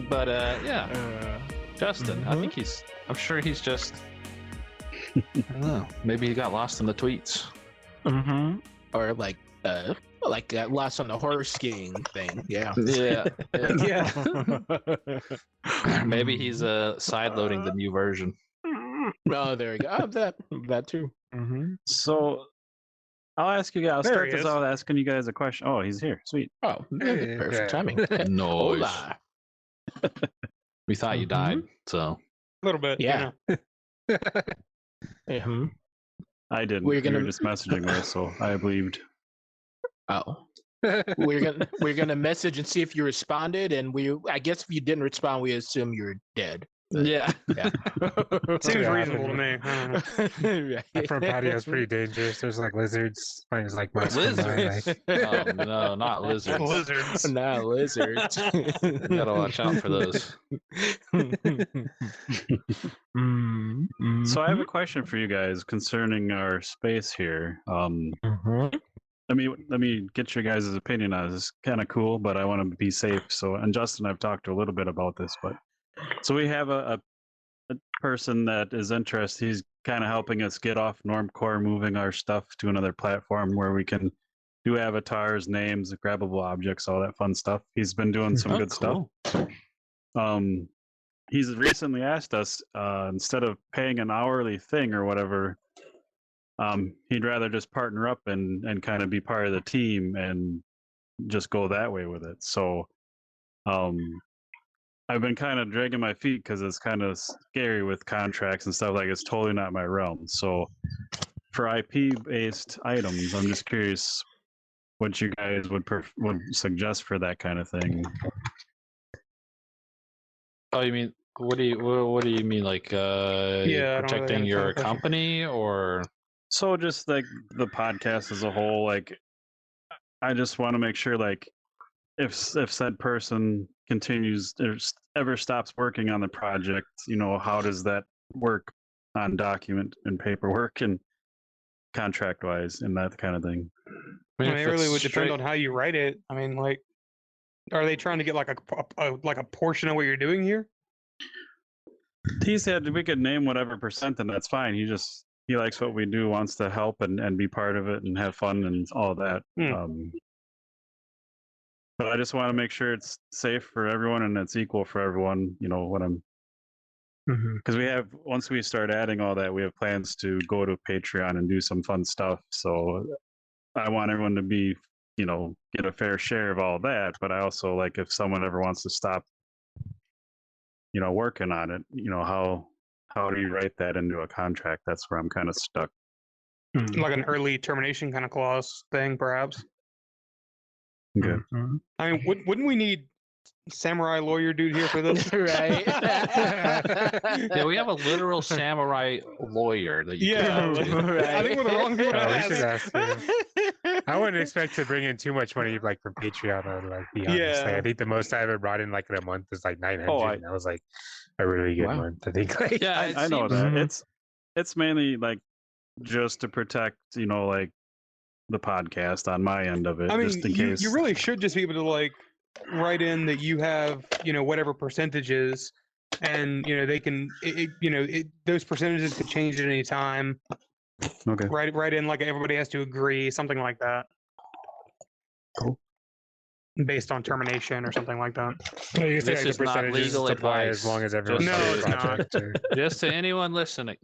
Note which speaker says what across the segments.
Speaker 1: But yeah, Justin. I think I'm sure he's just. I don't know. Maybe he got lost in the tweets.
Speaker 2: Mm-hmm. Or like lost on the horse skiing thing. Yeah.
Speaker 1: Yeah.
Speaker 3: Yeah.
Speaker 1: Maybe he's side loading the new version.
Speaker 2: Oh, there you go. Oh, that too.
Speaker 3: Mm-hmm.
Speaker 4: So I'll ask you guys. I'll
Speaker 3: There
Speaker 4: start
Speaker 3: he
Speaker 4: this
Speaker 3: is.
Speaker 4: out asking you guys a question. Oh, he's here. Sweet.
Speaker 2: Oh,
Speaker 3: Hey,
Speaker 2: perfect
Speaker 3: yeah.
Speaker 2: timing.
Speaker 1: No.
Speaker 2: Hola.
Speaker 1: We thought you died, so.
Speaker 3: A little bit.
Speaker 2: Yeah.
Speaker 3: You know.
Speaker 2: Hmm.
Speaker 4: I didn't.
Speaker 2: We're
Speaker 4: We
Speaker 2: gonna-
Speaker 4: were just messaging there, so I believed.
Speaker 2: Oh, we're gonna message and see if you responded, and I guess if you didn't respond, we assume you're dead.
Speaker 1: Yeah.
Speaker 2: Yeah.
Speaker 3: Seems
Speaker 5: Yeah,
Speaker 3: reasonable to me. I don't know.
Speaker 5: That front patio is pretty dangerous. There's like lizards. There's like mice come by,
Speaker 1: Lizards?
Speaker 5: like,
Speaker 1: Oh, no, not lizards.
Speaker 3: Lizards.
Speaker 2: Not lizards.
Speaker 1: You gotta watch out for those.
Speaker 4: So I have a question for you guys concerning our space here.
Speaker 2: Mhm.
Speaker 4: Let me get your guys' opinion on this. It's kind of cool, but I want to be safe. So, and Justin, I've talked a little bit about this, but so we have a person that is interested. He's kind of helping us get off Normcore, moving our stuff to another platform where we can do avatars, names, grabbable objects, all that fun stuff. He's been doing some
Speaker 1: Oh,
Speaker 4: good stuff. He's recently asked us instead of paying an hourly thing or whatever, he'd rather just partner up and kind of be part of the team and just go that way with it. So I've been kind of dragging my feet because it's kind of scary with contracts and stuff. Like, it's totally not my realm. So for IP-based items, I'm just curious what you guys would suggest for that kind of thing.
Speaker 1: Oh, you mean what do you mean, like
Speaker 3: Yeah, I don't really
Speaker 1: protecting your
Speaker 3: understand the question.
Speaker 1: company, or
Speaker 4: So just like the podcast as a whole, like I just want to make sure, like if said person continues or ever stops working on the project, you know, how does that work on document and paperwork and contract wise and that kind of thing?
Speaker 3: I mean,
Speaker 1: if
Speaker 3: it really
Speaker 1: it's
Speaker 3: would depend
Speaker 1: straight-
Speaker 3: on how you write it. I mean, like, are they trying to get like a portion of what you're doing here?
Speaker 4: He said we could name whatever percent and that's fine. He likes what we do, wants to help and be part of it and have fun and all that. But I just want to make sure it's safe for everyone and it's equal for everyone. You know what I'm, because once we start adding all that, we have plans to go to Patreon and do some fun stuff. So I want everyone to be, you know, get a fair share of all that. But I also, like, if someone ever wants to stop, you know, working on it, you know, how do you write that into a contract? That's where I'm kind of stuck.
Speaker 3: Like an early termination kind of clause thing, perhaps.
Speaker 4: Okay.
Speaker 3: I mean, wouldn't we need samurai lawyer dude here for this?
Speaker 2: Right.
Speaker 1: Yeah, we have a literal samurai lawyer that you
Speaker 3: Yeah,
Speaker 1: can talk to.
Speaker 2: Right.
Speaker 3: I think we're the wrong people to
Speaker 5: Oh, we should
Speaker 3: ask.
Speaker 5: ask him. I wouldn't expect to bring in too much money, like from Patreon. Or like, be honest. Like,
Speaker 3: Yeah.
Speaker 5: I think the most I ever brought in, like in a month, is like 900.
Speaker 4: Oh,
Speaker 5: and that was like a really good
Speaker 2: Wow.
Speaker 5: month. I think. Like,
Speaker 1: Yeah, it
Speaker 4: I know
Speaker 1: seems-
Speaker 4: that. It's mainly like just to protect, you know, like the podcast on my end of it,
Speaker 3: I mean,
Speaker 4: just in case.
Speaker 3: you really should just be able to like write in that you have, you know, whatever percentages, and you know they can, those percentages could change at any time.
Speaker 4: Okay.
Speaker 3: Write in like everybody has to agree, something like that.
Speaker 4: Cool.
Speaker 3: Based on termination or something like that.
Speaker 5: you can say
Speaker 1: This
Speaker 5: like
Speaker 1: is
Speaker 5: the
Speaker 1: not
Speaker 5: percentages
Speaker 1: legal
Speaker 5: apply
Speaker 1: advice.
Speaker 5: as long as everyone's
Speaker 1: Just-
Speaker 3: No,
Speaker 5: on
Speaker 3: it's
Speaker 5: the
Speaker 3: not.
Speaker 5: project, or-
Speaker 1: Just to anyone listening,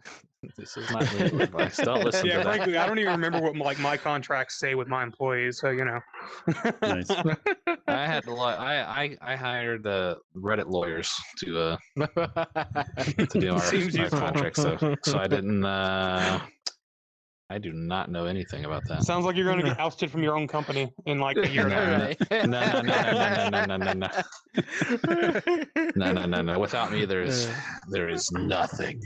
Speaker 1: this is not legal advice. Don't listen
Speaker 3: Yeah,
Speaker 1: to that.
Speaker 3: frankly, I don't even remember what like my contracts say with my employees, so you know.
Speaker 4: Nice.
Speaker 1: I had to I hired Reddit lawyers to do our
Speaker 3: Seems useful.
Speaker 1: contract stuff. So I didn't. I do not know anything about that.
Speaker 3: Sounds like you're going to get ousted from your own company in like a year. and a half.
Speaker 1: No. Without me, there is nothing.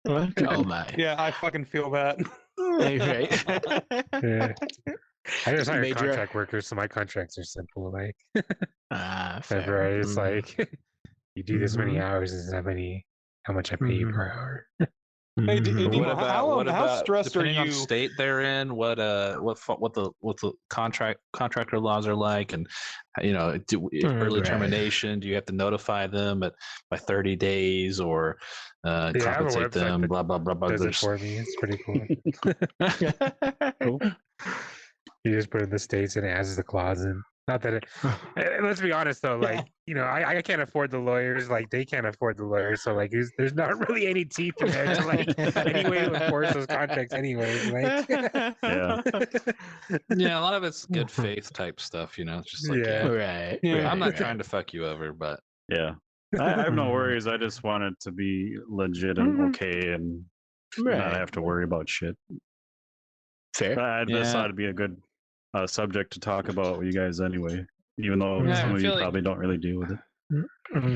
Speaker 2: Oh my.
Speaker 3: Yeah, I fucking feel that.
Speaker 2: Right.
Speaker 5: Yeah. I just hire
Speaker 2: Major-
Speaker 5: contract workers, so my contracts are simple. Like,
Speaker 2: fair.
Speaker 5: right? It's
Speaker 2: Mhm.
Speaker 5: like you do this many
Speaker 2: Mhm.
Speaker 5: hours, this is how much I pay you
Speaker 2: Mhm.
Speaker 5: per hour.
Speaker 3: Hey,
Speaker 2: Mhm.
Speaker 3: Demo,
Speaker 1: What about
Speaker 3: how stressed are
Speaker 1: depending on
Speaker 3: you?
Speaker 1: state they're in? What the contractor laws are like, and early
Speaker 2: Right.
Speaker 1: termination? Do you have to notify them by 30 days or
Speaker 5: Yeah, I have a
Speaker 1: compensate
Speaker 5: website
Speaker 1: them?
Speaker 5: that
Speaker 1: Blah blah blah blah.
Speaker 5: does it
Speaker 1: There's
Speaker 5: for me. It's pretty cool.
Speaker 1: cool.
Speaker 5: You just put in the states and it adds the clause in. Not that it. And let's be honest though, like I can't afford the lawyers, like they can't afford the lawyers, so like there's not really any teeth in there to like any way to enforce those contracts, anyways. Like,
Speaker 4: Yeah.
Speaker 1: Yeah, a lot of it's good faith type stuff. It's just like
Speaker 5: Yeah.
Speaker 2: Right.
Speaker 3: Yeah.
Speaker 1: I'm not
Speaker 2: right.
Speaker 1: trying to fuck you over, but
Speaker 4: Yeah. I have no
Speaker 2: Mhm.
Speaker 4: worries. I just want it to be legit and
Speaker 2: Mhm.
Speaker 4: okay and
Speaker 2: Right.
Speaker 4: not have to worry about shit.
Speaker 2: Fair.
Speaker 4: This
Speaker 1: Yeah.
Speaker 4: ought to be a good subject to talk about with you guys anyway, even though
Speaker 2: Yeah,
Speaker 4: some
Speaker 1: I
Speaker 4: of you
Speaker 1: feel like
Speaker 4: probably don't really deal with it.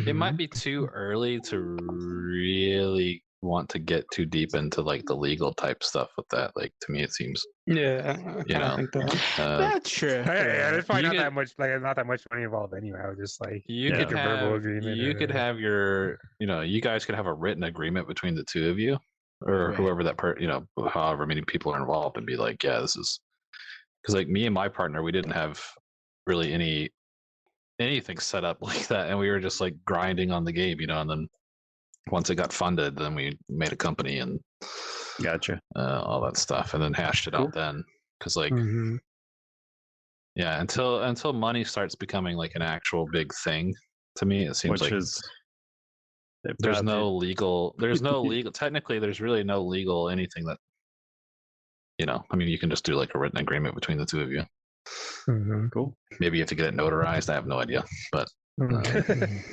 Speaker 1: it might
Speaker 2: Mhm.
Speaker 1: be too early to really want to get too deep into like the legal type stuff with that. Like to me, it seems
Speaker 3: Yeah, I kind of think that.
Speaker 2: That's true.
Speaker 5: Yeah, there's probably
Speaker 1: You
Speaker 5: not
Speaker 1: could-
Speaker 5: that much, like not that much money involved anyway. I was just like,
Speaker 1: you
Speaker 4: Yeah.
Speaker 1: could
Speaker 5: make a verbal
Speaker 1: have
Speaker 5: agreement.
Speaker 1: you could have your you guys could have a written agreement between the two of you or
Speaker 2: Right.
Speaker 1: whoever that however many people are involved and be like, yeah, this is because like me and my partner, we didn't have really anything set up like that, and we were just like grinding on the game, and then once it got funded, then we made a company and
Speaker 4: Gotcha.
Speaker 1: all that stuff, and then hashed it out then. Because like,
Speaker 2: Mhm.
Speaker 1: yeah, until money starts becoming like an actual big thing, to me, it seems
Speaker 4: Which
Speaker 1: like
Speaker 4: is they've
Speaker 1: there's
Speaker 4: got
Speaker 1: no legal. Technically, there's really no legal anything that. I mean, you can just do like a written agreement between the two of you.
Speaker 2: Mhm.
Speaker 4: cool.
Speaker 1: Maybe you have to get it notarized. I have no idea, but
Speaker 2: Mhm.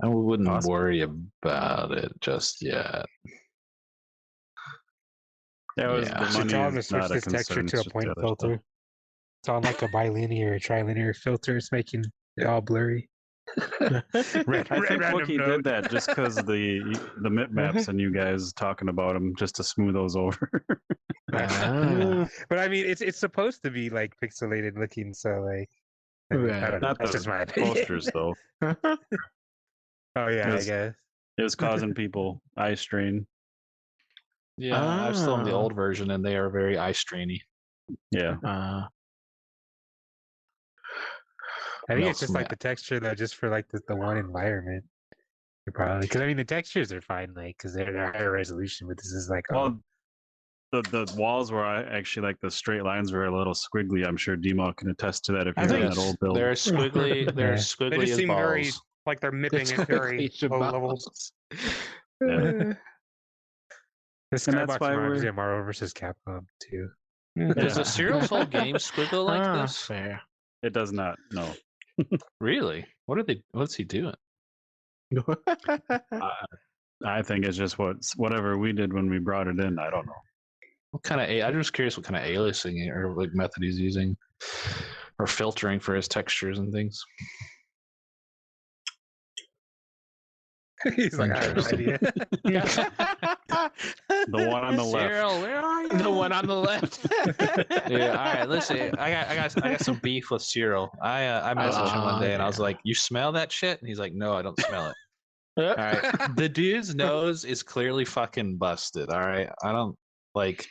Speaker 1: I wouldn't
Speaker 4: Awesome.
Speaker 1: worry about it just yet.
Speaker 4: That was
Speaker 1: Yeah.
Speaker 4: the
Speaker 5: Should
Speaker 4: money
Speaker 5: tell them to
Speaker 4: is
Speaker 5: switch
Speaker 4: not a
Speaker 5: this texture
Speaker 4: concern.
Speaker 5: to a
Speaker 4: it's just the
Speaker 5: point
Speaker 4: other
Speaker 5: filter.
Speaker 4: stuff.
Speaker 5: It's on like a bilinear or trilinear filter. It's making it all blurry.
Speaker 4: I think
Speaker 5: Random
Speaker 4: Wookie
Speaker 5: note.
Speaker 4: did that just because the mip-maps and you guys talking about them just to smooth those over.
Speaker 2: Ah.
Speaker 5: But I mean, it's supposed to be like pixelated looking, so like, I
Speaker 2: Right.
Speaker 5: don't know.
Speaker 4: Not
Speaker 5: That's
Speaker 4: the
Speaker 5: just my opinion.
Speaker 4: posters though.
Speaker 5: Oh yeah, I
Speaker 4: Yes.
Speaker 5: guess.
Speaker 4: It was causing people eye strain.
Speaker 1: Yeah, I still have the
Speaker 2: Ah.
Speaker 1: old version, and they are very eye strainy.
Speaker 4: Yeah.
Speaker 5: I
Speaker 1: What
Speaker 5: think
Speaker 1: else
Speaker 5: it's just
Speaker 1: am I-
Speaker 5: like the texture though, just for like the one environment. Probably because I mean the textures are fine, like because they're higher resolution, but this is like
Speaker 4: Well, the walls were actually like the straight lines were a little squiggly. I'm sure Demo can attest to that if
Speaker 2: I
Speaker 4: you're
Speaker 2: think
Speaker 4: in that old build.
Speaker 1: They're squiggly. They're
Speaker 5: Yeah.
Speaker 1: squiggly
Speaker 3: They just
Speaker 1: as
Speaker 3: seem
Speaker 1: balls.
Speaker 3: very like they're mipping at very low levels.
Speaker 4: Yeah.
Speaker 5: the
Speaker 4: And that's
Speaker 5: skybox
Speaker 4: why
Speaker 5: reminds me
Speaker 4: we're-
Speaker 5: of Marvel vs. Capcom too.
Speaker 1: Does
Speaker 4: Yeah.
Speaker 1: the Serial's whole game squiggle like
Speaker 2: Ah,
Speaker 1: this?
Speaker 2: fair.
Speaker 4: It does not. No.
Speaker 1: Really? What's he doing?
Speaker 4: I think it's just whatever we did when we brought it in. I don't know.
Speaker 1: What kind of? I'm just curious what kind of aliasing or like method he's using, or filtering for his textures and things.
Speaker 5: He's like, I have no idea.
Speaker 4: The one on the left.
Speaker 1: Cyril, where are you? The one on the left. Yeah. All right. Listen, I got some beef with Cyril. I messaged him one day and I was like, "You smell that shit?" And he's like, "No, I don't smell it." All right. The dude's nose is clearly fucking busted. All right. I don't like.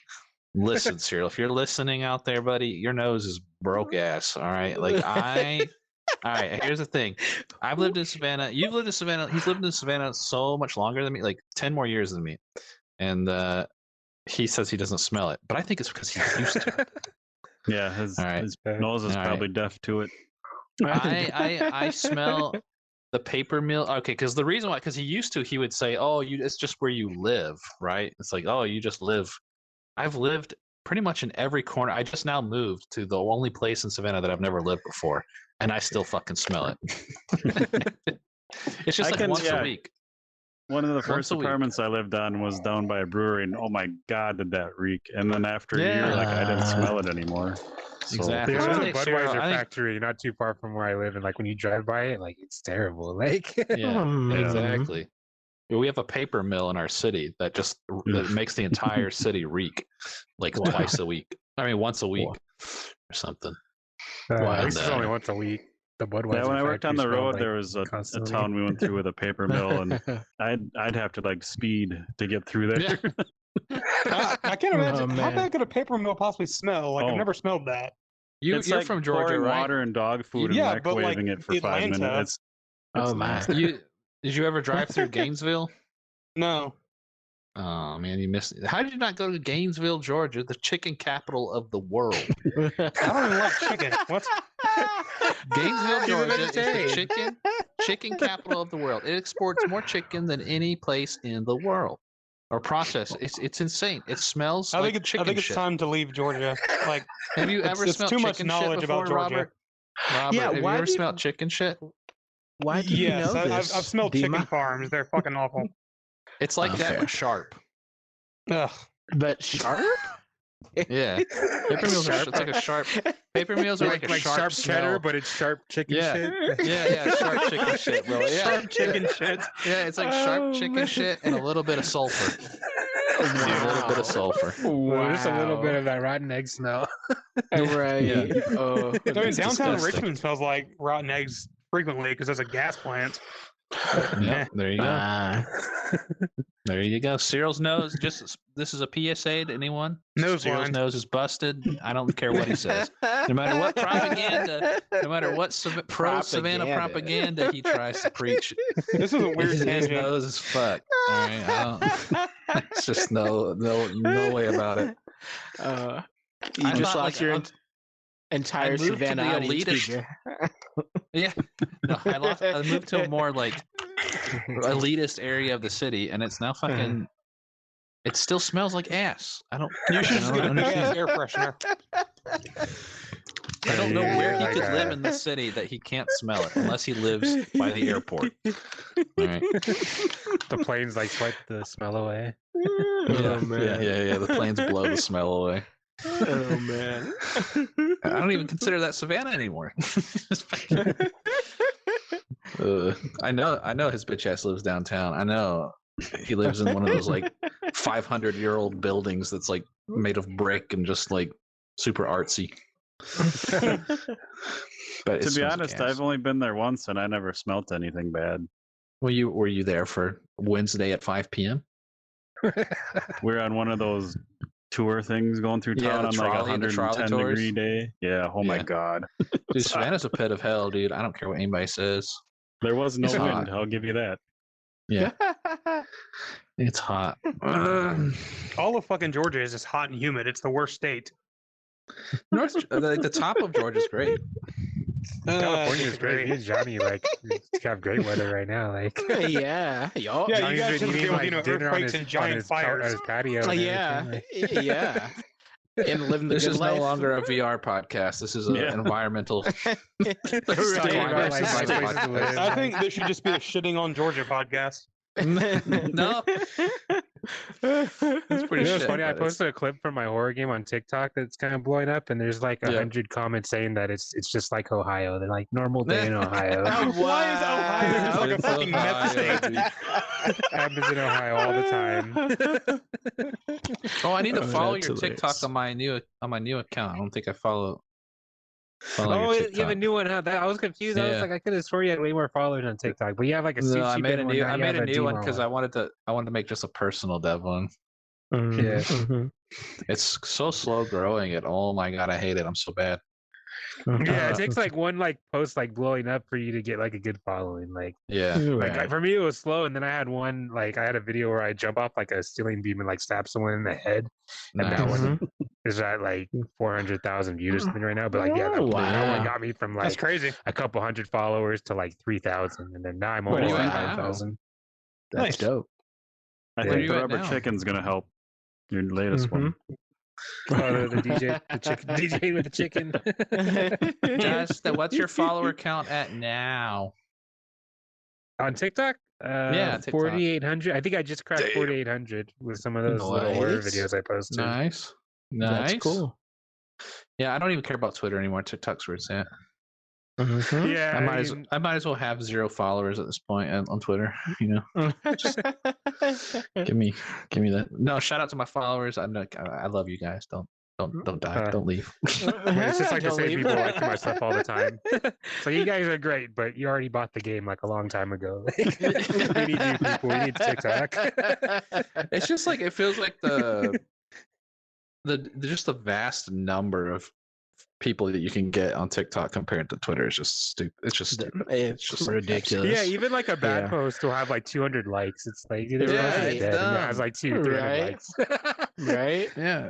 Speaker 1: Listen, Cyril. If you're listening out there, buddy, your nose is broke ass. All right. Like All right. Here's the thing. I've lived in Savannah. You've lived in Savannah. He's lived in Savannah so much longer than me, like 10 more years than me. And he says he doesn't smell it, but I think it's because he's used to it.
Speaker 4: Yeah, his
Speaker 1: All right.
Speaker 4: nose is
Speaker 1: All
Speaker 4: probably deaf to it.
Speaker 1: I smell the paper mill. Okay, because the reason why, because he would say, "Oh, it's just where you live, right?" It's like, "Oh, you just live." I've lived pretty much in every corner. I just now moved to the only place in Savannah that I've never lived before, and I still fucking smell it. It's just
Speaker 4: I
Speaker 1: like
Speaker 4: can-
Speaker 1: once
Speaker 4: yeah.
Speaker 1: a week.
Speaker 4: One of the
Speaker 1: Once
Speaker 4: first
Speaker 1: a week.
Speaker 4: apartments I lived on was down by a brewery, and oh my god, did that reek! And then after a year, like I didn't
Speaker 2: Yeah.
Speaker 4: smell it anymore. So,
Speaker 1: Exactly.
Speaker 5: There's
Speaker 1: I
Speaker 5: a
Speaker 1: think Cyril-
Speaker 5: Budweiser
Speaker 1: I think-
Speaker 5: factory not too far from where I live, and like when you drive by it, like it's terrible. Like
Speaker 1: Yeah,
Speaker 2: Hmm.
Speaker 1: exactly. We have a paper mill in our city that makes the entire city reek like
Speaker 2: Wow.
Speaker 1: twice a week. I mean, once a week or something.
Speaker 5: At least it's only once a week. The Budweiser.
Speaker 4: Yeah, when I worked on the road,
Speaker 5: like
Speaker 4: there was a
Speaker 5: constantly.
Speaker 4: town we went through with a paper mill, and I'd have to like speed to get through there.
Speaker 3: I can't imagine how
Speaker 2: man.
Speaker 3: bad could a paper mill possibly smell. Like I've never smelled that.
Speaker 1: You're
Speaker 4: like
Speaker 1: from Georgia,
Speaker 4: pouring
Speaker 1: right?
Speaker 4: water and dog food
Speaker 3: Yeah,
Speaker 4: and
Speaker 3: but, like,
Speaker 4: microwaving it for 5
Speaker 3: Atlanta-
Speaker 4: minutes.
Speaker 2: Oh my!
Speaker 1: Did you ever drive through Gainesville?
Speaker 3: No.
Speaker 1: Oh man, you missed it. How did you not go to Gainesville, Georgia, the chicken capital of the world?
Speaker 3: I don't even like chicken. What?
Speaker 1: Gainesville,
Speaker 2: He's a
Speaker 1: Georgia is
Speaker 2: vegetarian.
Speaker 1: the chicken capital of the world. It exports more chicken than any place in the world. Or processed. It's insane. It smells
Speaker 3: I
Speaker 1: like
Speaker 3: think
Speaker 1: chicken
Speaker 3: it's
Speaker 1: shit.
Speaker 3: time to leave Georgia. Like,
Speaker 1: Have you ever
Speaker 3: it's
Speaker 1: smelled
Speaker 3: too
Speaker 1: chicken
Speaker 3: much
Speaker 1: shit
Speaker 3: knowledge
Speaker 1: before,
Speaker 3: about Georgia.
Speaker 1: Robert? Robert,
Speaker 2: Yeah,
Speaker 1: have you
Speaker 2: why
Speaker 1: ever
Speaker 2: do you-
Speaker 1: smelled chicken shit?
Speaker 2: Why do you
Speaker 3: yes,
Speaker 2: know
Speaker 3: I've
Speaker 2: this?
Speaker 3: smelled
Speaker 2: Dima?
Speaker 3: chicken farms. They're fucking awful.
Speaker 1: It's like that,
Speaker 2: Okay.
Speaker 1: but sharp.
Speaker 3: Ugh.
Speaker 2: But sharp?
Speaker 1: Yeah. Paper meals are
Speaker 2: Sharp?
Speaker 1: it's like a sharp. Paper meals are like, a sharp
Speaker 5: cheddar,
Speaker 1: smell.
Speaker 5: but it's sharp chicken
Speaker 1: Yeah.
Speaker 5: shit.
Speaker 1: Yeah, sharp chicken shit, bro. Yeah.
Speaker 3: Sharp chicken shit.
Speaker 1: Yeah, it's like sharp
Speaker 2: Oh,
Speaker 1: chicken
Speaker 2: man.
Speaker 1: shit and a little bit of sulfur. A little bit of sulfur.
Speaker 5: Well, just a little bit of that rotten egg smell.
Speaker 2: Right.
Speaker 1: Yeah.
Speaker 2: Oh,
Speaker 3: I mean,
Speaker 1: It's
Speaker 3: downtown
Speaker 1: disgusting.
Speaker 3: Richmond smells like rotten eggs frequently because there's a gas plant.
Speaker 1: Yeah, there you go.
Speaker 2: Ah.
Speaker 1: There you go. Cyril's nose. This is a PSA to anyone.
Speaker 3: Nose
Speaker 1: Cyril's
Speaker 3: line.
Speaker 1: nose is busted. I don't care what he says. No matter what propaganda, no matter what pro Savannah propaganda he tries to preach,
Speaker 3: This is a weird
Speaker 1: his
Speaker 3: tangent.
Speaker 1: nose is fucked. All right, it's just no way about it.
Speaker 2: You
Speaker 1: I
Speaker 2: just
Speaker 1: thought,
Speaker 2: lost
Speaker 1: like,
Speaker 2: your
Speaker 1: I
Speaker 2: entire
Speaker 1: moved to
Speaker 2: Savannah
Speaker 1: the
Speaker 2: audience,
Speaker 1: elitist-
Speaker 2: PJ.
Speaker 1: Yeah, no, I moved to a more like elitist area of the city, and it's now fucking. It still smells like ass. I don't.
Speaker 3: You should just
Speaker 1: I
Speaker 3: get
Speaker 1: don't
Speaker 3: a big ass
Speaker 1: understand.
Speaker 3: air freshener.
Speaker 1: I don't know where he
Speaker 5: like
Speaker 1: could live
Speaker 5: a-
Speaker 1: in this city that he can't smell it unless he lives by the airport. All right.
Speaker 5: The planes like swipe the smell away.
Speaker 1: Yeah, yeah. The planes blow the smell away.
Speaker 2: Oh man.
Speaker 1: I don't even consider that Savannah anymore. I know his bitch ass lives downtown. I know he lives in one of those like 500-year-old buildings that's like made of brick and just like super artsy. But
Speaker 4: To be honest, I've only been there once, and I never smelt anything bad.
Speaker 1: were you there for Wednesday at 5 p.m.?
Speaker 4: We're on one of those tour things going through
Speaker 1: Yeah,
Speaker 4: town
Speaker 1: the
Speaker 4: on
Speaker 1: trolley-
Speaker 4: like
Speaker 1: the
Speaker 4: 110
Speaker 1: trolley
Speaker 4: degree
Speaker 1: tours.
Speaker 4: day. Yeah. Oh my
Speaker 1: Yeah.
Speaker 4: god.
Speaker 1: Dude, Savannah's a pit of hell, dude. I don't care what anybody says.
Speaker 4: There was no
Speaker 1: It's
Speaker 4: wind.
Speaker 1: hot.
Speaker 4: I'll give you that.
Speaker 1: Yeah, it's hot.
Speaker 3: All of fucking Georgia is just hot and humid. It's the worst state.
Speaker 1: The top of Georgia's great.
Speaker 5: California's great. Me and Johnny like we have great weather right now. Like
Speaker 2: Yeah. Y'all.
Speaker 3: Yeah,
Speaker 5: Johnny's
Speaker 3: you guys
Speaker 5: been
Speaker 3: should
Speaker 5: eating,
Speaker 3: deal with,
Speaker 5: like, dinner on
Speaker 3: earthquakes
Speaker 5: his-
Speaker 3: and giant
Speaker 5: on his
Speaker 3: fires.
Speaker 5: patio.
Speaker 2: Oh,
Speaker 5: and
Speaker 2: yeah.
Speaker 5: everything, like-
Speaker 2: Yeah. And living the
Speaker 1: This
Speaker 2: good
Speaker 1: is
Speaker 2: life.
Speaker 1: no longer a VR podcast. This is an
Speaker 4: Yeah.
Speaker 1: environmental.
Speaker 2: Right.
Speaker 5: about, like,
Speaker 2: State.
Speaker 5: places to live.
Speaker 3: I think this should just be a shitting on Georgia podcast.
Speaker 1: No, that's pretty
Speaker 5: You know,
Speaker 1: shit.
Speaker 5: it's funny. I
Speaker 1: but it's-
Speaker 5: posted a clip from my horror game on TikTok that's kind of blowing up, and there's like 100
Speaker 1: Yeah.
Speaker 5: comments saying that it's just like Ohio. They're like normal day in Ohio.
Speaker 3: Why is Ohio just like a
Speaker 1: It's
Speaker 3: fucking
Speaker 1: Ohio,
Speaker 3: meth state?
Speaker 1: dude.
Speaker 5: Happens in Ohio all the time.
Speaker 1: Oh, I need to
Speaker 2: Oh,
Speaker 1: follow
Speaker 2: that's
Speaker 1: your TikTok
Speaker 2: hilarious.
Speaker 1: on my new account. I don't think I follow.
Speaker 5: Oh,
Speaker 1: your
Speaker 5: you have a new one, huh? I was confused. I was
Speaker 1: Yeah.
Speaker 5: like, I could have sworn you had way more followers on TikTok, but you have like a
Speaker 1: No, I
Speaker 5: CC
Speaker 1: made a
Speaker 5: one,
Speaker 1: new.
Speaker 5: now
Speaker 1: I
Speaker 5: you
Speaker 1: made
Speaker 5: have
Speaker 1: a new one
Speaker 5: Demo
Speaker 1: because I wanted to make just a personal dev one.
Speaker 5: Yeah.
Speaker 1: It's so slow growing. Oh my god, I hate it. I'm so bad.
Speaker 5: Yeah, it takes like one like post like blowing up for you to get like a good following. Like
Speaker 1: Yeah.
Speaker 5: for me it was slow, and then I had one like I had a video where I jump off like a ceiling beam and like stab someone in the head, and that
Speaker 1: Nice.
Speaker 5: one is at like 400,000 views or something right now. But like yeah, that,
Speaker 2: Oh,
Speaker 5: that one
Speaker 1: wow.
Speaker 5: got me from
Speaker 3: That's
Speaker 5: like
Speaker 3: crazy.
Speaker 5: a couple hundred followers to like 3,000, and then now I'm
Speaker 1: Where are
Speaker 5: almost
Speaker 1: you
Speaker 5: at
Speaker 1: at now?
Speaker 5: 9,000.
Speaker 2: That's
Speaker 3: Nice.
Speaker 2: dope.
Speaker 4: I
Speaker 5: Where
Speaker 1: are
Speaker 4: think
Speaker 1: you
Speaker 4: the
Speaker 1: at
Speaker 4: rubber
Speaker 1: now?
Speaker 4: chicken's gonna help. Your latest one.
Speaker 5: Oh, the DJ, the chicken, DJ with the chicken.
Speaker 1: Justin, what's your follower count at now?
Speaker 5: On TikTok?
Speaker 1: Yeah, TikTok.
Speaker 5: 4,800. I think I just cracked
Speaker 1: Damn.
Speaker 5: 4,800 with some of those little horror
Speaker 2: Nice.
Speaker 5: videos I posted.
Speaker 1: Nice. Nice.
Speaker 2: That's cool.
Speaker 1: Yeah, I don't even care about Twitter anymore. TikTok's where it's at.
Speaker 5: Yeah,
Speaker 1: I might as well have 0 followers at this point on Twitter. You know, give me that. No, shout out to my followers. I love you guys. Don't Don't die. Don't leave.
Speaker 5: But it's just like the
Speaker 2: Don't
Speaker 5: same
Speaker 2: leave.
Speaker 5: people liking my stuff all the time. So you guys are great, but you already bought the game like a long time ago. We need you people. We need TikTok.
Speaker 1: It's just like it feels like just the vast number of people that you can get on TikTok compared to Twitter is just stupid. It's just stupid.
Speaker 2: It's
Speaker 1: just
Speaker 2: ridiculous.
Speaker 5: Yeah, even like a bad
Speaker 2: Yeah.
Speaker 5: post will have like 200 likes. It's like
Speaker 1: Yeah, it's
Speaker 5: dead, and it
Speaker 1: dumb.
Speaker 5: has like 300
Speaker 2: Right.
Speaker 5: likes.
Speaker 2: Right?
Speaker 1: Yeah.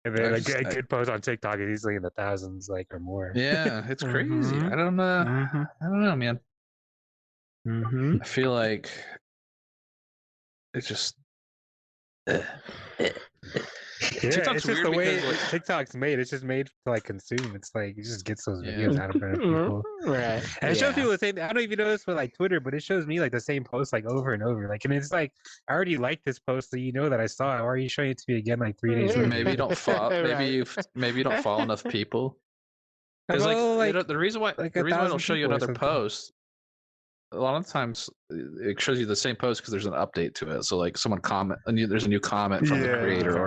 Speaker 5: And then
Speaker 1: I
Speaker 5: a
Speaker 1: just-
Speaker 5: good post on TikTok is easily in the thousands, like or more.
Speaker 1: Yeah, it's crazy.
Speaker 2: Mhm.
Speaker 1: I don't know, man.
Speaker 2: Mm-hmm.
Speaker 1: I feel like it's just
Speaker 5: Yeah,
Speaker 1: TikTok's
Speaker 5: it's just
Speaker 1: weird
Speaker 5: the way
Speaker 1: because, like-
Speaker 5: TikTok's made. It's just made to like consume. It's like it just gets those
Speaker 1: Yeah.
Speaker 5: videos out of front of people.
Speaker 2: Right.
Speaker 5: And it shows
Speaker 2: Yeah.
Speaker 5: people the same. I don't even know this with like Twitter, but it shows me like the same post like over and over. Like, and it's like I already liked this post, so you know that I saw it. Why are you showing it to me again like 3 days later?
Speaker 1: maybe you don't follow.
Speaker 2: Right.
Speaker 1: Maybe you don't follow enough people. Because like the reason why
Speaker 5: like
Speaker 1: the reason why
Speaker 5: 1,000
Speaker 1: it'll show you
Speaker 5: people or
Speaker 1: another
Speaker 5: something.
Speaker 1: post, a lot of times it shows you the same post because there's an update to it. So like someone comment, and there's a new comment from the creator,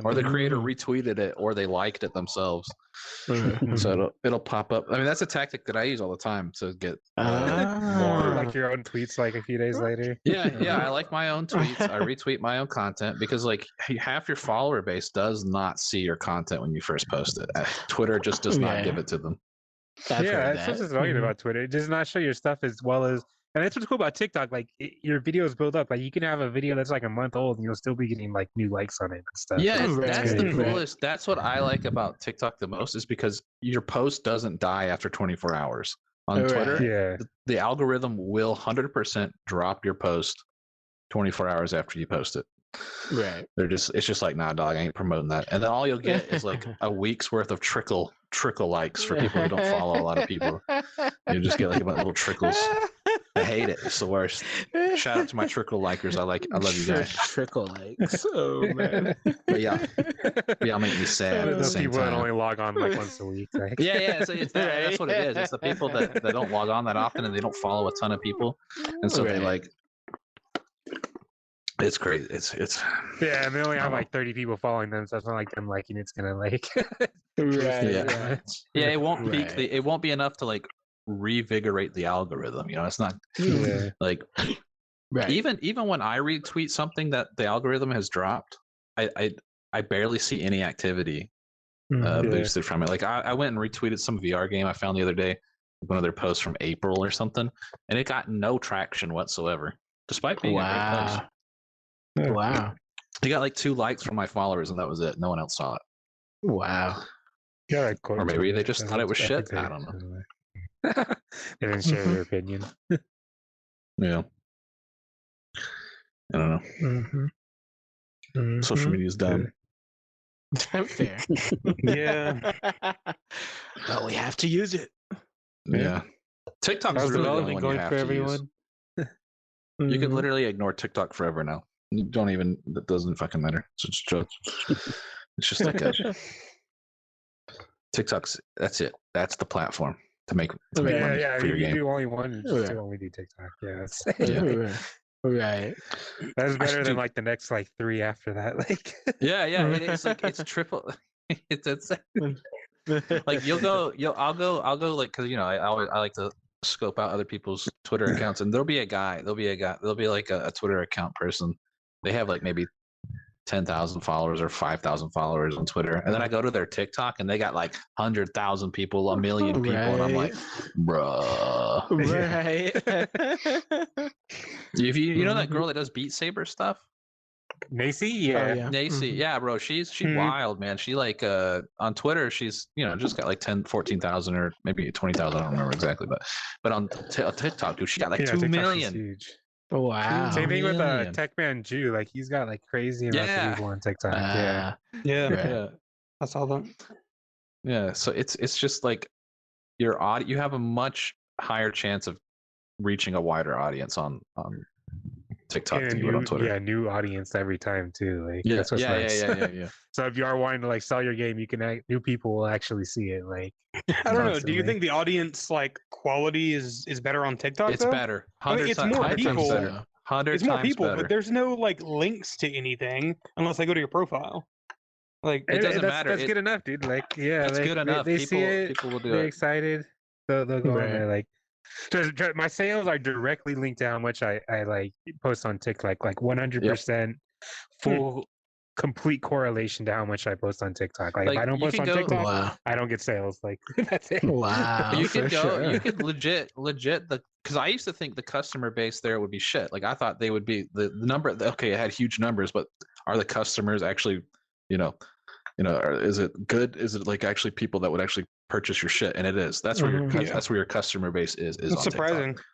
Speaker 1: or the creator retweeted it, or they liked it themselves. So it'll pop up. I mean, that's a tactic that I use all the time to get
Speaker 5: Or
Speaker 1: more.
Speaker 5: like your own tweets like a few days later.
Speaker 1: Yeah, I like my own tweets. I retweet my own content because like half your follower base does not see your content when you first post it. Twitter just does not give it to them.
Speaker 2: I've
Speaker 5: Yeah,
Speaker 2: heard
Speaker 5: that's
Speaker 2: that.
Speaker 5: what's annoying about Twitter. It does not show your stuff as well as, and that's what's cool about TikTok. Like your videos build up. Like you can have a video that's like a month old, and you'll still be getting like new likes on it and stuff.
Speaker 1: Yeah,
Speaker 2: Right.
Speaker 1: that's the
Speaker 2: Right.
Speaker 1: coolest. That's what I like about TikTok the most is because your post doesn't die after 24 hours. On
Speaker 2: Right.
Speaker 1: Twitter,
Speaker 5: Yeah.
Speaker 1: the algorithm will 100% drop your post 24 hours after you post it.
Speaker 2: Right.
Speaker 1: It's just like, nah, dog, I ain't promoting that. And then all you'll get is like a week's worth of trickle likes for people who don't follow a lot of people. You just get like about little trickles. I hate it. It's the worst. Shout out to my trickle likers. I love you guys.
Speaker 2: Trickle likes. Oh man.
Speaker 1: But yeah, y'all make me sad at the
Speaker 5: Those
Speaker 1: same
Speaker 5: people that
Speaker 1: time.
Speaker 5: only log on like once a week. Like.
Speaker 1: Yeah. So that's what it is. It's the people that don't log on that often and they don't follow a ton of people, and so they
Speaker 2: Right.
Speaker 1: like. It's crazy. It's
Speaker 5: Yeah, and they only have like 30 people following them, so it's not like them liking it's gonna like.
Speaker 2: Right.
Speaker 1: Yeah. Yeah. It won't peak.
Speaker 2: Right.
Speaker 1: It won't be enough to like revigorate the algorithm. You know, it's not
Speaker 5: Yeah.
Speaker 1: like
Speaker 2: Right.
Speaker 1: even when I retweet something that the algorithm has dropped, I barely see any activity
Speaker 5: Yeah.
Speaker 1: boosted from it. Like I went and retweeted some VR game I found the other day, one of their posts from April or something, and it got no traction whatsoever, despite being a great post.
Speaker 2: Wow. Wow.
Speaker 1: It got like 2 likes from my followers, and that was it. No one else saw it.
Speaker 2: Wow.
Speaker 5: Yeah, like
Speaker 1: Or maybe they just thought it was shit. I don't
Speaker 5: know. They didn't share their opinion.
Speaker 1: Yeah. I don't know.
Speaker 2: Mm-hmm.
Speaker 1: Social media is dumb.
Speaker 2: Fair.
Speaker 3: Yeah.
Speaker 2: But we have to use it.
Speaker 1: Yeah. TikTok's
Speaker 5: How's
Speaker 1: really the only
Speaker 5: development
Speaker 1: one you
Speaker 5: going
Speaker 1: have
Speaker 5: for
Speaker 1: to
Speaker 5: everyone?
Speaker 1: use. You can
Speaker 2: Mhm.
Speaker 1: literally ignore TikTok forever now. You don't even. That doesn't fucking matter. It's just like a TikTok's. That's it. That's the platform to make money
Speaker 5: Yeah,
Speaker 1: for your
Speaker 5: if you
Speaker 1: game.
Speaker 5: do only one, you just
Speaker 2: Yeah.
Speaker 5: only do TikTok. Yeah, that's,
Speaker 2: Right.
Speaker 5: that's better than
Speaker 1: Dude.
Speaker 5: like the next like 3 after that. Like,
Speaker 1: Yeah. It's like it's triple. It's like I'll go like because I like to scope out other people's Twitter accounts, and there'll be like a Twitter account person. They have like maybe 10,000 followers or 5,000 followers on Twitter, and then I go to their TikTok and they got like 100,000 people, 1 million people, and I'm like, bruh.
Speaker 2: Right.
Speaker 1: If you know that girl that does Beat Saber stuff,
Speaker 5: Nacy,
Speaker 2: Yeah.
Speaker 5: yeah.
Speaker 1: Nacy,
Speaker 2: Mhm.
Speaker 1: yeah, bro, she's
Speaker 3: Mhm.
Speaker 1: wild, man. She like on Twitter, she's just got like 14,000 or maybe 20,000. I don't remember exactly, but on TikTok, dude, she got like
Speaker 5: Yeah,
Speaker 1: 2
Speaker 5: TikTok's
Speaker 1: million.
Speaker 5: huge.
Speaker 2: Wow.
Speaker 5: Same thing with
Speaker 1: million.
Speaker 5: Techman Jew. Like he's got like crazy amounts
Speaker 1: Yeah.
Speaker 5: of people on TikTok. Yeah.
Speaker 3: Yeah.
Speaker 2: Right.
Speaker 1: Yeah,
Speaker 3: I saw that.
Speaker 1: yeah. So it's just like your you have a much higher chance of reaching a wider audience on TikTok
Speaker 5: And
Speaker 1: than
Speaker 5: a
Speaker 1: you would on
Speaker 5: new,
Speaker 1: Twitter.
Speaker 5: yeah, new audience every time too. Like
Speaker 1: Yeah,
Speaker 5: that's what's
Speaker 1: yeah,
Speaker 5: nice.
Speaker 1: yeah.
Speaker 5: So if you are wanting to like sell your game, you can new people will actually see it. Like
Speaker 3: I don't know. Do
Speaker 5: constantly.
Speaker 3: you think the audience like quality is better on TikTok?
Speaker 1: It's
Speaker 3: though?
Speaker 1: better.
Speaker 3: I mean, it's more
Speaker 1: 100 times
Speaker 3: people.
Speaker 1: better. 100
Speaker 3: It's more
Speaker 1: times
Speaker 3: people,
Speaker 1: better.
Speaker 3: but there's no like links to anything unless I go to your profile. Like
Speaker 1: It doesn't
Speaker 5: that's,
Speaker 1: matter.
Speaker 5: That's good enough, dude. Like, yeah,
Speaker 1: that's
Speaker 5: like,
Speaker 1: good enough.
Speaker 5: They see it.
Speaker 1: People will do
Speaker 5: They're
Speaker 1: it.
Speaker 5: excited. They'll go on
Speaker 2: Right.
Speaker 5: there. Like, my sales are directly linked to how much I like post on TikTok. Like 100% full, complete correlation to how much I post on TikTok. Like if I don't
Speaker 1: you
Speaker 5: post
Speaker 1: can
Speaker 5: on
Speaker 1: go.
Speaker 5: TikTok,
Speaker 2: Wow.
Speaker 5: I don't get sales. Like that's it.
Speaker 2: Wow.
Speaker 1: You
Speaker 2: for
Speaker 1: could go.
Speaker 2: Sure.
Speaker 1: You could legit because I used to think the customer base there would be shit. Like I thought they would be the number. Okay, it had huge numbers, but are the customers actually, or is it good? Is it like actually people that would actually purchase your shit? And it is. That's where that's where your customer base is.
Speaker 3: That's
Speaker 1: on
Speaker 3: surprising.
Speaker 1: TikTok.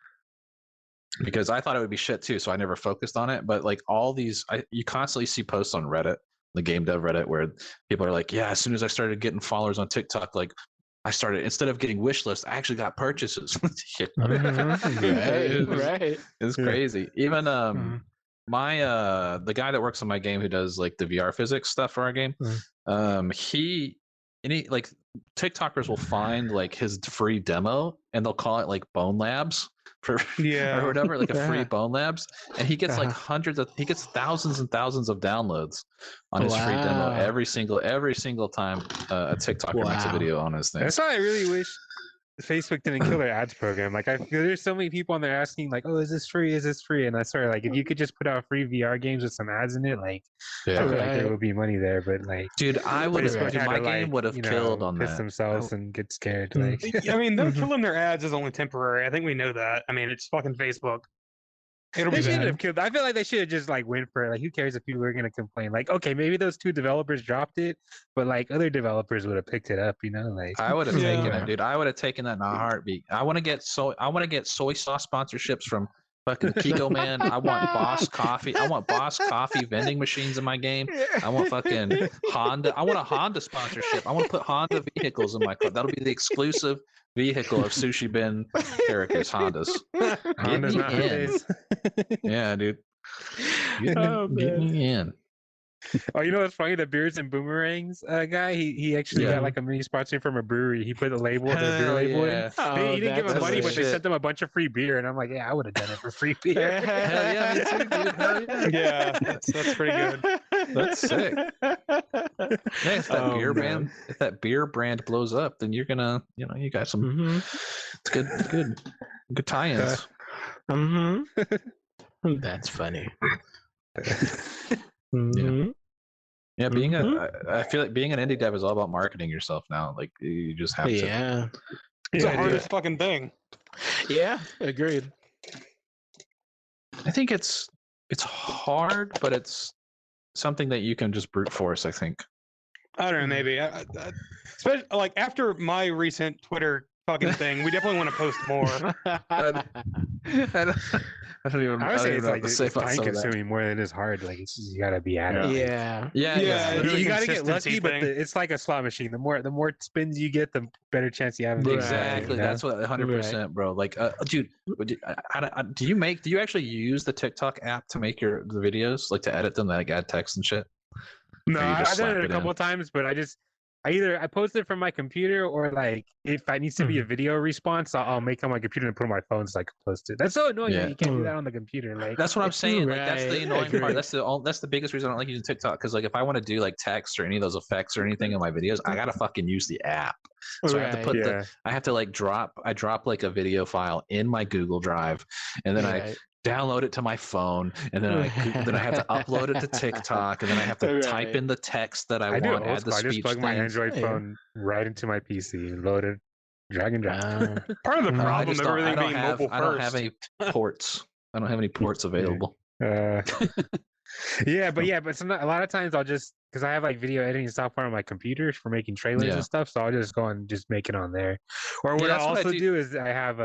Speaker 1: Because I thought it would be shit too, so I never focused on it. But like all these, you constantly see posts on Reddit, the game dev Reddit, where people are like, "Yeah, as soon as I started getting followers on TikTok, like I started instead of getting wish lists, I actually got purchases."
Speaker 2: Right.
Speaker 1: It's crazy. Even my the guy that works on my game who does like the VR physics stuff for our game, he like TikTokers will find like his free demo and they'll call it like Bone Labs or whatever, like a free Bone Labs, and he gets like he gets thousands and thousands of downloads on his free demo every single time a TikToker makes a video on his thing.
Speaker 5: That's why I really wish Facebook didn't kill their ads program. Like there's so many people on there asking like, "Oh, is this free? Is this free?" And I swear, like, if you could just put out free VR games with some ads in it, like, I feel like there would be money there. But like,
Speaker 1: dude, I would have. My game would have killed on
Speaker 5: piss
Speaker 1: that.
Speaker 5: themselves and get scared. Like,
Speaker 3: I mean, them killing their ads is only temporary. I think we know that. I mean, it's fucking Facebook. It'll
Speaker 5: they
Speaker 3: be
Speaker 5: should
Speaker 3: bad.
Speaker 5: have killed. I feel like they should have just like went for it. Like, who cares if people are gonna complain? Like, okay, maybe those 2 developers dropped it, but like other developers would have picked it up. Like,
Speaker 1: I would have taken it, dude. I would have taken that in a heartbeat. I want to get soy sauce sponsorships from fucking Kiko Man. I want Boss Coffee. I want Boss Coffee vending machines in my game. I want fucking Honda. I want a Honda sponsorship. I want to put Honda vehicles in my car. That'll be the exclusive vehicle of Sushi Bin characters, Hondas.
Speaker 5: Honda's not Honda's.
Speaker 1: Yeah, dude. Get me in.
Speaker 5: Oh, you know what's funny? The Beards and Boomerangs guy, he actually got like a mini sponsor from a brewery. He put a label, the beer label in. He didn't give him money, but they sent them a bunch of free beer. And I'm like, yeah, I would have done it for free beer.
Speaker 1: Hell yeah, me too, dude. Hell yeah.
Speaker 3: Yeah, that's pretty good.
Speaker 1: That's sick. Yeah, if that if that beer brand blows up, then you're gonna, you got some. It's good tie-ins.
Speaker 2: That's funny.
Speaker 1: Yeah, I feel like being an indie dev is all about marketing yourself now. Like you just have to.
Speaker 2: Yeah.
Speaker 3: It's the hardest fucking thing.
Speaker 2: Yeah, agreed.
Speaker 1: I think it's hard, but it's something that you can just brute force, I think.
Speaker 3: I don't know, maybe. Especially like after my recent Twitter fucking thing, we definitely want to post more.
Speaker 5: I would say it's like it's time consuming more than it's hard. Like it's just, you gotta be at it.
Speaker 2: Yeah.
Speaker 5: You gotta get lucky, but it's like a slot machine. The more spins you get, the better chance you have.
Speaker 1: Exactly. That's what 100%, bro. Like, dude, do you actually use the TikTok app to make the videos, like to edit them, like add text and shit?
Speaker 5: No, I've done it a couple of times, but I post it from my computer, or like if I needs to be a video response, I'll make it on my computer and put it on my phone so I can post it. That's so annoying that you can't do that on the computer. Like
Speaker 1: that's what I'm saying. Like that's the annoying part. That's the biggest reason I don't like using TikTok, because like if I want to do like text or any of those effects or anything in my videos, I gotta fucking use the app. So I have to put I have to like drop like a video file in my Google Drive, and then I download it to my phone, and then I have to upload it to TikTok, and then I have to type in the text that I want. Add the speech.
Speaker 5: I just plug my Android phone right into my PC, load it, drag and drop.
Speaker 3: Part of the problem of everything being mobile first.
Speaker 1: I don't have any ports. I don't have any ports available.
Speaker 5: But a lot of times I'll just, because I have like video editing software on my computer for making trailers and stuff, so I'll just go and just make it on there. Or what I also do is I have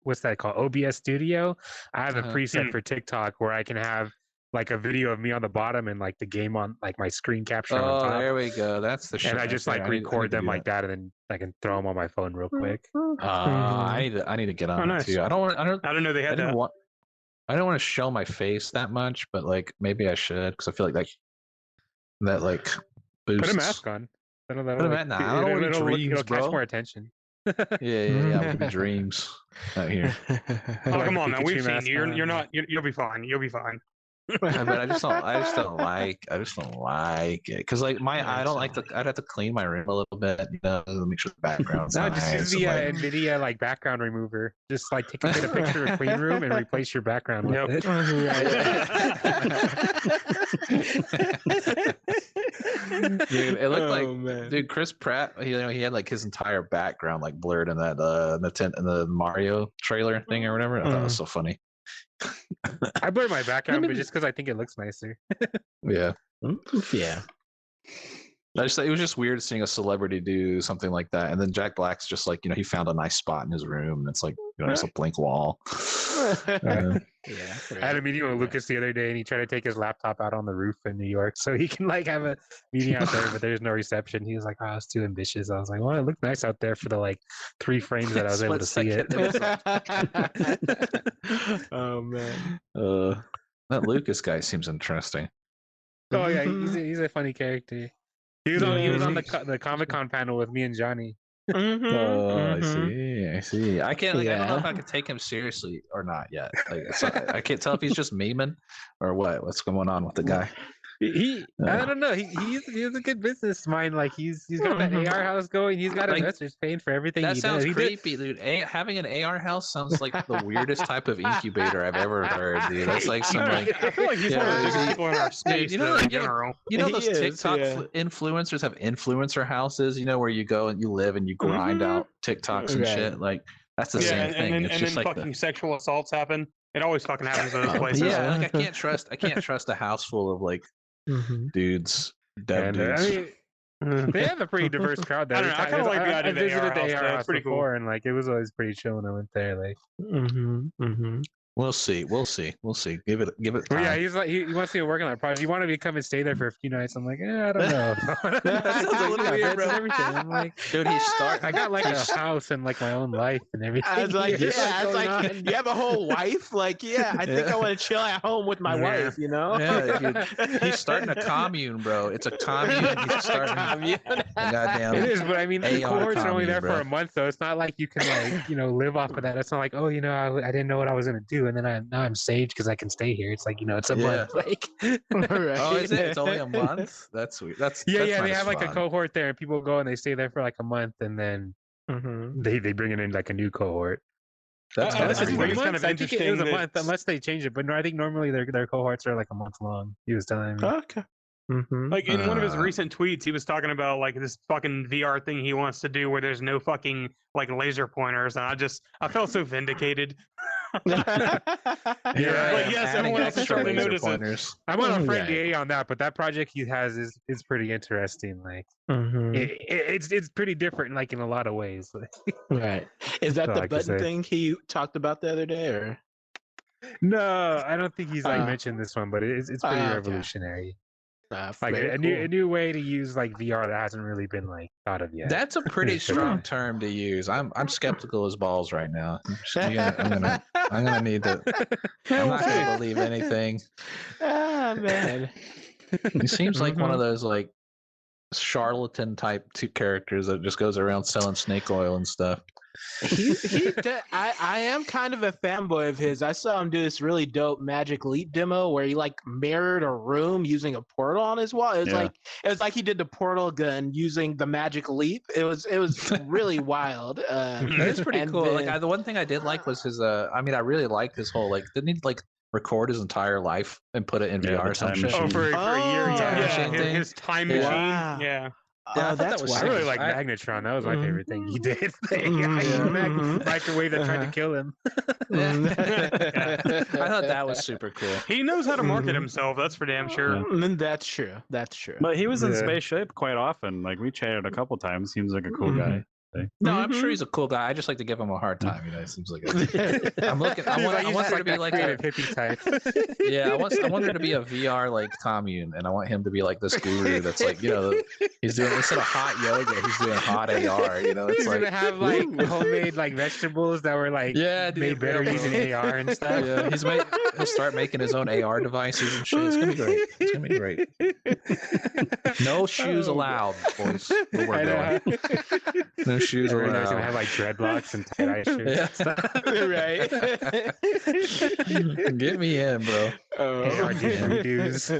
Speaker 5: what's that called? OBS Studio. I have a preset for TikTok where I can have like a video of me on the bottom and like the game on like my screen capture on top.
Speaker 1: Oh, there we go. That's the shit.
Speaker 5: And I just like record them like that, and then I can throw them on my phone real quick.
Speaker 1: I need to get on that too. I don't know they had that. I don't want to show my face that much, but like maybe I should, because I feel like that like boosts.
Speaker 5: Put a mask on.
Speaker 1: I don't want dreams, bro.
Speaker 5: Catch more attention.
Speaker 1: Yeah. Dreams out here.
Speaker 3: Oh, come on, man. We've seen you. You'll be fine. You'll be fine.
Speaker 1: But I just don't like it because like I don't like I'd have to clean my room a little bit, make sure the background's
Speaker 5: No,
Speaker 1: nice.
Speaker 5: just use the
Speaker 1: and, like,
Speaker 5: NVIDIA like background remover. Just like take a picture of a clean room and replace your background with it.
Speaker 1: Dude, it looked dude, Chris Pratt. He had like his entire background like blurred in that in the Mario trailer thing or whatever. I thought it was so funny.
Speaker 5: I blur my background, but just because I think it looks nicer.
Speaker 1: Yeah.
Speaker 2: Yeah.
Speaker 1: I just thought it was just weird seeing a celebrity do something like that, and then Jack Black's just like he found a nice spot in his room, and it's like it's a blank wall.
Speaker 5: I had a meeting with Lucas the other day, and he tried to take his laptop out on the roof in New York so he can like have a meeting out there, but there's no reception. He was like, "Oh, it's too ambitious." I was like, "Well, it looked nice out there for the like 3 frames that I was able to see it."
Speaker 2: Oh man.
Speaker 1: That Lucas guy seems interesting.
Speaker 5: Oh yeah, he's a funny character. He was on the Comic-Con panel with me and Johnny.
Speaker 1: I see. I can't. Like, I don't know if I could take him seriously or not yet. Like, I can't tell if he's just memeing or what. What's going on with the guy?
Speaker 5: I don't know. He has a good business mind. Like he's got that AR house going. He's got investors paying for everything.
Speaker 1: That sounds
Speaker 5: does.
Speaker 1: creepy, dude. Having an AR house sounds like the weirdest type of incubator I've ever heard, dude. That's like some like.
Speaker 3: I feel like he's one of those people in our space.
Speaker 1: You know,
Speaker 3: in general.
Speaker 1: Those TikTok influencers have influencer houses. Where you go and you live and you grind out TikToks and shit. Like that's the same thing.
Speaker 3: And
Speaker 1: it's
Speaker 3: then
Speaker 1: just like
Speaker 3: fucking sexual assaults happen. It always fucking happens in those places.
Speaker 1: Yeah, like I can't trust a house full of like dudes, dead dudes.
Speaker 5: I mean, they have a pretty diverse crowd there.
Speaker 3: I kind of like the idea
Speaker 5: I
Speaker 3: of the
Speaker 5: visited
Speaker 3: AR
Speaker 5: the
Speaker 3: house.
Speaker 5: AR house
Speaker 3: Pretty
Speaker 5: before,
Speaker 3: cool.
Speaker 5: and like it was always pretty chill when I went there. Like,
Speaker 1: We'll see. Give it time.
Speaker 5: well, yeah, he's like he wants me to work on that project. You want me to come and stay there for a few nights? I'm like, I don't know.
Speaker 1: That sounds a little weird, bro.
Speaker 5: Everything. I'm like,
Speaker 1: Dude,
Speaker 5: I got like a house and like my own life and everything.
Speaker 2: I was like,
Speaker 5: There's
Speaker 2: yeah, it's
Speaker 5: going
Speaker 2: like
Speaker 5: on.
Speaker 2: you have a whole wife. Like, yeah, I think I want to chill at home with my wife.
Speaker 1: Yeah, dude. He's starting a commune, bro. It's a commune. He's starting a commune. Goddamn.
Speaker 5: It is, but I mean, the
Speaker 1: AR
Speaker 5: cohorts are only
Speaker 1: commune,
Speaker 5: there
Speaker 1: bro.
Speaker 5: for a month, though. It's not like you can like live off of that. It's not like I didn't know what I was gonna do, and then now I'm saved because I can stay here. It's like it's a month. Like,
Speaker 1: Oh, is it? It's only a month. That's sweet. That's
Speaker 5: yeah.
Speaker 1: That's
Speaker 5: They
Speaker 1: nice
Speaker 5: have like a
Speaker 1: fun.
Speaker 5: cohort there, and people go and they stay there for like a month, and then they bring in like a new cohort.
Speaker 1: That's
Speaker 3: I
Speaker 1: kinda
Speaker 3: think
Speaker 1: cool.
Speaker 3: it's kind of
Speaker 5: I think it was a
Speaker 3: interesting
Speaker 5: month,
Speaker 3: that-
Speaker 5: unless they change it. But no, I think normally their cohorts are like a month long. He was telling me.
Speaker 2: Okay.
Speaker 3: Like in one of his
Speaker 1: Uh,
Speaker 3: recent tweets, he was talking about like this fucking VR thing he wants to do where there's no fucking like laser pointers, and I felt so vindicated.
Speaker 5: Yeah,
Speaker 3: Like, yes,
Speaker 1: adding
Speaker 3: everyone else is
Speaker 1: extra
Speaker 3: trying to
Speaker 1: laser
Speaker 3: notice it.
Speaker 1: pointers.
Speaker 5: I'm on a friend
Speaker 2: Right.
Speaker 5: DA on that, but that project he has is pretty interesting. Like it's pretty different, like in a lot of ways.
Speaker 2: Right. Is that
Speaker 5: That's all
Speaker 2: the
Speaker 5: I can
Speaker 2: button
Speaker 5: say.
Speaker 2: thing he talked about the other day, or?
Speaker 5: No, I don't think he's like
Speaker 2: Uh,
Speaker 5: mentioned this one, but it's pretty
Speaker 2: okay.
Speaker 5: revolutionary. Like
Speaker 2: Very
Speaker 5: a
Speaker 2: cool.
Speaker 5: new way to use like VR that hasn't really been like thought of yet.
Speaker 1: That's a pretty
Speaker 5: It's
Speaker 1: strong
Speaker 5: okay.
Speaker 1: term to use. I'm skeptical as balls right now. I'm gonna need to. I'm not gonna believe anything.
Speaker 2: Ah, man.
Speaker 1: He seems like one of those like charlatan type two characters that just goes around selling snake oil and stuff.
Speaker 2: I am kind of a fanboy of his. I saw him do this really dope Magic Leap demo where he like mirrored a room using a portal on his wall. It was like he did the portal gun using the Magic Leap. It was really wild.
Speaker 1: It's pretty
Speaker 2: and
Speaker 1: cool.
Speaker 2: then-
Speaker 1: Like the one thing I did like was his. I mean, I really liked his whole like. Didn't he like record his entire life and put it in
Speaker 4: Yeah,
Speaker 1: VR
Speaker 4: the
Speaker 1: or some
Speaker 4: time
Speaker 1: shit?
Speaker 4: machine.
Speaker 3: Oh, for a year,
Speaker 2: Oh,
Speaker 3: yeah.
Speaker 1: machine thing.
Speaker 3: His time
Speaker 1: Yeah.
Speaker 3: machine,
Speaker 2: Wow.
Speaker 3: yeah.
Speaker 1: Yeah, I
Speaker 2: Oh,
Speaker 1: thought that
Speaker 2: that's
Speaker 1: was
Speaker 5: I
Speaker 1: sick.
Speaker 5: really like
Speaker 1: I-
Speaker 5: Magnetron. That was my favorite thing he did.
Speaker 2: Mhm.
Speaker 5: Microwave that tried to kill him.
Speaker 1: I thought that was super cool.
Speaker 3: He knows how to market
Speaker 2: Mhm.
Speaker 3: himself. That's for damn sure.
Speaker 2: That's true. That's true.
Speaker 4: But he was in
Speaker 5: Yeah.
Speaker 4: spaceship quite often. Like we chatted a couple times. Seems like a cool guy.
Speaker 1: No, I'm sure he's a cool guy. I just like to give him a hard time. It seems like I'm looking. I
Speaker 5: He's
Speaker 1: want,
Speaker 5: like-
Speaker 1: I
Speaker 5: he's
Speaker 1: want
Speaker 5: just
Speaker 1: there to be
Speaker 5: that
Speaker 1: like a,
Speaker 5: creative hippie type.
Speaker 1: yeah. I want there to be a VR like commune, and I want him to be like this guru that's like he's doing instead of hot yoga, he's doing hot AR. It's
Speaker 5: He's
Speaker 1: like
Speaker 5: gonna have like homemade like vegetables that were like
Speaker 1: yeah, dude,
Speaker 5: made better
Speaker 1: bro.
Speaker 5: using AR and stuff.
Speaker 1: Yeah, he'll start making his own AR devices and shit. It's gonna be great. It's gonna be great. No shoes allowed, boys. Where we're
Speaker 5: I
Speaker 1: going.
Speaker 5: know.
Speaker 1: No shoes
Speaker 5: Everyone knows
Speaker 1: allowed.
Speaker 5: gonna have like dreadlocks and tie-dye shirts.
Speaker 2: Right.
Speaker 1: Get me in, bro.
Speaker 5: AR didgeridoos.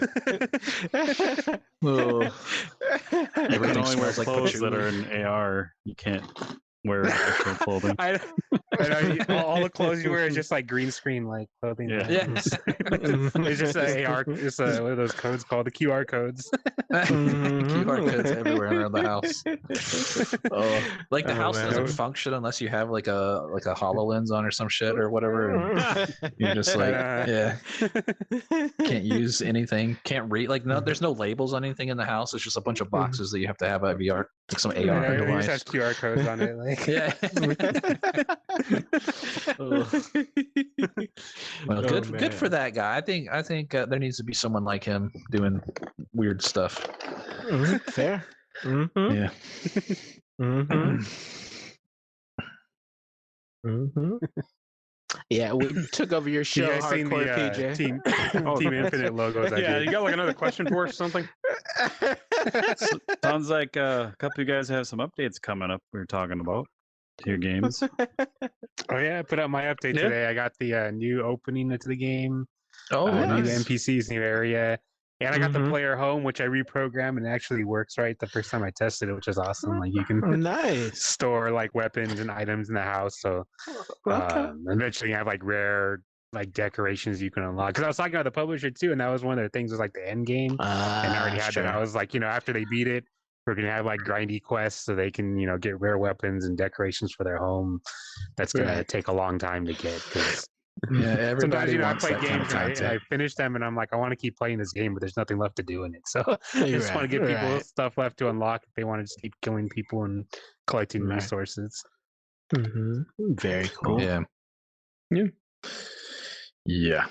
Speaker 1: Oh,
Speaker 4: You can
Speaker 1: everything
Speaker 4: only wear
Speaker 1: smells like
Speaker 4: clothes that
Speaker 1: patchouli.
Speaker 4: are in AR. You can't wear actual clothing.
Speaker 5: I know all the clothes you wear is just like green screen like clothing.
Speaker 4: Yeah.
Speaker 1: Yeah.
Speaker 5: It's just an AR. It's what are those codes called? The QR codes.
Speaker 1: QR codes everywhere around the house. Oh, like the
Speaker 2: Oh,
Speaker 1: house
Speaker 2: man.
Speaker 1: doesn't function unless you have like a HoloLens on or some shit or whatever. And you're just like, yeah, can't use anything, can't read. Like, no, there's no labels on anything in the house. It's just a bunch of boxes that you have to have a VR, like some AR
Speaker 5: It
Speaker 1: device.
Speaker 5: just has QR codes on it. Like,
Speaker 1: Yeah. Oh. Well, good for that guy. I think there needs to be someone like him doing weird stuff.
Speaker 2: Fair. Mm-hmm.
Speaker 1: Yeah.
Speaker 2: Mm-hmm. Mm-hmm. Yeah, we took over your
Speaker 5: you
Speaker 2: show,
Speaker 5: guys seen
Speaker 2: Hardcore
Speaker 5: the
Speaker 2: PJ.
Speaker 5: Team Infinite logos? I
Speaker 3: Yeah,
Speaker 5: did.
Speaker 3: you got like another question for us or something?
Speaker 4: Sounds like a couple of you guys have some updates coming up. We were talking about to your games.
Speaker 5: Oh yeah, I put out my update
Speaker 3: Yeah.
Speaker 5: today. I got the new opening to the game.
Speaker 1: Oh,
Speaker 5: New
Speaker 1: nice.
Speaker 5: NPCs, new area, and I got the
Speaker 2: Mhm.
Speaker 5: player home, which I reprogrammed and it actually works right the first time I tested it, which is awesome. Like you can
Speaker 2: Nice.
Speaker 5: store like weapons and items in the house. So
Speaker 2: Okay.
Speaker 5: eventually you have like rare like decorations you can unlock. Because I was talking about the publisher too, and that was one of the things was like the end game. And I already had that. I was like, after they beat it, we're gonna have like grindy quests so they can, get rare weapons and decorations for their home. That's gonna
Speaker 2: Right.
Speaker 5: take a long time to get because
Speaker 1: Yeah,
Speaker 5: sometimes
Speaker 1: everybody
Speaker 5: I
Speaker 1: wants
Speaker 5: play
Speaker 1: that kind
Speaker 5: games
Speaker 1: of
Speaker 5: and
Speaker 1: content.
Speaker 5: I finish them and I'm like, I want to keep playing this game, but there's nothing left to do in it. So I just want to give people
Speaker 2: Right.
Speaker 5: stuff left to unlock if they want to just keep killing people and collecting
Speaker 2: Right.
Speaker 5: resources.
Speaker 2: Mm-hmm. Very cool.
Speaker 1: Yeah.
Speaker 3: Yeah.
Speaker 1: Yeah.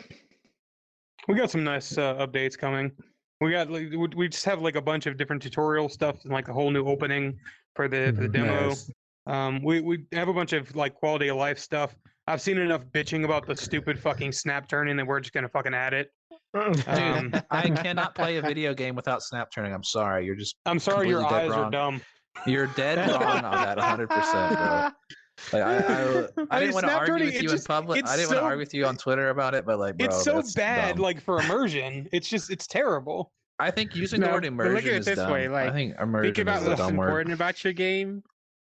Speaker 3: We got some nice updates coming. We got we just have like a bunch of different tutorial stuff and like a whole new opening for the demo.
Speaker 5: Nice.
Speaker 3: We have a bunch of like quality of life stuff. I've seen enough bitching about the stupid fucking snap turning that we're just gonna fucking add it.
Speaker 1: Dude, I cannot play a video game without snap turning. I'm sorry. You're just
Speaker 3: I'm sorry, your
Speaker 1: completely dead
Speaker 3: eyes are
Speaker 1: wrong.
Speaker 3: dumb.
Speaker 1: You're dead wrong on that 100%, bro. Like I didn't want to
Speaker 3: snap
Speaker 1: argue
Speaker 3: turning,
Speaker 1: with
Speaker 3: it
Speaker 1: you in
Speaker 3: just-
Speaker 1: public.
Speaker 3: it's
Speaker 1: I didn't want to
Speaker 3: so-
Speaker 1: argue with you on Twitter about it, but like, bro,
Speaker 3: It's so
Speaker 1: that's
Speaker 3: bad,
Speaker 1: dumb.
Speaker 3: like for immersion. It's terrible.
Speaker 1: I think using the
Speaker 5: No,
Speaker 1: word
Speaker 5: but
Speaker 1: immersion
Speaker 5: look at it
Speaker 1: is
Speaker 5: this
Speaker 1: dumb.
Speaker 5: way, like,
Speaker 1: I think
Speaker 5: Think
Speaker 1: immersion
Speaker 5: about
Speaker 1: is a
Speaker 5: what's
Speaker 1: dumb word.
Speaker 5: important about your game,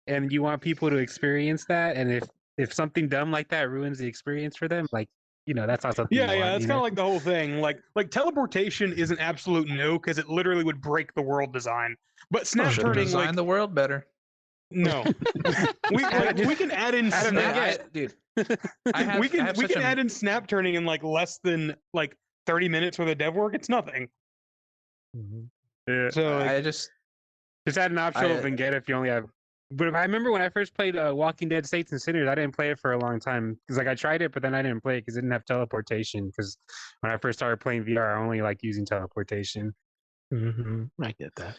Speaker 5: and you want people to experience that. And if something dumb like that ruins the experience for them, like that's not something.
Speaker 3: Yeah,
Speaker 5: you
Speaker 3: yeah,
Speaker 5: want,
Speaker 3: that's kind of like the whole thing. Like teleportation is an absolute no because it literally would break the world design. But snap
Speaker 1: Should
Speaker 3: turning,
Speaker 1: design
Speaker 3: like
Speaker 1: the world better.
Speaker 3: no, we can add in
Speaker 5: Adam,
Speaker 3: snap.
Speaker 1: Dude, I have,
Speaker 3: we
Speaker 1: I have
Speaker 3: can
Speaker 1: such a-
Speaker 3: add in snap turning in like less than like 30 minutes for the dev work. It's nothing.
Speaker 5: Yeah.
Speaker 3: So like,
Speaker 1: I just
Speaker 5: Just add an optional
Speaker 1: I-
Speaker 5: vignette if you only have. But I remember when I first played Walking Dead Saints and Sinners, I didn't play it for a long time because I tried it, but then I didn't play it because it didn't have teleportation. Because when I first started playing VR, I only like using teleportation.
Speaker 2: Mm-hmm. I get that.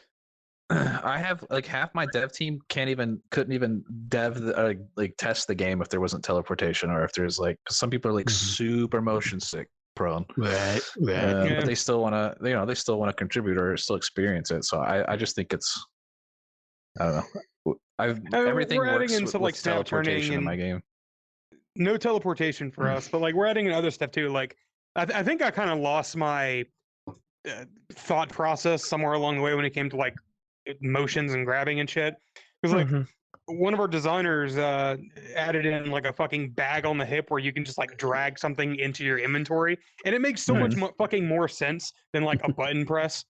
Speaker 1: I have like half my dev team couldn't even like test the game if there wasn't teleportation or if there's like 'cause some people are like
Speaker 2: Mhm.
Speaker 1: super motion sick prone.
Speaker 2: Right. Right.
Speaker 3: Yeah.
Speaker 1: But they still want to, they still want to contribute or still experience it. So I just think it's, I don't know. Everything
Speaker 3: we're adding
Speaker 1: works
Speaker 3: in
Speaker 1: with,
Speaker 3: some like
Speaker 1: with
Speaker 3: snap turning
Speaker 1: teleportation in
Speaker 3: and
Speaker 1: my game.
Speaker 3: no teleportation for us, but like we're adding in other stuff too. Like I think I kind of lost my thought process somewhere along the way when it came to like motions and grabbing and shit. Because like
Speaker 2: Mhm.
Speaker 3: one of our designers added in like a fucking bag on the hip where you can just like drag something into your inventory, and it makes so much fucking more sense than like a button press.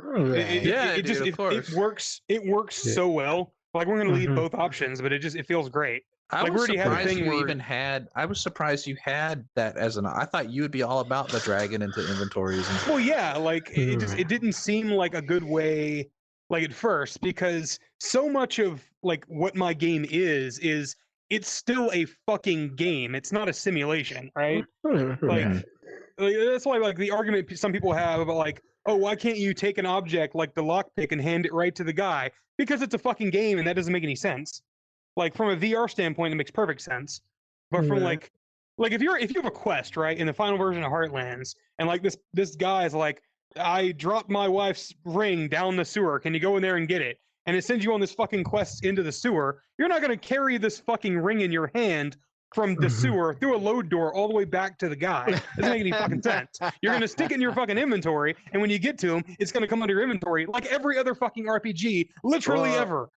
Speaker 2: Right.
Speaker 1: Yeah,
Speaker 3: it just
Speaker 1: dude, of course.
Speaker 3: it works
Speaker 5: Yeah.
Speaker 3: so well. Like we're gonna leave
Speaker 2: Mhm.
Speaker 3: both options, but it feels great.
Speaker 1: I
Speaker 3: Like, we
Speaker 1: was
Speaker 3: already had a
Speaker 1: surprised
Speaker 3: thing
Speaker 1: you
Speaker 3: where-
Speaker 1: even had. I was surprised you had that as an. I thought you would be all about the dragon into inventories. And,
Speaker 3: Well, yeah, like it just
Speaker 2: Right.
Speaker 3: it didn't seem like a good way, like at first, because so much of like what my game is it's still a fucking game. It's not a simulation, right? Like,
Speaker 2: Right.
Speaker 3: like that's why like the argument some people have about like, oh, why can't you take an object like the lockpick and hand it right to the guy? Because it's a fucking game and that doesn't make any sense. Like from a VR standpoint, it makes perfect sense. But from
Speaker 2: Yeah.
Speaker 3: like if you have a quest, right, in the final version of Heartlands, and like this guy's like, I dropped my wife's ring down the sewer. Can you go in there and get it? and it sends you on this fucking quest into the sewer, you're not going to carry this fucking ring in your hand from the sewer through a load door all the way back to the guy. Doesn't make any fucking sense. You're going to stick it in your fucking inventory, and when you get to him, it's going to come under your inventory like every other fucking RPG, literally ever.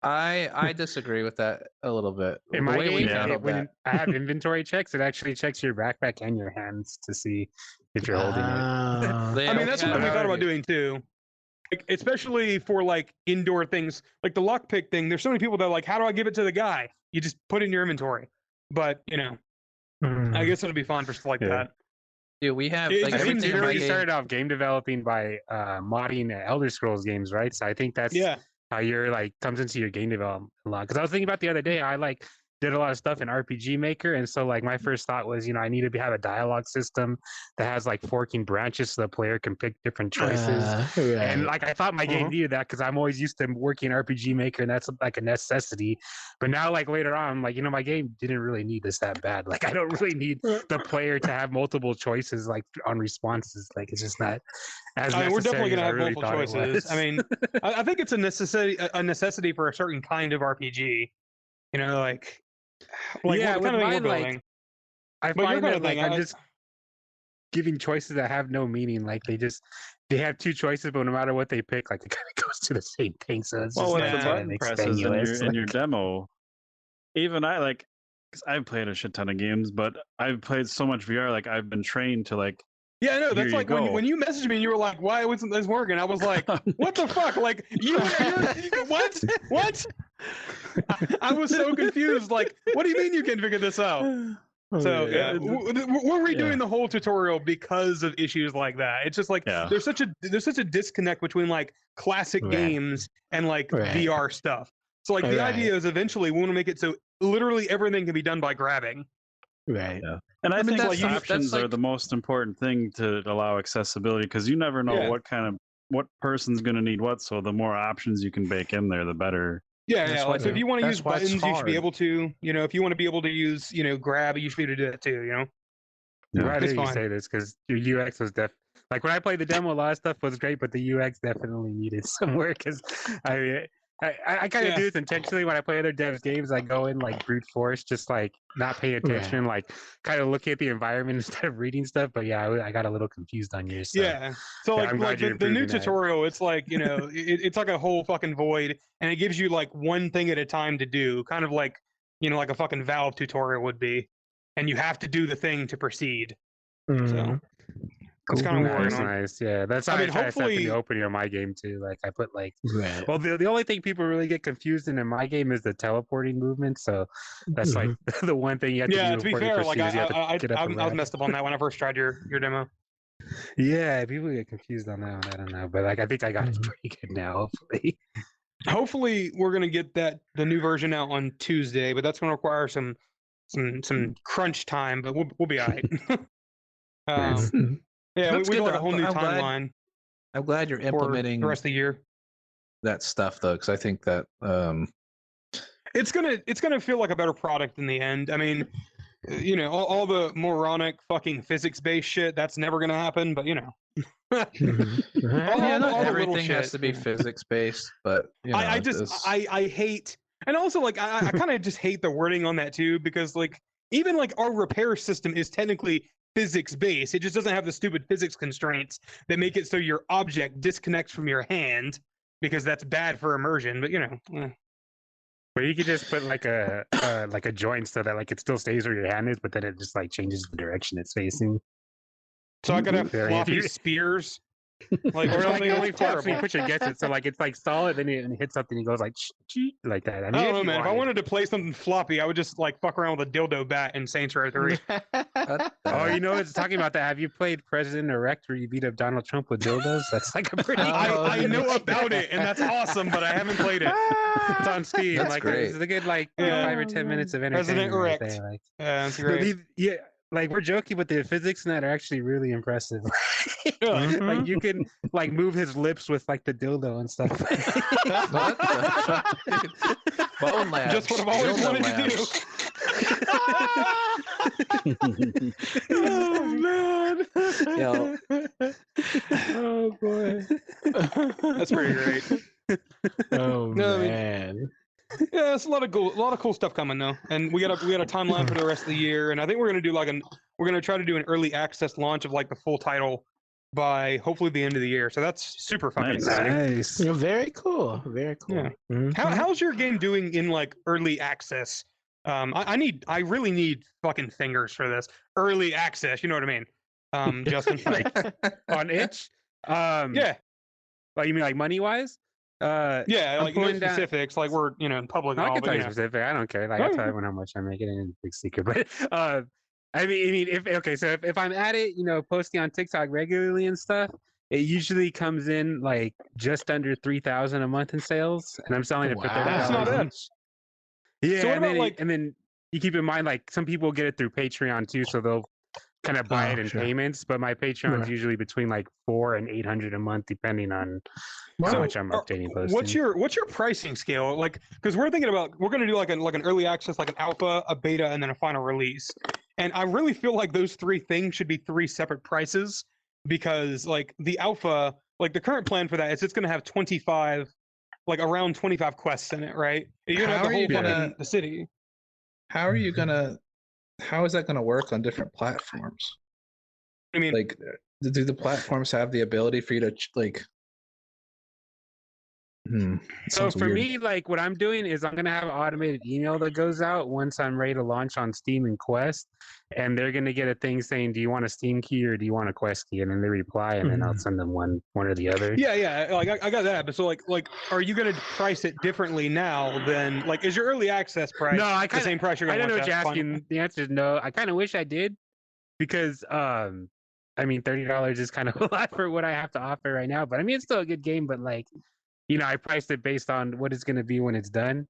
Speaker 1: I disagree with that a little bit.
Speaker 5: In my game, when I have inventory checks, it actually checks your backpack and your hands to see if you're holding it.
Speaker 3: I mean, that's what we thought about doing too. Like, especially for like indoor things, like the lockpick thing. There's so many people that are like, how do I give it to the guy? You just put it in your inventory. But you know, I guess it'll be fun for stuff like that.
Speaker 1: Dude, we have.
Speaker 3: It
Speaker 1: like,
Speaker 3: just
Speaker 1: everything
Speaker 3: seems
Speaker 1: in my
Speaker 5: We
Speaker 1: game-
Speaker 5: started off game developing by modding Elder Scrolls games, right? So I think that's how your like comes into your game development a lot. Because I was thinking about the other day, I like did a lot of stuff in RPG Maker, and so like my first thought was, I need to have a dialogue system that has like forking branches so the player can pick different choices. And like I thought my game needed that because I'm always used to working RPG Maker, and that's like a necessity. But now like later on, I'm like, my game didn't really need this that bad. Like I don't really need the player to have multiple choices like on responses. Like it's just not as necessary.
Speaker 3: We're definitely gonna have
Speaker 5: really
Speaker 3: multiple choices. I mean, I think it's a necessity for a certain kind of RPG. Like
Speaker 5: yeah,
Speaker 3: what
Speaker 5: with
Speaker 3: kind of thing
Speaker 5: mine,
Speaker 3: we're
Speaker 5: like,
Speaker 3: building.
Speaker 5: I
Speaker 3: But your
Speaker 5: find
Speaker 3: kind
Speaker 5: that
Speaker 3: of
Speaker 5: like
Speaker 3: thing,
Speaker 5: I'm just giving choices that have no meaning. Like they have two choices, but no matter what they pick, like it kind of goes to the same thing. So it's
Speaker 4: Well,
Speaker 5: just
Speaker 4: with
Speaker 5: like
Speaker 4: the
Speaker 5: kind
Speaker 4: button
Speaker 5: of
Speaker 4: presses
Speaker 5: extenuous.
Speaker 4: in your demo, even I like, because I've played a shit ton of games, but I've played so much VR, like I've been trained to like.
Speaker 3: Yeah, no,
Speaker 4: Here
Speaker 3: that's
Speaker 4: you
Speaker 3: like
Speaker 4: go.
Speaker 3: when you messaged me and you were like, why wasn't this working? I was like, what the fuck? Like, you're what? What? I was so confused. Like, what do you mean you can figure this out? So yeah, we're redoing the whole tutorial because of issues like that. It's just like there's such a disconnect between like classic games and like VR stuff. So like the idea is eventually we want to make it so literally everything can be done by grabbing.
Speaker 2: Right.
Speaker 4: Yeah. And I think
Speaker 1: that's
Speaker 4: options are the most important thing to allow accessibility, because you never know what person's going to need what. So the more options you can bake in there, the better.
Speaker 3: Yeah, like, so if you want to use buttons, you should be
Speaker 1: hard.
Speaker 3: able to. If you want to be able to use, grab, you should be able to do that too.
Speaker 5: I'm glad
Speaker 3: It's
Speaker 5: that you
Speaker 3: fine.
Speaker 5: say this because your UX was like when I played the demo, a lot of stuff was great, but the UX definitely needed some work. Because I kind of do this intentionally when I play other devs games. I go in like brute force, just like not paying attention, like kind of looking at the environment instead of reading stuff. But yeah, I got a little confused on yours. So.
Speaker 3: Yeah. So
Speaker 5: I'm glad
Speaker 3: like
Speaker 5: you're
Speaker 3: the new
Speaker 5: improving that.
Speaker 3: tutorial, it's like it's like a whole fucking void, and it gives you like one thing at a time to do, kind of like like a fucking Valve tutorial would be, and you have to do the thing to proceed. So that's kind of what we're working on.
Speaker 5: Nice. Yeah, that's how I try to set the opening of my game too. Like I put like, well, the only thing people really get confused in my game is the teleporting movement. So that's like the one thing you have to do.
Speaker 3: Yeah, to be fair, like I was
Speaker 5: messed
Speaker 3: messed up on that when I first tried your demo.
Speaker 5: Yeah, people get confused on that one. I don't know, but like I think I got it pretty good now.
Speaker 3: Hopefully, we're gonna get the new version out on Tuesday, but that's gonna require some crunch time. But we'll be alright. Yeah, we do like a whole new timeline.
Speaker 1: I'm glad you're implementing
Speaker 3: the rest of the year.
Speaker 1: That stuff though, because I think that
Speaker 3: it's gonna feel like a better product in the end. I mean, all the moronic fucking physics-based shit, that's never gonna happen. But
Speaker 1: not everything has to be physics-based. But
Speaker 3: I hate, and also like I kind of just hate the wording on that too, because like even like our repair system is technically physics-based. It just doesn't have the stupid physics constraints that make it so your object disconnects from your hand, because that's bad for immersion. But
Speaker 5: But you could just put like a joint so that like it still stays where your hand is, but then it just like changes the direction it's facing.
Speaker 3: So I could have floppy spears. Like,
Speaker 5: or like
Speaker 3: something
Speaker 5: only
Speaker 3: that's
Speaker 5: flops when you
Speaker 3: terrible.
Speaker 5: push it gets it. So like it's like solid, then it hits something, it goes like like that. I mean,
Speaker 3: I don't
Speaker 5: if
Speaker 3: know,
Speaker 5: you
Speaker 3: man. If I
Speaker 5: wanted.
Speaker 3: wanted to play something floppy, I would just like fuck around with a dildo bat in Saints Row 3.
Speaker 5: Oh, it's talking about that. Have you played President Erect where you beat up Donald Trump with dildos? That's like a pretty.
Speaker 3: I know about it, and that's awesome, but I haven't played it.
Speaker 5: It's on Steam.
Speaker 1: That's
Speaker 5: like
Speaker 1: great.
Speaker 5: it's a good like
Speaker 3: Yeah.
Speaker 5: 5 or 10 minutes of
Speaker 3: President
Speaker 5: entertainment right
Speaker 3: Erect.
Speaker 5: there. Like,
Speaker 3: Yeah, that's great.
Speaker 5: yeah, like we're joking, but the physics in that are actually really impressive.
Speaker 3: Yeah.
Speaker 5: Like you can like move his lips with like the dildo and stuff.
Speaker 1: What the fuck? Bone labs.
Speaker 3: Just what I've always
Speaker 1: Dildo
Speaker 3: wanted to do. Oh man.
Speaker 1: Yo.
Speaker 5: Oh boy.
Speaker 3: That's pretty great.
Speaker 2: Oh
Speaker 3: No, I mean,
Speaker 2: man.
Speaker 3: yeah, it's a lot of cool stuff coming though, and we got a timeline for the rest of the year, and I think we're gonna do we're gonna try to do an early access launch of like the full title by hopefully the end of the year. So that's super fucking
Speaker 4: Nice.
Speaker 3: exciting.
Speaker 5: Nice.
Speaker 2: Yeah, very cool. Very cool.
Speaker 3: Yeah.
Speaker 2: Mhm.
Speaker 3: How's your game doing in like early access? I really need fucking fingers for this early access. You know what I mean, Justin?
Speaker 5: On itch.
Speaker 3: Yeah,
Speaker 5: Like you mean like money wise?
Speaker 3: yeah,
Speaker 5: I'm
Speaker 3: like no
Speaker 5: pulling down-
Speaker 3: specifics. Like we're in public.
Speaker 5: No,
Speaker 3: And
Speaker 5: I
Speaker 3: all,
Speaker 5: can
Speaker 3: but,
Speaker 5: tell
Speaker 3: you
Speaker 5: you
Speaker 3: know.
Speaker 5: specific. I don't care. Like
Speaker 3: Oh,
Speaker 5: I
Speaker 3: yeah.
Speaker 5: tell everyone how much I make. It ain't a big secret. But I mean, if okay, so if I'm at it, posting on TikTok regularly and stuff, it usually comes in like just under 3,000 a month in sales, and I'm selling it for
Speaker 2: Wow.
Speaker 3: That's not
Speaker 5: $30
Speaker 3: bad.
Speaker 5: each. Yeah,
Speaker 3: So what
Speaker 5: and
Speaker 3: about,
Speaker 5: then
Speaker 3: like-
Speaker 5: and then you keep in mind like some people get it through Patreon too, so they'll kind of buy
Speaker 2: Oh,
Speaker 5: it in
Speaker 2: sure.
Speaker 5: payments. But my Patreon's
Speaker 2: Right.
Speaker 5: usually between like $400 and $800 a month, depending on how
Speaker 3: So,
Speaker 5: much I'm updating. Posting.
Speaker 3: What's your pricing scale? Like, because we're thinking about we're gonna do like an early access, like an alpha, a beta, and then a final release. And I really feel like those three things should be three separate prices because like the alpha, like the current plan for that is it's gonna have 25, like around 25 quests in it, right? You're gonna
Speaker 6: How
Speaker 3: have the
Speaker 6: are you
Speaker 3: whole
Speaker 6: gonna-
Speaker 3: fucking the city.
Speaker 6: How are you gonna? How is that gonna work on different platforms?
Speaker 3: I mean,
Speaker 6: Like, do the platforms have the ability for you to like? It
Speaker 5: So
Speaker 6: sounds
Speaker 5: for
Speaker 6: weird.
Speaker 5: me, like what I'm doing is I'm gonna have an automated email that goes out once I'm ready to launch on Steam and Quest, and they're gonna get a thing saying, "Do you want a Steam key or do you want a Quest key?" And then they reply, and then I'll send them one or the other.
Speaker 3: yeah, like I got that, but so like, are you gonna price it differently now than like is your early access price
Speaker 5: No, I
Speaker 3: the
Speaker 5: kinda,
Speaker 3: same price you're
Speaker 5: I
Speaker 3: gonna
Speaker 5: don't know
Speaker 3: launch
Speaker 5: what you're
Speaker 3: at final?
Speaker 5: asking. The answer is no. I kind of wish I did, because I mean, $30 is kind of a lot for what I have to offer right now. But I mean, it's still a good game. But like, I priced it based on what it's gonna be when it's done.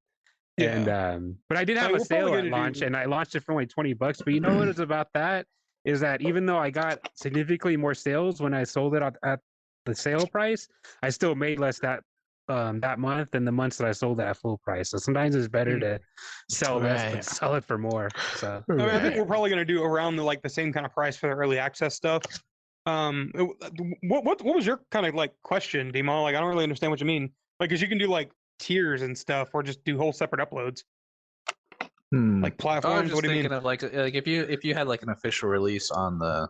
Speaker 3: Yeah.
Speaker 5: And but I did have
Speaker 3: Like,
Speaker 5: a
Speaker 3: we're probably
Speaker 5: sale at
Speaker 3: gonna
Speaker 5: launch,
Speaker 3: do-
Speaker 5: and I launched it for only $20. But you know what is about that is that even though I got significantly more sales when I sold it at the sale price, I still made less that month than the months that I sold it at full price. So sometimes it's better to sell less
Speaker 2: Right.
Speaker 5: but sell it for more. So
Speaker 3: I mean, I think
Speaker 2: Right.
Speaker 3: we're probably gonna do around the same kind of price for the early access stuff. What was your kind of like question, Demo? Like, I don't really understand what you mean. Like, because you can do like tiers and stuff, or just do whole separate uploads, like
Speaker 1: I was
Speaker 3: platforms.
Speaker 1: just
Speaker 3: What do you
Speaker 1: thinking
Speaker 3: mean?
Speaker 1: of like if you had like an official release on the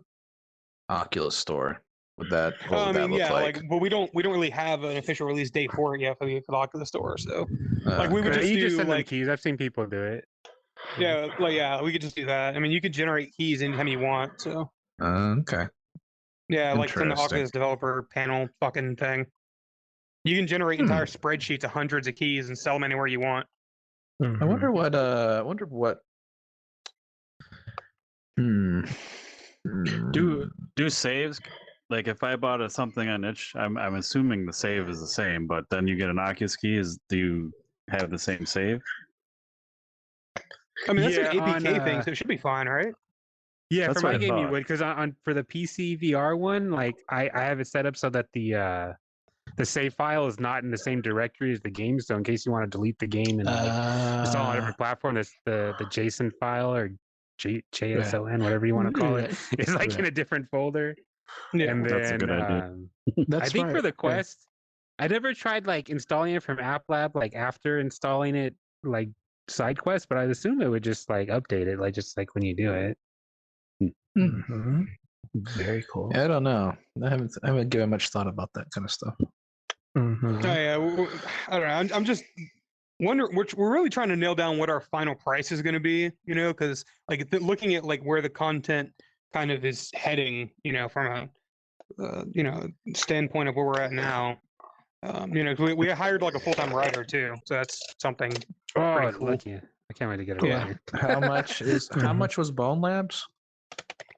Speaker 1: Oculus store, what
Speaker 3: I
Speaker 1: would that
Speaker 3: mean,
Speaker 1: look
Speaker 3: yeah,
Speaker 1: like?
Speaker 3: but we don't really have an official release date for it yet for the Oculus store. So, like, we would
Speaker 1: Okay.
Speaker 3: just
Speaker 5: you
Speaker 3: do
Speaker 5: just send them
Speaker 3: like,
Speaker 5: keys. I've seen people do it.
Speaker 3: yeah, we could just do that. I mean, you could generate keys anytime you want. So,
Speaker 1: Okay.
Speaker 3: yeah, like from the
Speaker 1: Interesting.
Speaker 3: Oculus developer panel fucking thing. You can generate entire spreadsheets of hundreds of keys and sell them anywhere you want.
Speaker 1: I wonder what. Hmm.
Speaker 4: Do saves, like if I bought something on itch, I'm assuming the save is the same, but then you get an Oculus key. Do you have the same save?
Speaker 3: I mean, that's
Speaker 5: Yeah,
Speaker 3: an APK
Speaker 5: on,
Speaker 3: thing, so it should be fine, right?
Speaker 5: Yeah,
Speaker 4: That's
Speaker 5: for
Speaker 4: what
Speaker 5: my
Speaker 4: I
Speaker 5: game you
Speaker 4: thought.
Speaker 5: would, because on for the PC VR one, like I have it set up so that the save file is not in the same directory as the game. So in case you want to delete the game and like install on a different platform, this the JSON file or JSON, whatever you want to call it, is like in a different folder.
Speaker 3: Yeah.
Speaker 5: And
Speaker 4: That's a
Speaker 5: then
Speaker 4: good idea.
Speaker 2: That's
Speaker 5: I think for
Speaker 2: right,
Speaker 5: the
Speaker 2: yeah.
Speaker 5: Quest, I never tried like installing it from App Lab like after installing it like side quest, but I assume it would just like update it like just like when you do it.
Speaker 2: Mhm. Very cool.
Speaker 1: I don't know. I haven't given much thought about that kind of stuff.
Speaker 2: Mhm.
Speaker 3: Oh, yeah, I don't know. I'm just wondering. We're really trying to nail down what our final price is going to be, because like looking at like where the content kind of is heading, from a standpoint of where we're at now. 'Cause we hired like a full-time writer too, so that's something.
Speaker 5: Oh,
Speaker 3: Pretty cool.
Speaker 5: lucky. I can't wait to get it.
Speaker 3: Yeah.
Speaker 5: Yeah.
Speaker 1: How much was Bone Labs?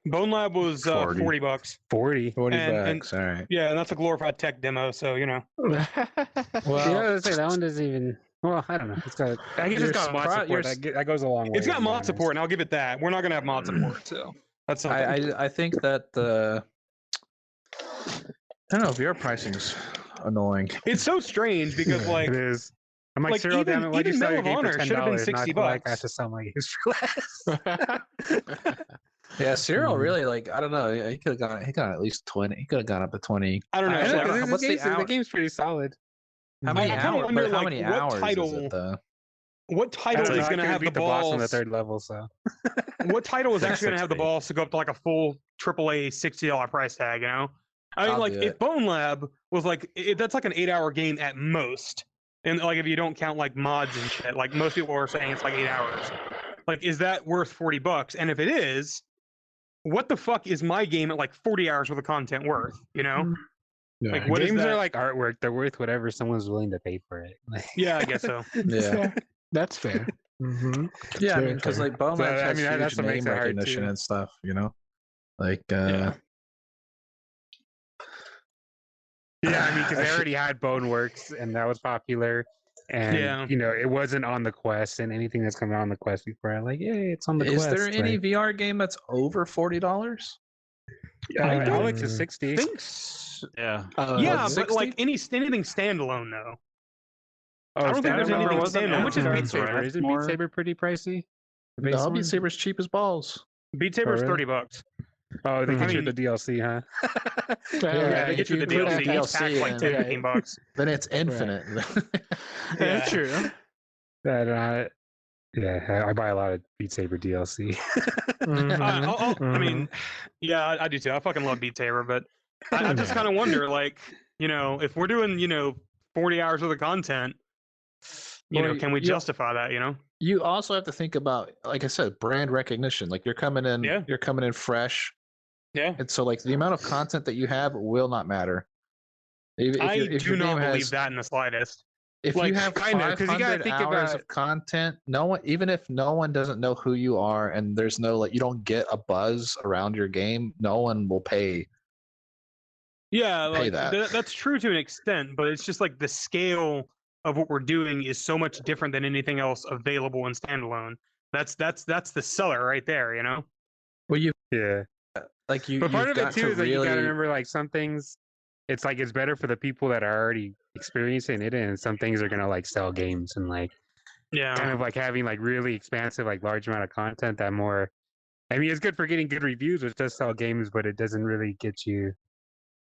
Speaker 3: Bone Lab was
Speaker 4: 40.
Speaker 3: $40.
Speaker 5: 40.
Speaker 1: 40
Speaker 3: And-
Speaker 1: bucks. All right.
Speaker 3: Yeah, and that's a glorified tech demo, so
Speaker 5: Yeah,
Speaker 1: Well,
Speaker 5: I was say that one doesn't even. Well, I don't know. It's got. I guess
Speaker 1: You're
Speaker 5: it's got mod
Speaker 1: surpri-
Speaker 5: support.
Speaker 1: you're
Speaker 5: That goes a long way.
Speaker 3: it's got
Speaker 5: to be
Speaker 3: mod
Speaker 5: honest.
Speaker 3: support, and I'll give it that. We're not gonna have mod support, so that's something.
Speaker 1: I think that the I don't know, VR pricing's annoying.
Speaker 3: It's so strange because like
Speaker 5: It is. I'm like,
Speaker 3: like,
Speaker 5: Cyril, damn it, why'd you
Speaker 3: even
Speaker 5: sell your
Speaker 3: Medal of
Speaker 5: game for
Speaker 3: Honor should have been
Speaker 5: $10?
Speaker 3: $60.
Speaker 5: Like, I have to sell my games for less.
Speaker 1: Yeah, Cyril
Speaker 5: Mhm.
Speaker 1: really like I don't know. He could have gone. He got at least 20. He could have gone up to 20.
Speaker 3: I don't know.
Speaker 1: Actually, I
Speaker 3: like,
Speaker 1: don't know. What's the
Speaker 5: the
Speaker 1: hour?
Speaker 5: game's pretty solid.
Speaker 1: How many
Speaker 3: I kinda
Speaker 1: hours?
Speaker 3: wonder,
Speaker 1: But how
Speaker 3: like,
Speaker 1: many
Speaker 3: what
Speaker 1: hours is
Speaker 3: title-
Speaker 1: it though?
Speaker 3: What title
Speaker 5: That's
Speaker 3: is
Speaker 5: not
Speaker 3: going to
Speaker 5: gonna
Speaker 3: have the
Speaker 5: beat the boss on the
Speaker 3: balls?
Speaker 5: third level. So
Speaker 3: What title is actually going to have the
Speaker 4: 60.
Speaker 3: balls to go up to like a full AAA $60 price tag? You know, I mean,
Speaker 1: I'll
Speaker 3: like
Speaker 1: do
Speaker 3: if
Speaker 1: it.
Speaker 3: Bone Lab was like that's like an 8-hour game at most, and like if you don't count like mods and shit, like most people are saying it's like 8 hours. Like, is that worth $40? And if it is, what the fuck is my game at like 40 hours worth of content worth? You know,
Speaker 2: Yeah.
Speaker 3: like what is
Speaker 5: games
Speaker 3: that?
Speaker 5: are like artwork; they're worth whatever someone's willing to pay for it.
Speaker 3: Yeah, I guess so.
Speaker 1: Yeah.
Speaker 2: That's fair. Mm-hmm.
Speaker 1: Yeah, I mean, because like Bone
Speaker 5: So,
Speaker 1: Labs
Speaker 5: I
Speaker 1: has
Speaker 5: mean,
Speaker 1: huge
Speaker 5: that's what
Speaker 1: name
Speaker 5: makes it hard,
Speaker 1: recognition
Speaker 5: too.
Speaker 1: and stuff, you know. Like,
Speaker 3: Yeah.
Speaker 5: Yeah, I mean, because they
Speaker 1: Actually-
Speaker 5: already had Boneworks, and that was popular. And
Speaker 3: Yeah.
Speaker 5: you know, it wasn't on the Quest, and anything that's coming on the Quest before, I'm like, yay, it's on the
Speaker 1: is
Speaker 5: Quest.
Speaker 1: there any
Speaker 5: like,
Speaker 1: VR game that's over $40?
Speaker 3: I don't
Speaker 5: Alex is 60.
Speaker 4: Yeah.
Speaker 3: Yeah, but
Speaker 1: 60?
Speaker 3: like anything standalone though.
Speaker 5: Oh,
Speaker 3: I don't think there's
Speaker 5: standalone?
Speaker 3: anything
Speaker 4: wasn't
Speaker 3: standalone.
Speaker 5: Which is
Speaker 4: Avatar
Speaker 5: Beat Saber?
Speaker 4: Breath
Speaker 5: Isn't
Speaker 4: more-
Speaker 5: Beat Saber pretty pricey? The base
Speaker 1: No,
Speaker 5: one?
Speaker 1: Beat Saber's cheap as balls.
Speaker 3: Beat Saber's
Speaker 5: really?
Speaker 3: $30.
Speaker 5: Oh, they
Speaker 3: I
Speaker 5: get you
Speaker 3: mean-
Speaker 5: the DLC, huh?
Speaker 3: Yeah, they
Speaker 1: if
Speaker 3: get you
Speaker 1: you
Speaker 3: the
Speaker 1: include
Speaker 3: DLC. Each pack's like
Speaker 1: and-
Speaker 3: 10, $15.
Speaker 1: Then it's infinite.
Speaker 2: That's true.
Speaker 5: That, yeah, I buy a lot of Beat Saber DLC.
Speaker 2: Mhm.
Speaker 3: I mean, yeah, I do too. I fucking love Beat Saber, but I just kind of wonder, like, you know, if we're doing, 40 hours worth of content,
Speaker 1: Well,
Speaker 3: can we
Speaker 1: you-
Speaker 3: justify that?
Speaker 1: You also have to think about, like I said, brand recognition. Like you're coming in,
Speaker 3: Yeah.
Speaker 1: you're coming in fresh,
Speaker 3: Yeah.
Speaker 1: and so like the amount of content that you have will not matter. If
Speaker 3: I
Speaker 1: your- if
Speaker 3: do
Speaker 1: your
Speaker 3: not
Speaker 1: game
Speaker 3: believe
Speaker 1: has-
Speaker 3: that in the slightest.
Speaker 1: If
Speaker 3: Like,
Speaker 1: you have
Speaker 5: kind of, 'cause you gotta
Speaker 1: 500
Speaker 5: think
Speaker 1: hours
Speaker 5: about-
Speaker 1: of content, no one, even if no one doesn't know who you are, and there's no like, you don't get a buzz around your game, no one will pay.
Speaker 3: Yeah,
Speaker 1: Pay
Speaker 3: like
Speaker 1: that.
Speaker 3: that's true to an extent, but it's just like the scale of what we're doing is so much different than anything else available in standalone. That's the seller right there.
Speaker 1: Well, you
Speaker 5: Yeah.
Speaker 1: like you.
Speaker 5: But part
Speaker 1: you've
Speaker 5: of it
Speaker 1: got
Speaker 5: too
Speaker 1: to
Speaker 5: is that you
Speaker 1: really,
Speaker 5: gotta remember, like, some things, it's like it's better for the people that are already experiencing it, and some things are gonna like sell games, and like
Speaker 3: Yeah.
Speaker 5: kind of like having like really expansive, like large amount of content that more. I mean, it's good for getting good reviews, which does sell games, but it doesn't really get you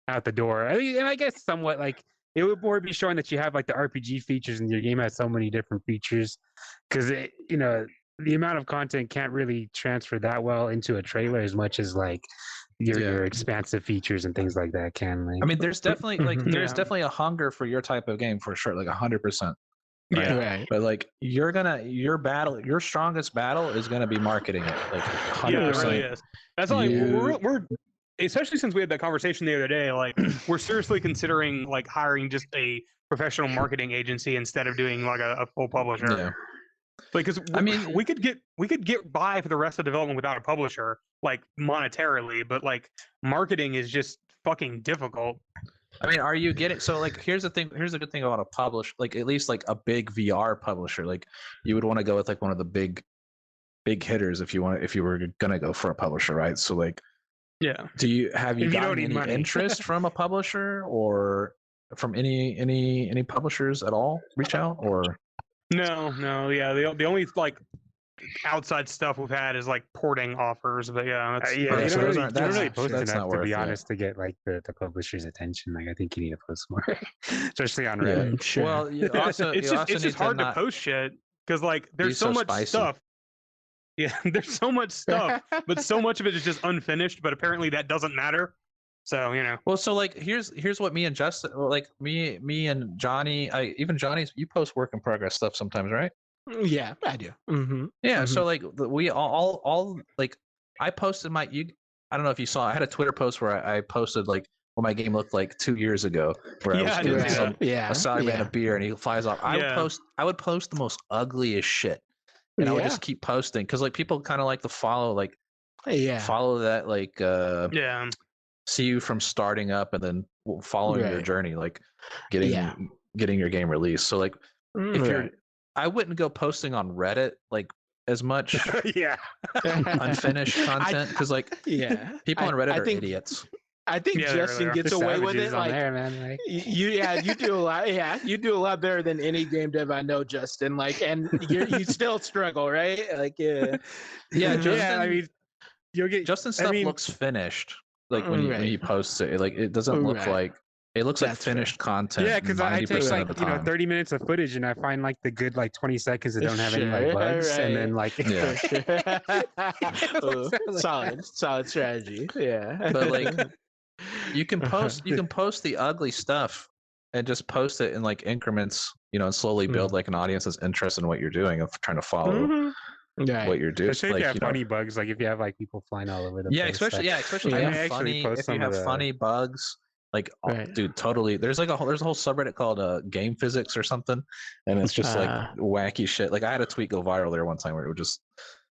Speaker 5: out the door. I mean, and I guess somewhat like it would more be showing that you have like the RPG features, and your game has so many different features, because the amount of content can't really transfer that well into a trailer as much as like your expansive features and things like that can. Like,
Speaker 1: I mean, there's definitely like
Speaker 2: Mhm.
Speaker 1: there's
Speaker 3: Yeah.
Speaker 1: definitely a hunger for your type of game for sure, like 100%.
Speaker 3: Yeah.
Speaker 2: Right.
Speaker 1: But like your strongest battle is gonna be marketing it, like
Speaker 3: Yeah, it
Speaker 1: 100%.
Speaker 3: really is. That's why we're especially since we had that conversation the other day. Like, we're seriously considering like hiring just a professional marketing agency instead of doing like a full publisher.
Speaker 1: Yeah.
Speaker 3: Like, because
Speaker 1: I mean-
Speaker 3: we could get by for the rest of development without a publisher, like monetarily, but like marketing is just fucking difficult.
Speaker 1: I mean, are you getting so like here's the thing, here's the good thing about a publish, like at least like a big VR publisher, like you would want to go with like one of the big hitters if you were gonna go for a publisher, right? So like
Speaker 3: Yeah.
Speaker 1: have you
Speaker 5: If you don't
Speaker 1: gotten
Speaker 5: need
Speaker 1: any
Speaker 5: money.
Speaker 1: interest from a publisher or from any publishers at all reach out or
Speaker 3: No, yeah. The only like outside stuff we've had is like porting offers, but yeah, that's
Speaker 5: yeah,
Speaker 1: Okay,
Speaker 5: you
Speaker 1: so
Speaker 5: don't
Speaker 1: those
Speaker 5: really,
Speaker 1: aren't-
Speaker 5: you don't
Speaker 1: that's-
Speaker 5: really post
Speaker 1: that's
Speaker 5: enough,
Speaker 1: not
Speaker 5: to
Speaker 1: worth
Speaker 5: be
Speaker 1: it.
Speaker 5: honest, to get like the publisher's attention. Like, I think you need to post more, especially on
Speaker 1: Yeah.
Speaker 5: Reddit.
Speaker 2: Sure.
Speaker 1: well you
Speaker 3: Yeah,
Speaker 1: also
Speaker 3: it's
Speaker 1: you
Speaker 3: just
Speaker 1: also
Speaker 3: it's
Speaker 1: need
Speaker 3: just hard to
Speaker 1: not
Speaker 3: post shit because like there's
Speaker 1: be
Speaker 3: so
Speaker 1: so
Speaker 3: much
Speaker 1: spicy.
Speaker 3: stuff. Yeah, there's so much stuff, but so much of it is just unfinished. But apparently that doesn't matter. So
Speaker 1: Well, so like here's what me and Justin, or like me and Johnny, even Johnny's, you post work in progress stuff sometimes, right?
Speaker 2: Yeah, I do. Mm-hmm.
Speaker 1: Yeah. So like we all like I posted I don't know if you saw, I had a Twitter post where I posted like what my game looked like 2 years ago, where
Speaker 3: Yeah,
Speaker 1: I
Speaker 3: I
Speaker 1: was
Speaker 3: did
Speaker 1: giving
Speaker 3: see
Speaker 1: some
Speaker 2: Yeah.
Speaker 1: a salaryman a beer and he flies off. I
Speaker 3: Yeah.
Speaker 1: would post the most ugliest shit, and I would just keep posting because like people kind of like to follow follow that like
Speaker 3: yeah,
Speaker 1: see you from starting up and then following your
Speaker 2: Right.
Speaker 1: journey, like getting your game released. So like if you're, I wouldn't go posting on Reddit like as much
Speaker 5: Yeah.
Speaker 1: unfinished content because like people on Reddit
Speaker 2: I
Speaker 1: are
Speaker 2: think,
Speaker 1: idiots.
Speaker 2: I think
Speaker 3: Yeah, they really
Speaker 2: Justin
Speaker 3: are.
Speaker 2: gets
Speaker 5: There's
Speaker 2: away with
Speaker 5: savages
Speaker 2: it.
Speaker 5: on
Speaker 2: Like
Speaker 5: there, man. Like,
Speaker 2: you do a lot. Yeah, you do a lot better than any game dev I know, Justin. Like, and you still struggle, right? Like, yeah,
Speaker 1: Yeah, Justin,
Speaker 5: yeah. I mean, you'll get
Speaker 1: Justin's stuff
Speaker 5: mean-
Speaker 1: looks finished. Like when he posts it, like it doesn't look
Speaker 2: Right.
Speaker 1: like It looks like
Speaker 2: That's fair.
Speaker 1: finished content.
Speaker 5: Yeah, because I take
Speaker 1: 90%
Speaker 5: like
Speaker 1: of the time.
Speaker 5: 30 minutes of footage and I find like the good like 20 seconds that don't have any like
Speaker 2: Sure,
Speaker 5: bugs, and then like
Speaker 1: Yeah.
Speaker 2: For sure. Ooh, solid strategy. Yeah.
Speaker 1: But like, you can post the ugly stuff and just post it in like increments, and slowly build like an audience that's interested in what you're doing of trying to follow
Speaker 2: Right.
Speaker 1: what you're doing.
Speaker 5: especially if
Speaker 1: Like,
Speaker 5: you have funny bugs, like if you have like people flying all over the
Speaker 1: yeah,
Speaker 5: place.
Speaker 1: especially
Speaker 2: Yeah.
Speaker 1: if
Speaker 5: I
Speaker 1: you have
Speaker 5: actually
Speaker 1: funny,
Speaker 5: post
Speaker 1: if
Speaker 5: some
Speaker 1: you
Speaker 5: of
Speaker 1: have
Speaker 5: the-
Speaker 1: funny bugs, like
Speaker 2: Right.
Speaker 1: dude, totally. There's a whole subreddit called game physics or something, and it's just like wacky shit. Like I had a tweet go viral there one time where it would just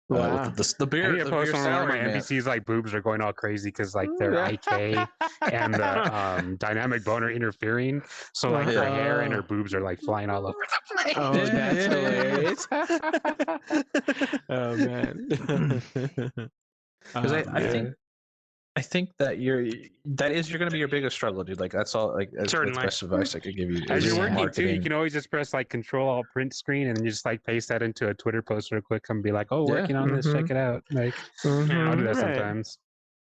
Speaker 2: Wow.
Speaker 1: with the beer.
Speaker 5: I need to
Speaker 1: The
Speaker 5: post
Speaker 1: beer
Speaker 5: one where my
Speaker 1: salary man.
Speaker 5: NPCs like boobs are going all crazy because like their IK and the dynamic bone are interfering. So like her hair and her boobs are like flying all over the place.
Speaker 2: Oh, that's hilarious. Oh man.
Speaker 1: Because
Speaker 2: man.
Speaker 1: I think that you're going to be your biggest struggle, dude. Like that's all. Like that's the
Speaker 3: Certainly.
Speaker 1: best advice I could give you.
Speaker 5: As
Speaker 1: is
Speaker 5: you're working too, you
Speaker 1: marketing.
Speaker 5: can always just press like Control-Alt-Print screen and then you just like paste that into a Twitter post real quick and be like, "Oh, working on this, check it out." Like I'll do that sometimes.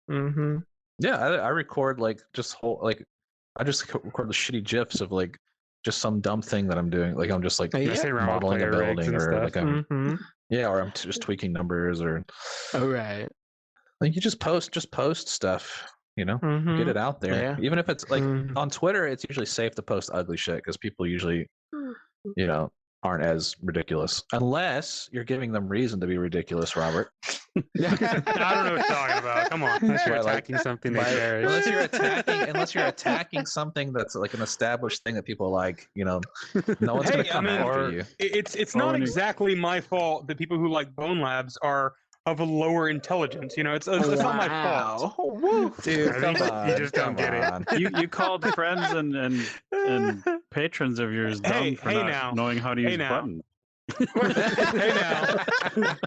Speaker 2: Mm-hmm.
Speaker 1: Yeah, I record like just I just record the shitty gifs of like just some dumb thing that I'm doing. Like I'm just like
Speaker 2: Yeah.
Speaker 5: Sitting around with
Speaker 1: modeling a
Speaker 5: player rigs
Speaker 1: building
Speaker 5: and
Speaker 1: or
Speaker 5: stuff.
Speaker 1: like I'm
Speaker 2: Mm-hmm.
Speaker 1: or I'm just tweaking numbers or
Speaker 2: All right.
Speaker 1: like you just post stuff.
Speaker 2: Mm-hmm.
Speaker 1: Get it out there.
Speaker 2: Yeah.
Speaker 1: Even if it's like
Speaker 2: Mhm.
Speaker 1: on Twitter, it's usually safe to post ugly shit because people usually, aren't as ridiculous unless you're giving them reason to be ridiculous, Robert.
Speaker 3: I don't know what you're talking about. Come on.
Speaker 5: Unless you're
Speaker 1: Right, like,
Speaker 5: attacking something they cherish.
Speaker 1: unless you're attacking something that's like an established thing that people like, no one's
Speaker 3: Hey,
Speaker 1: gonna come
Speaker 3: I mean,
Speaker 1: after
Speaker 4: or-
Speaker 1: you.
Speaker 3: It's
Speaker 4: Or
Speaker 3: not
Speaker 4: when you-
Speaker 3: exactly my fault that people who like Bone Labs are of a lower intelligence. It's not my fault.
Speaker 2: Wow. Woo.
Speaker 1: Dude,
Speaker 5: I think
Speaker 1: come on,
Speaker 5: you just don't
Speaker 1: come
Speaker 5: get it.
Speaker 1: on.
Speaker 4: You called friends and patrons of yours dumb
Speaker 3: Hey,
Speaker 4: for
Speaker 3: hey
Speaker 4: not
Speaker 3: now.
Speaker 4: knowing how to
Speaker 3: Hey
Speaker 4: use
Speaker 3: now.
Speaker 4: buttons.
Speaker 3: Hey now,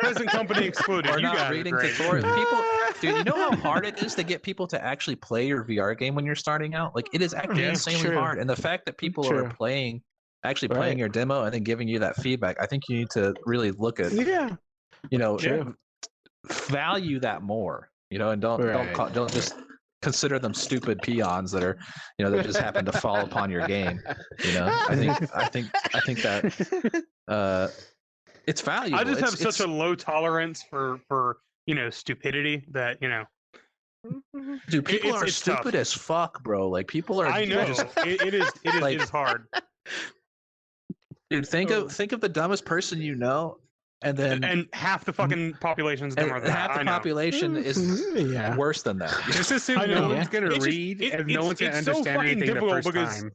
Speaker 3: present company excluded.
Speaker 1: Or
Speaker 3: You
Speaker 1: not
Speaker 3: guys are
Speaker 1: reading
Speaker 3: great.
Speaker 1: tutorials. People, dude, you know how hard it is to get people to actually play your VR game when you're starting out? Like, it is actually
Speaker 3: Yeah,
Speaker 1: insanely
Speaker 2: true.
Speaker 1: hard. And the fact that people
Speaker 2: True.
Speaker 1: are playing
Speaker 2: Right.
Speaker 1: your demo and then giving you that feedback, I think you need to really look at,
Speaker 2: Yeah. True.
Speaker 1: value that more, and don't
Speaker 2: Right.
Speaker 1: don't just consider them stupid peons that are, that just happen to fall upon your game. I think that it's valuable.
Speaker 3: I just have
Speaker 1: It's-
Speaker 3: such a low tolerance for stupidity that
Speaker 1: dude. People are
Speaker 3: it's tough.
Speaker 1: stupid as fuck, bro. Like people are.
Speaker 3: I know
Speaker 1: Just,
Speaker 3: it is
Speaker 1: like-
Speaker 3: it is hard.
Speaker 1: dude, think of the dumbest person you know, and then
Speaker 3: And half the fucking population's dumber than
Speaker 1: half
Speaker 3: that.
Speaker 1: the
Speaker 3: I know.
Speaker 1: population is
Speaker 2: Yeah.
Speaker 1: worse than that.
Speaker 5: Just assume
Speaker 3: I
Speaker 5: no
Speaker 3: know.
Speaker 5: one's gonna
Speaker 3: It's just-
Speaker 5: read and no one's gonna
Speaker 3: it's so
Speaker 5: understand
Speaker 3: fucking
Speaker 5: anything the
Speaker 3: difficult
Speaker 5: first
Speaker 3: because-
Speaker 5: time.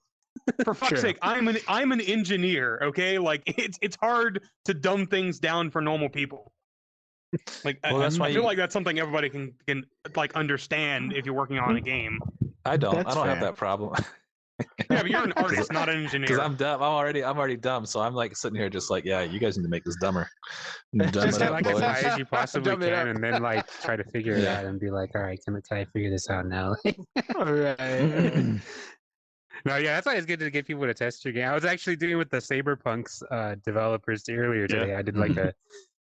Speaker 3: For fuck's
Speaker 2: Sure.
Speaker 3: sake, I'm an engineer, okay? Like it's hard to dumb things down for normal people. Like
Speaker 1: Well, that's why
Speaker 3: I feel
Speaker 1: you-
Speaker 3: like that's something everybody can like understand if you're working on a game.
Speaker 1: I don't
Speaker 2: That's
Speaker 1: have
Speaker 2: fair.
Speaker 1: that problem
Speaker 3: Yeah, but you're an artist, not an
Speaker 1: because
Speaker 3: engineer.
Speaker 1: I'm dumb. I'm already dumb, so I'm like sitting here just like, yeah, you guys need to make this dumber. Dumb
Speaker 5: Just
Speaker 1: it
Speaker 5: get
Speaker 1: up,
Speaker 5: like as
Speaker 1: boys.
Speaker 5: high as you possibly
Speaker 2: Dumb it
Speaker 5: can,
Speaker 2: up.
Speaker 5: and then like try to figure it
Speaker 1: Yeah.
Speaker 5: out and be like, all right, can I figure this out now?
Speaker 2: All right.
Speaker 5: No, yeah, that's why it's good to get people to test your game. I was actually doing with the Cyberpunk's developers earlier today. I did like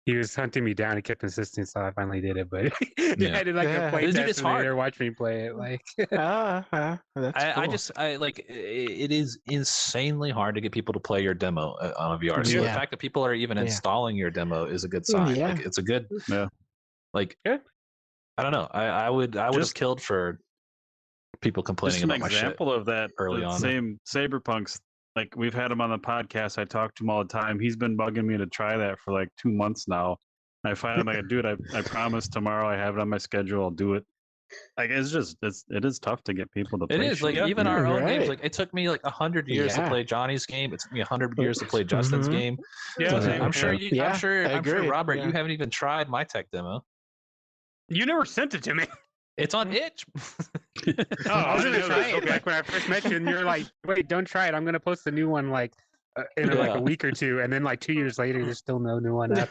Speaker 5: he was hunting me down. He kept insisting, so I finally did it. But
Speaker 1: Yeah.
Speaker 5: I did like
Speaker 2: Yeah.
Speaker 5: a play
Speaker 1: Dude,
Speaker 5: test
Speaker 1: it's
Speaker 5: and then
Speaker 1: hard.
Speaker 5: later watch me play it. Like,
Speaker 2: That's
Speaker 1: I like it is insanely hard to get people to play your demo on a VR. So the
Speaker 2: Yeah.
Speaker 1: fact that people are even
Speaker 2: Yeah.
Speaker 1: installing your demo is a good sign.
Speaker 2: Yeah.
Speaker 1: Like it's a good,
Speaker 4: Yeah.
Speaker 1: like,
Speaker 3: Yeah.
Speaker 1: I don't know. I would have
Speaker 4: Just-
Speaker 1: killed for people complaining
Speaker 4: Just an
Speaker 1: about my shit.
Speaker 4: example of that
Speaker 1: early
Speaker 4: the
Speaker 1: on.
Speaker 4: same Cyberpunks. Like we've had him on the podcast. I talk to him all the time. He's been bugging me to try that for like 2 months now. I finally like, dude, I promise tomorrow I have it on my schedule. I'll do it. Like it is tough to get people to
Speaker 1: It
Speaker 4: play
Speaker 1: is like
Speaker 4: shit.
Speaker 1: even our own games.
Speaker 2: Right.
Speaker 1: Like it took me like 100 years to
Speaker 2: Yeah.
Speaker 1: play Johnny's game. It took me 100 years to play Justin's
Speaker 2: Mhm.
Speaker 1: game.
Speaker 3: Yeah,
Speaker 1: So
Speaker 3: same,
Speaker 1: I'm sure
Speaker 3: yeah.
Speaker 1: you.
Speaker 2: Yeah,
Speaker 1: I'm sure.
Speaker 2: I
Speaker 1: I'm sure
Speaker 2: agree,
Speaker 1: Robert,
Speaker 2: yeah.
Speaker 1: you haven't even tried my tech demo.
Speaker 3: You never sent it to me.
Speaker 1: It's on itch.
Speaker 3: Oh,
Speaker 5: I was
Speaker 3: didn't
Speaker 5: gonna
Speaker 3: know
Speaker 5: try
Speaker 3: that.
Speaker 5: it.
Speaker 3: Okay.
Speaker 5: Like when I first met you, and you're like, "Wait, don't try it. I'm gonna post a new one like in like
Speaker 1: Yeah.
Speaker 5: a week or two." And then like 2 years later, there's still no new one up.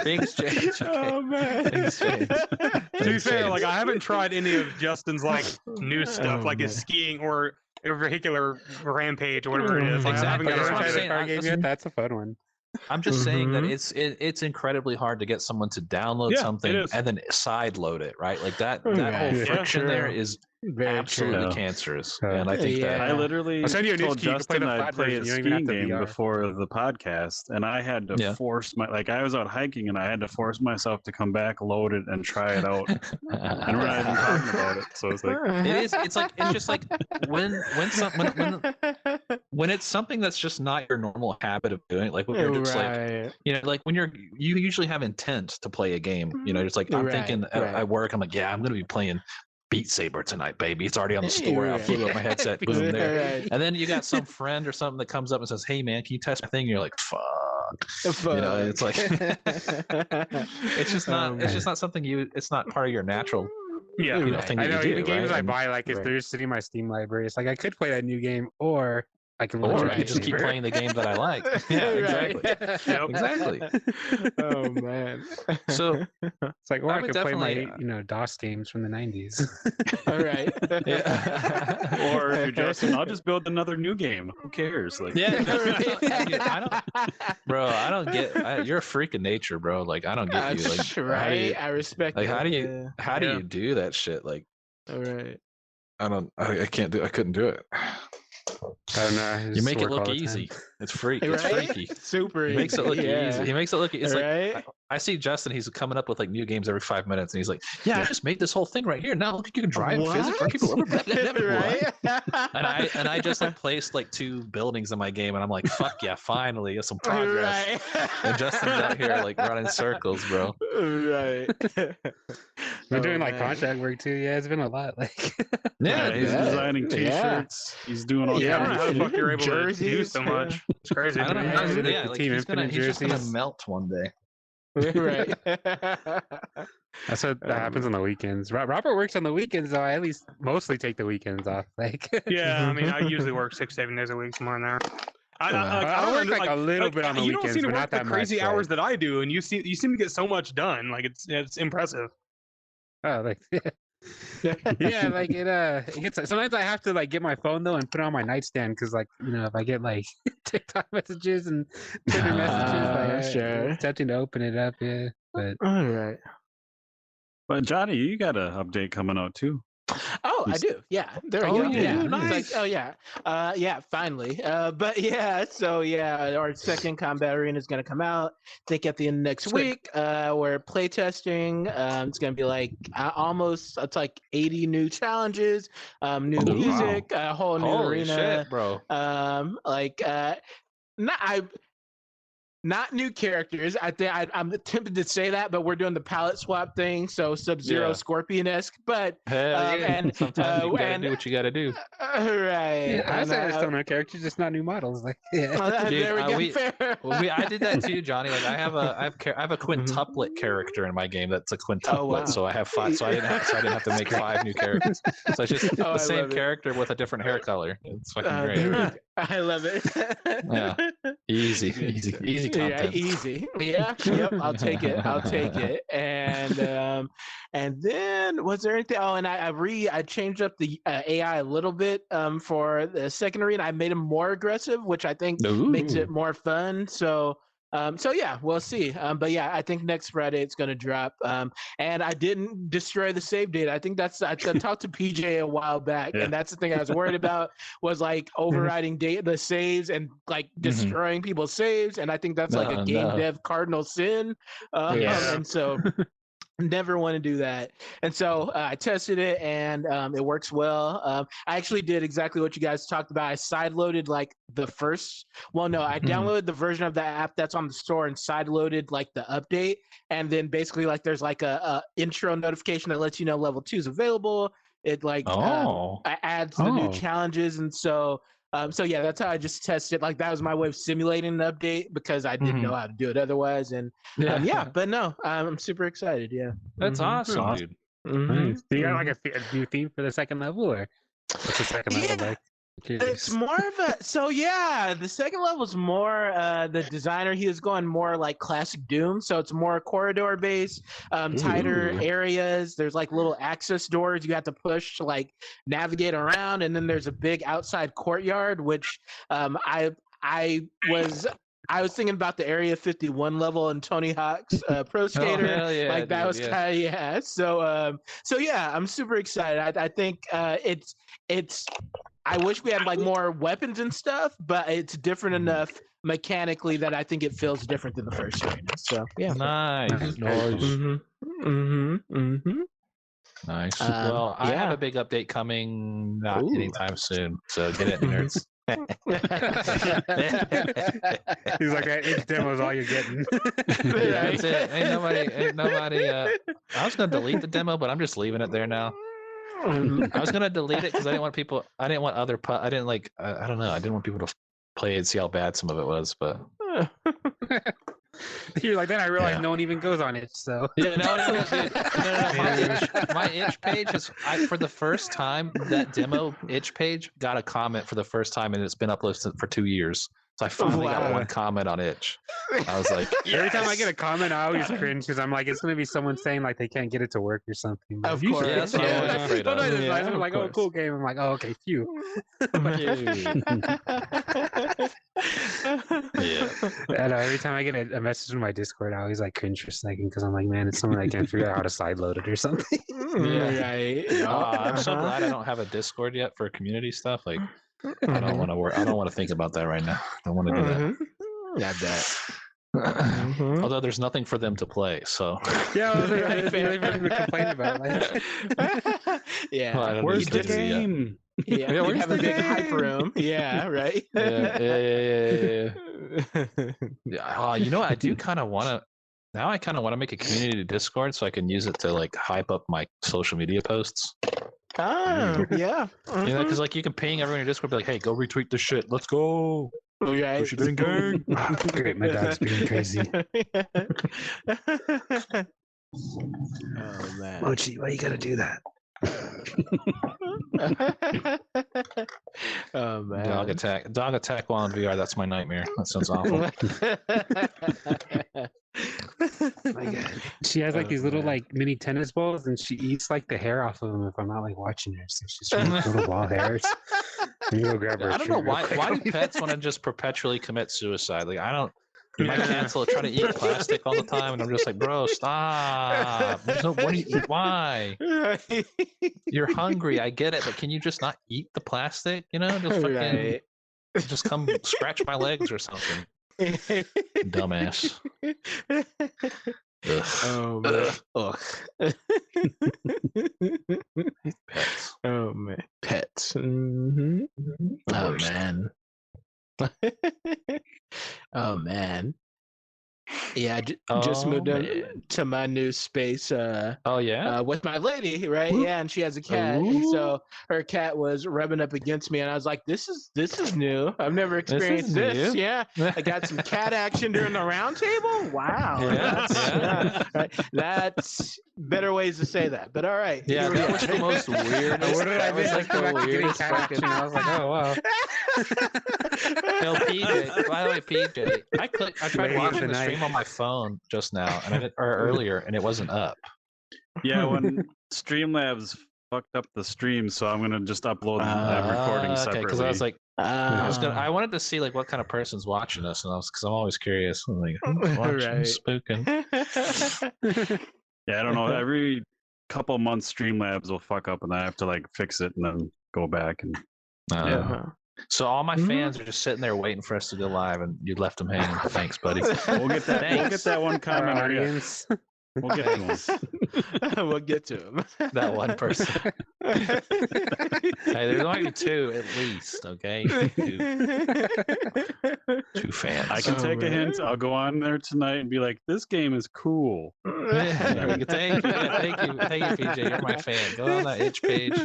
Speaker 1: Things change.
Speaker 2: Oh man.
Speaker 1: Things change.
Speaker 3: To be
Speaker 1: Things
Speaker 3: fair,
Speaker 1: change.
Speaker 3: like I haven't tried any of Justin's like new stuff,
Speaker 2: Oh,
Speaker 3: like his
Speaker 2: man.
Speaker 3: skiing or a vehicular rampage or whatever it is. Like, I haven't
Speaker 1: Exactly,
Speaker 3: got
Speaker 1: that's
Speaker 3: around
Speaker 1: what I'm
Speaker 3: to
Speaker 1: saying.
Speaker 3: it.
Speaker 5: Card game yet? That's a fun one.
Speaker 1: I'm just saying that it's incredibly hard to get someone to download something and then side load it, right? Like that whole friction there is absolutely cancerous. And I think that
Speaker 4: I literally told
Speaker 5: ski,
Speaker 4: Justin I'd play a skiing game before the podcast, and I had to force I was out hiking and I had to force myself to come back, load it, and try it out. And we're not even talking about it. So it's like
Speaker 1: it's just like when it's something that's just not your normal habit of doing, like when you're just like, you know, like when you usually have intent to play a game, you know, just like I'm thinking at work, I'm like, yeah, I'm gonna be playing Beat Saber tonight, baby. It's already on the store. I blew up my headset. Boom, there. And then you got some friend or something that comes up and says, "Hey, man, can you test my thing?" And you're like, "Fuck." You know, it's like it's just not. It's just not something it's not part of your natural.
Speaker 5: Yeah,
Speaker 1: you know, thing that
Speaker 5: I know.
Speaker 1: You do,
Speaker 5: even games
Speaker 1: right?
Speaker 5: I buy, like if they're sitting in my Steam library, it's like I could play that new game, or I can
Speaker 1: just keep playing the game that I like. Yeah, exactly. Exactly.
Speaker 2: Oh man.
Speaker 1: So
Speaker 5: it's like, or I could play my DOS games from the 90s.
Speaker 2: All right.
Speaker 4: Or if you're Justin, I'll just build another new game. Who cares? Like,
Speaker 1: I don't get. You're a freak of nature, bro. Like, I don't get you. Like,
Speaker 2: I respect.
Speaker 1: Like, how do you do that shit? Like,
Speaker 2: all right.
Speaker 1: I can't do. I couldn't do it.
Speaker 5: I don't know.
Speaker 1: You make it look easy. It's freaky. It's freaky.
Speaker 2: Super.
Speaker 1: He makes it look easy. He makes it look. It's
Speaker 2: like
Speaker 1: I see Justin. He's coming up with like new games every 5 minutes, and he's like, "Yeah, I just made this whole thing right here. Now look, you can drive physics, run people over." And I just like placed like 2 buildings in my game, and I'm like, "Fuck yeah, finally, some progress." And Justin's out here like running circles, bro.
Speaker 2: Right.
Speaker 5: We're doing like contract work too. Yeah, it's been a lot. Like,
Speaker 4: he's designing T-shirts. He's doing all.
Speaker 3: I don't know how the fuck you're able to do so much. It's crazy.
Speaker 1: I don't know how to do it. Like, he's just gonna melt one day.
Speaker 2: Right.
Speaker 5: That's what happens on the weekends. Robert works on the weekends, so I at least mostly take the weekends off. Like,
Speaker 3: yeah, I mean, I usually work 6-7 days a week, somewhere in there.
Speaker 5: I work like a little bit on the weekends,
Speaker 3: you don't seem to
Speaker 5: but
Speaker 3: work
Speaker 5: not that
Speaker 3: the crazy
Speaker 5: much,
Speaker 3: hours that I do, and you seem to get so much done. Like it's impressive.
Speaker 5: Oh, like yeah, like it gets. Sometimes I have to like get my phone though and put it on my nightstand because, like, you know, if I get like TikTok messages and Twitter messages, like it's tempting to open it up. Yeah, but
Speaker 2: all right.
Speaker 4: But Johnny, you got an update coming out too.
Speaker 2: Oh, I do. Yeah, there we go.
Speaker 1: Yeah,
Speaker 2: nice. Like, yeah, finally. But yeah, so yeah, our second combat arena is gonna come out. I think at the end of next week. We're playtesting. It's gonna be like it's like 80 new challenges, new music, a whole new arena.
Speaker 1: Shit, bro.
Speaker 2: Not new characters. I think I'm tempted to say that, but we're doing the palette swap thing, so Sub-Zero, Scorpion-esque. But
Speaker 1: and sometimes you gotta do what you gotta do.
Speaker 2: Right.
Speaker 5: Yeah, I say it's still no characters, just not new models. Like, yeah.
Speaker 2: Dude, there we go.
Speaker 1: I did that too, Johnny. Like, I have a quintuplet character in my game that's a quintuplet, so I have 5. So I didn't have to make 5 new characters. So it's just the same character with a different hair color. It's fucking great.
Speaker 2: I love it.
Speaker 1: Yeah, easy content.
Speaker 2: Yeah, easy. Yeah, yep. I'll take it. And then was there anything? Oh, and I changed up the AI a little bit for the second arena. I made him more aggressive, which I think makes it more fun. So yeah, we'll see. But yeah, I think next Friday it's going to drop. And I didn't destroy the save data. I think I talked to PJ a while back, and that's the thing I was worried about was like overriding the saves and like destroying people's saves. And I think that's like a game dev cardinal sin. And so never want to do that. And so I tested it, and it works well. I actually did exactly what you guys talked about. I sideloaded like the first. Well, no, I downloaded the version of the app that's on the store and sideloaded like the update, and then basically like there's like a intro notification that lets you know level 2 is available. It like adds the new challenges, and so yeah, that's how I just tested. Like that was my way of simulating the update because I didn't know how to do it otherwise. And but no, I'm super excited. Yeah,
Speaker 1: that's awesome, dude.
Speaker 5: Nice. Do you got like a new theme for the second level, or what's the second level like?
Speaker 2: It's more of a the second level is more the designer, he is going more like classic Doom, so it's more corridor based, tighter areas. There's like little access doors you have to push to like navigate around, and then there's a big outside courtyard which I was I was thinking about the Area 51 level in Tony Hawk's Pro Skater.
Speaker 1: hell yeah,
Speaker 2: like that
Speaker 1: dude,
Speaker 2: was kind of So yeah, I'm super excited. I think it's. I wish we had like more weapons and stuff, but it's different enough mechanically that I think it feels different than the first arena. So yeah.
Speaker 1: Nice. Nice. Well, I have a big update coming not anytime soon. So get it, nerds.
Speaker 5: He's like, that demo is all you're getting.
Speaker 1: That's it. Ain't nobody. I was gonna delete the demo, but I'm just leaving it there now. I was gonna delete it because I didn't want people. I didn't want other. I didn't like. I don't know. I didn't want people to play and see how bad some of it was. But
Speaker 5: you're like, then I realized no one even goes on it. So
Speaker 1: yeah, my itch page is. For the first time, that demo itch page got a comment for the first time, and it's been uploaded for 2 years. So I finally got one comment on itch. I was like,
Speaker 5: every time I get a comment, I always cringe because I'm like, it's gonna be someone saying like they can't get it to work or something.
Speaker 2: Of course,
Speaker 1: that's what I was afraid of.
Speaker 5: I'm like, oh, cool game. I'm like, oh, okay, phew.
Speaker 1: Yeah.
Speaker 5: And every time I get a message in my Discord, I always like cringe for a second because I'm like, man, it's someone that can't figure out how to sideload it or something.
Speaker 2: Right.
Speaker 1: I'm so glad I don't have a Discord yet for community stuff. Like, I don't want to work. I don't want to think about that right now. I don't want to do that.
Speaker 2: Not that.
Speaker 1: Although there's nothing for them to play, so
Speaker 5: yeah, they've complained about it.
Speaker 2: Yeah,
Speaker 1: well,
Speaker 4: where's the game?
Speaker 2: Yeah, we have a big hype room. Yeah, right.
Speaker 1: Yeah. You know, I do kind of want to. Now I kind of want to make a community Discord so I can use it to like hype up my social media posts.
Speaker 2: Oh, yeah.
Speaker 1: You know, because like you can ping everyone in your Discord, be like, "Hey, go retweet this shit. Let's go."
Speaker 2: Okay.
Speaker 1: Push it in, gang.
Speaker 5: Great, my dog's being crazy.
Speaker 2: Oh man,
Speaker 5: Mochi, why you gotta do that?
Speaker 2: Oh man,
Speaker 1: Dog attack while in VR. That's my nightmare. That sounds awful.
Speaker 5: My God. She has like these little like mini tennis balls, and she eats like the hair off of them if I'm not like watching her. So she's trying to little ball hairs. And you go grab her.
Speaker 1: I don't know why do pets want to just perpetually commit suicide? Like I don't. My cats will try to eat plastic all the time, and I'm just like, bro, stop. There's no, what do you eat? Why? You're hungry. I get it, but can you just not eat the plastic? You know, just fucking, just come scratch my legs or something. Dumbass. Ugh.
Speaker 2: Oh man.
Speaker 1: Ugh. Pets.
Speaker 2: Oh man. Pets. Mm-hmm. Oh man. Oh man. Yeah, just moved to my new space.
Speaker 1: Oh yeah,
Speaker 2: with my lady, right? Whoop. Yeah, and she has a cat, and so her cat was rubbing up against me, and I was like, "This is new. I've never experienced this." Yeah, I got some cat action during the round table. Wow, that's better ways to say that. But all right,
Speaker 1: yeah, that was the most weird.
Speaker 5: What did I miss? Like the weirdest fucking. I was like, oh wow.
Speaker 1: No, PJ. By the way, PJ, I tried watching the stream on my phone just now, and earlier, and it wasn't up.
Speaker 4: Yeah, when Streamlabs fucked up the stream, so I'm gonna just upload that recording separately.
Speaker 1: Because I was like, I wanted to see like what kind of person's watching us, and because I'm always curious. I'm like, watching, spooking.
Speaker 4: Yeah, I don't know. Every couple months, Streamlabs will fuck up, and I have to like fix it and then go back and.
Speaker 1: So all my fans are just sitting there waiting for us to go live, and you left them hanging. Thanks, buddy.
Speaker 4: We'll get that. We'll get that one comment, audience. We'll get to him.
Speaker 2: We'll get to him.
Speaker 1: That one person. Hey, there's only two at least. Okay, two fans.
Speaker 4: I can take a hint. I'll go on there tonight and be like, "This game is cool."
Speaker 1: Thank you, PJ. You're my fan. Go on that itch page.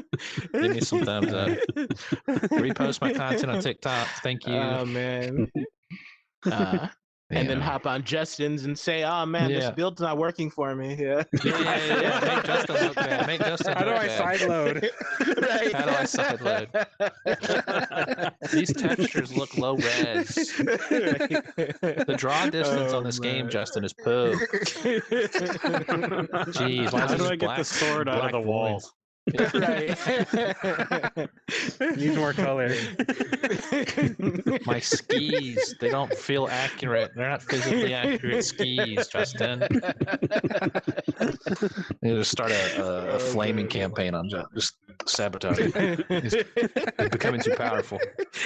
Speaker 1: Give me some thumbs up. Repost my content on TikTok. Thank you.
Speaker 2: Oh man. And then hop on Justin's and say, "Oh man, this build's not working for me." Yeah.
Speaker 1: Make Justin look bad. Make Justin.
Speaker 5: How do I sideload?
Speaker 2: Right.
Speaker 1: How do I sideload? These textures look low res. The draw distance on this game, Justin, is poo. Jeez,
Speaker 4: how do I get the sword out of the wall?
Speaker 2: Right.
Speaker 5: Needs more color.
Speaker 1: My skis, they don't feel accurate. They're not physically accurate skis, Justin. You just start a flaming campaign on just sabotaging. He's becoming too powerful.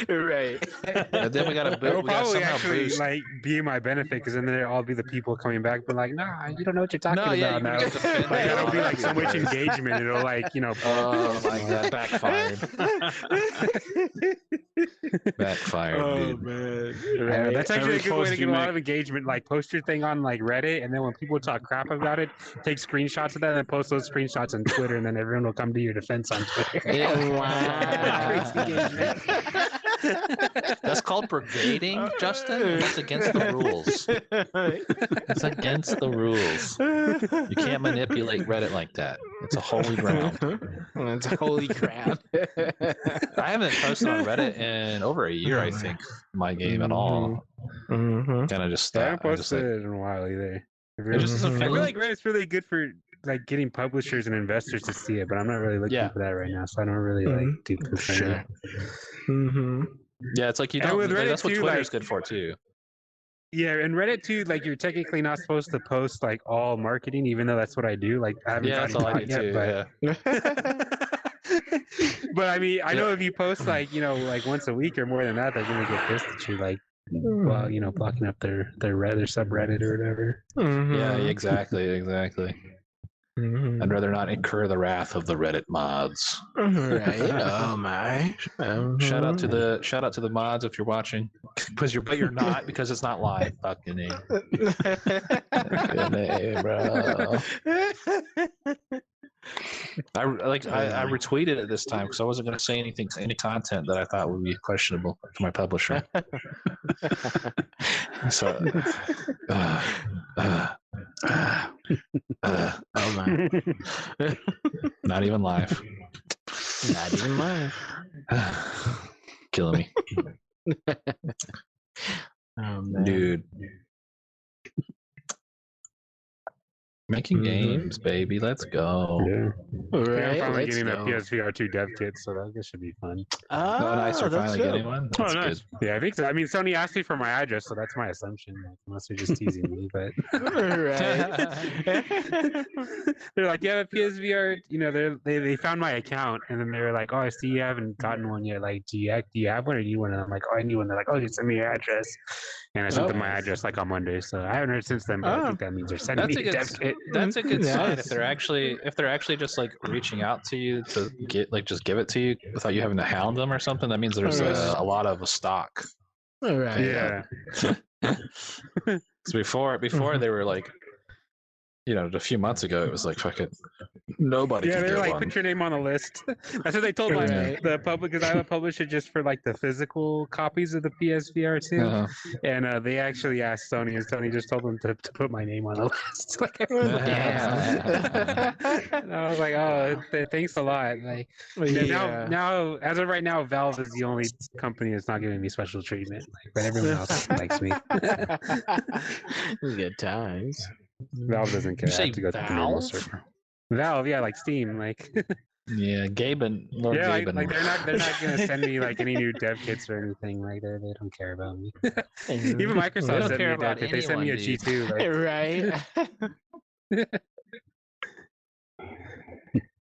Speaker 2: Right.
Speaker 1: And then we got to
Speaker 5: It'll
Speaker 1: build. We got to
Speaker 5: probably
Speaker 1: somehow
Speaker 5: actually
Speaker 1: boost.
Speaker 5: like be in my benefit because then they'll all be the people coming back, but like, nah, you don't know what you're talking
Speaker 1: No, yeah,
Speaker 5: about
Speaker 1: you
Speaker 5: now.
Speaker 1: get defended.
Speaker 5: Like, that'll be like so
Speaker 1: That'd be
Speaker 5: much
Speaker 1: great.
Speaker 5: engagement. It'll like
Speaker 1: Oh my god, backfired. Backfired,
Speaker 2: Oh
Speaker 1: dude.
Speaker 2: man.
Speaker 5: Yeah, that's actually
Speaker 4: Every
Speaker 5: a good way
Speaker 4: post
Speaker 5: to
Speaker 4: you
Speaker 5: get a lot
Speaker 4: make-
Speaker 5: of engagement. Like, post your thing on like Reddit, and then when people talk crap about it, take screenshots of that and post those screenshots on Twitter, and then everyone will come to your defense on Twitter.
Speaker 1: That's called brigading, Justin. That's against the rules. It's against the rules. You can't manipulate Reddit like that. It's a holy ground.
Speaker 2: It's a holy crap.
Speaker 1: I haven't posted on Reddit in over a year, I think, my game at all.
Speaker 2: Mm-hmm.
Speaker 1: Kind of just
Speaker 5: I haven't
Speaker 1: I just
Speaker 5: posted
Speaker 1: like,
Speaker 5: it in a while either.
Speaker 1: it just doesn't
Speaker 5: I
Speaker 1: feel
Speaker 5: feel like Reddit's really good for like getting publishers and investors to see it, but I'm not really looking
Speaker 1: Yeah.
Speaker 5: for that right now, so I don't really like do this right now.
Speaker 2: Mm-hmm.
Speaker 1: yeah, it's like you
Speaker 5: And
Speaker 1: don't.
Speaker 5: with Reddit
Speaker 1: That's what
Speaker 5: too,
Speaker 1: Twitter's
Speaker 5: like-
Speaker 1: good for too.
Speaker 5: Yeah, and Reddit too, like you're technically not supposed to post like all marketing, even though that's what I do. Like I haven't
Speaker 1: Yeah, that's
Speaker 5: gotten
Speaker 1: all I do
Speaker 5: caught
Speaker 1: too.
Speaker 5: yet, but I mean, I know
Speaker 1: Yeah.
Speaker 5: if you post like like once a week or more than that, they're gonna get pissed at you, like well, blocking up their Reddit subreddit or whatever.
Speaker 1: Yeah, exactly. I'd rather not incur the wrath of the Reddit mods.
Speaker 2: Right. Oh my.
Speaker 1: Shout out to the mods if you're watching, because you're not because it's not live. Fucking A. Fucking A, bro. I retweeted it this time because I wasn't going to say any content that I thought would be questionable to my publisher. So,
Speaker 2: Oh my.
Speaker 1: not even live.
Speaker 2: Not even mine.
Speaker 1: Killing me,
Speaker 2: Oh man.
Speaker 1: dude. Making games, baby. Let's go.
Speaker 5: Yeah.
Speaker 2: All
Speaker 5: Yeah, I'm
Speaker 2: right.
Speaker 5: finally
Speaker 2: Let's
Speaker 5: getting a
Speaker 2: go.
Speaker 5: PSVR 2 dev kit, so that should be fun.
Speaker 1: Oh, nice. We're
Speaker 2: that's
Speaker 1: finally
Speaker 2: good.
Speaker 1: getting one.
Speaker 4: Oh,
Speaker 1: That's
Speaker 4: nice.
Speaker 1: good.
Speaker 5: Yeah, I think so. I mean, Sony asked me for my address, so that's my assumption. Like, unless they're just teasing me, but
Speaker 2: Right.
Speaker 5: they're like, "Yeah, PSVR." They found my account, and then they're like, "Oh, I see you haven't gotten one yet. Like, do you have one or do you want one?" And I'm like, "Oh, I need one." They're like, "Oh, just send me your address." And I sent them my address like on Monday, so I haven't heard since then. But I think that means they're sending
Speaker 1: That's
Speaker 5: me
Speaker 1: a
Speaker 5: a
Speaker 1: good.
Speaker 5: dev kit.
Speaker 1: That's a good sign if
Speaker 2: Nice.
Speaker 1: they're actually just like reaching out to you to get just give it to you without you having to hound them or something. That means there's a lot of stock.
Speaker 2: All right.
Speaker 5: Yeah.
Speaker 1: So before they were like, a few months ago it was like fucking nobody
Speaker 5: Yeah,
Speaker 1: can
Speaker 5: they're
Speaker 1: get
Speaker 5: like,
Speaker 1: one.
Speaker 5: put your name on the list. That's what they told
Speaker 2: Right.
Speaker 5: the public, because I would publish it just for like the physical copies of the PSVR 2.
Speaker 1: Uh-huh.
Speaker 5: And they actually asked Sony, and Sony just told them to put my name on the list. Like,
Speaker 2: Damn.
Speaker 5: and I was like, oh, thanks a lot. Like, now, as of right now, Valve is the only company that's not giving me special treatment. Like, but everyone else likes me.
Speaker 2: Good times.
Speaker 5: Valve doesn't care.
Speaker 1: You
Speaker 5: I
Speaker 1: say
Speaker 5: have to go through the normal
Speaker 1: Valve?
Speaker 5: server. Valve, yeah, like Steam, like.
Speaker 1: Yeah, Gaben, Lord
Speaker 5: Yeah,
Speaker 1: Gaben.
Speaker 5: like they're not gonna send me like any new dev kits or anything. Like they don't care about me. Even Microsoft
Speaker 1: don't
Speaker 5: sent me
Speaker 1: care
Speaker 5: a dev
Speaker 1: about
Speaker 5: kit. They sent me a
Speaker 1: anyone,
Speaker 5: G2. Like,
Speaker 2: Right.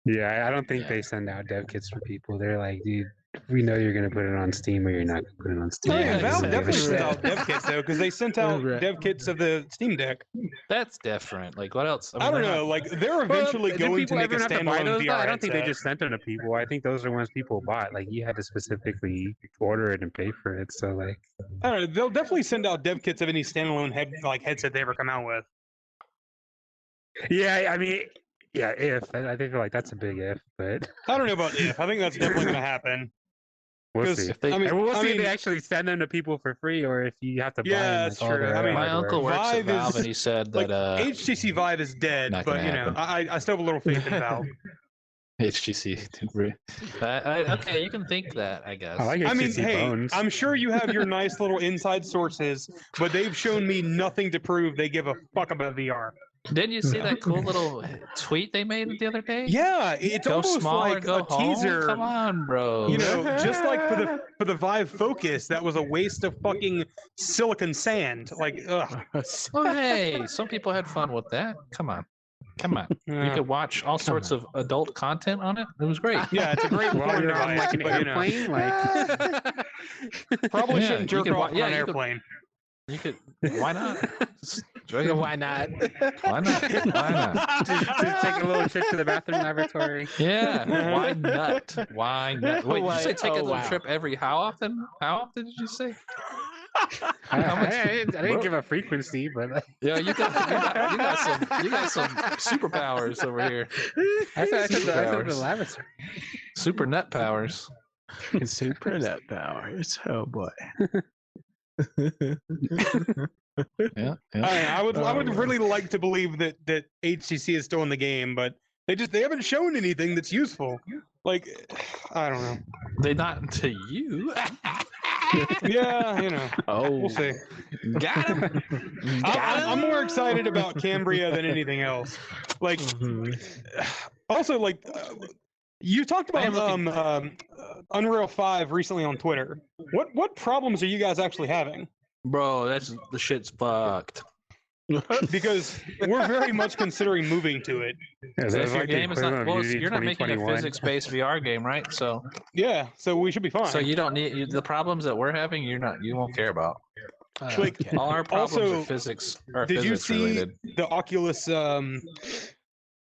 Speaker 5: yeah, I don't think they send out dev kits for people. They're like, dude, we know you're gonna put it on Steam or you're not gonna put it on Steam.
Speaker 3: Yeah,
Speaker 1: Yeah,
Speaker 3: Valve
Speaker 1: so-
Speaker 3: definitely sent
Speaker 2: Right.
Speaker 3: out dev kits though, because they sent out
Speaker 2: Right.
Speaker 3: dev kits of the Steam Deck.
Speaker 1: That's different. Like what else?
Speaker 3: I don't
Speaker 1: they're
Speaker 3: know,
Speaker 1: not-
Speaker 3: like they're
Speaker 5: Well,
Speaker 3: eventually
Speaker 5: do
Speaker 3: going to
Speaker 5: people
Speaker 3: make a
Speaker 5: ever have to buy
Speaker 3: standalone
Speaker 5: those, though?
Speaker 3: VR
Speaker 5: I don't think they
Speaker 3: headset.
Speaker 5: just sent them to people. I think those are ones people bought. Like you had to specifically order it and pay for it. So like,
Speaker 3: I don't know. They'll definitely send out dev kits of any standalone headset they ever come out with.
Speaker 5: yeah, I mean, yeah, I think like that's a big if, but
Speaker 3: I don't know about if. I think that's definitely going to happen.
Speaker 5: we'll
Speaker 3: 'Cause,
Speaker 5: see.
Speaker 1: If they-
Speaker 3: I mean,
Speaker 5: And we'll
Speaker 3: I
Speaker 5: see if
Speaker 3: mean,
Speaker 5: they actually send them to people for free or if you have to buy
Speaker 3: Yeah,
Speaker 5: them.
Speaker 3: that's
Speaker 5: like, all
Speaker 3: true.
Speaker 5: their
Speaker 3: I mean,
Speaker 1: My
Speaker 5: hardware.
Speaker 1: uncle works at
Speaker 3: Vive
Speaker 1: Valve,
Speaker 3: is-
Speaker 1: and he said
Speaker 3: like
Speaker 1: that
Speaker 3: HTC Vive is dead,
Speaker 1: not
Speaker 3: but
Speaker 1: gonna
Speaker 3: you know,
Speaker 1: happen.
Speaker 3: I still have a little faith in Valve.
Speaker 1: HTC. Okay, you can think that, I guess.
Speaker 5: I like
Speaker 3: I mean,
Speaker 5: HTC
Speaker 3: hey,
Speaker 5: Bones.
Speaker 3: I'm sure you have your nice little inside sources, but they've shown me nothing to prove they give a fuck about VR.
Speaker 1: Didn't you see that cool little tweet they made the other day?
Speaker 3: Yeah, it's
Speaker 1: Go
Speaker 3: almost
Speaker 1: small or
Speaker 3: like
Speaker 1: go
Speaker 3: a
Speaker 1: home?
Speaker 3: teaser.
Speaker 1: Come on, bro.
Speaker 3: You know, just like for the Vive Focus, that was a waste of fucking silicon sand. Like, ugh.
Speaker 1: Oh, hey, some people had fun with that. Come on. You
Speaker 3: Yeah.
Speaker 1: could watch all sorts of adult content on it. It was great.
Speaker 3: Yeah, it's a great
Speaker 5: While
Speaker 3: porn
Speaker 5: you're on
Speaker 3: device,
Speaker 5: like an
Speaker 3: but, you know,
Speaker 5: airplane, like
Speaker 3: probably
Speaker 1: Yeah,
Speaker 3: shouldn't
Speaker 1: you
Speaker 3: jerk
Speaker 1: could
Speaker 3: off
Speaker 1: wa- yeah,
Speaker 3: on an
Speaker 1: you could-
Speaker 3: airplane.
Speaker 1: You could. Why not? Just enjoy it.
Speaker 2: Why not?
Speaker 1: Why not? Why not?
Speaker 5: to take a little trip to the bathroom laboratory.
Speaker 1: Yeah. Why not? Why not? Wait, did you say take a little
Speaker 2: wow.
Speaker 1: trip every? How often? How often did you say?
Speaker 5: I didn't
Speaker 1: Bro.
Speaker 5: give a frequency, but like,
Speaker 1: Yeah, you got some superpowers over here.
Speaker 5: I said the
Speaker 1: Superpowers.
Speaker 5: laboratory.
Speaker 1: Super nut powers.
Speaker 2: Super net powers. Oh boy.
Speaker 1: Yeah.
Speaker 3: I would really like to believe that HTC is still in the game, but they haven't shown anything that's useful. Like, I don't know.
Speaker 1: They not to you.
Speaker 3: Yeah, you know.
Speaker 2: Oh,
Speaker 3: We'll see.
Speaker 1: Got him.
Speaker 3: I'm more excited about Cambria than anything else. Like, also, like, you talked
Speaker 1: I am
Speaker 3: about Unreal 5 recently on Twitter. What problems are you guys actually having?
Speaker 1: Bro, the shit's fucked.
Speaker 3: Because we're very much considering moving to it.
Speaker 5: Yeah,
Speaker 1: So if your
Speaker 5: like the
Speaker 1: game is not
Speaker 5: equivalent of
Speaker 1: well,
Speaker 5: Unity
Speaker 1: you're not making a
Speaker 5: 2021.
Speaker 1: physics-based VR game, right? So
Speaker 3: Yeah, so we should be fine.
Speaker 1: you don't need the problems that we're having. You won't care about.
Speaker 3: Like,
Speaker 1: All our problems
Speaker 3: also,
Speaker 1: are physics. Are
Speaker 3: did you
Speaker 1: physics
Speaker 3: see
Speaker 1: related.
Speaker 3: the Oculus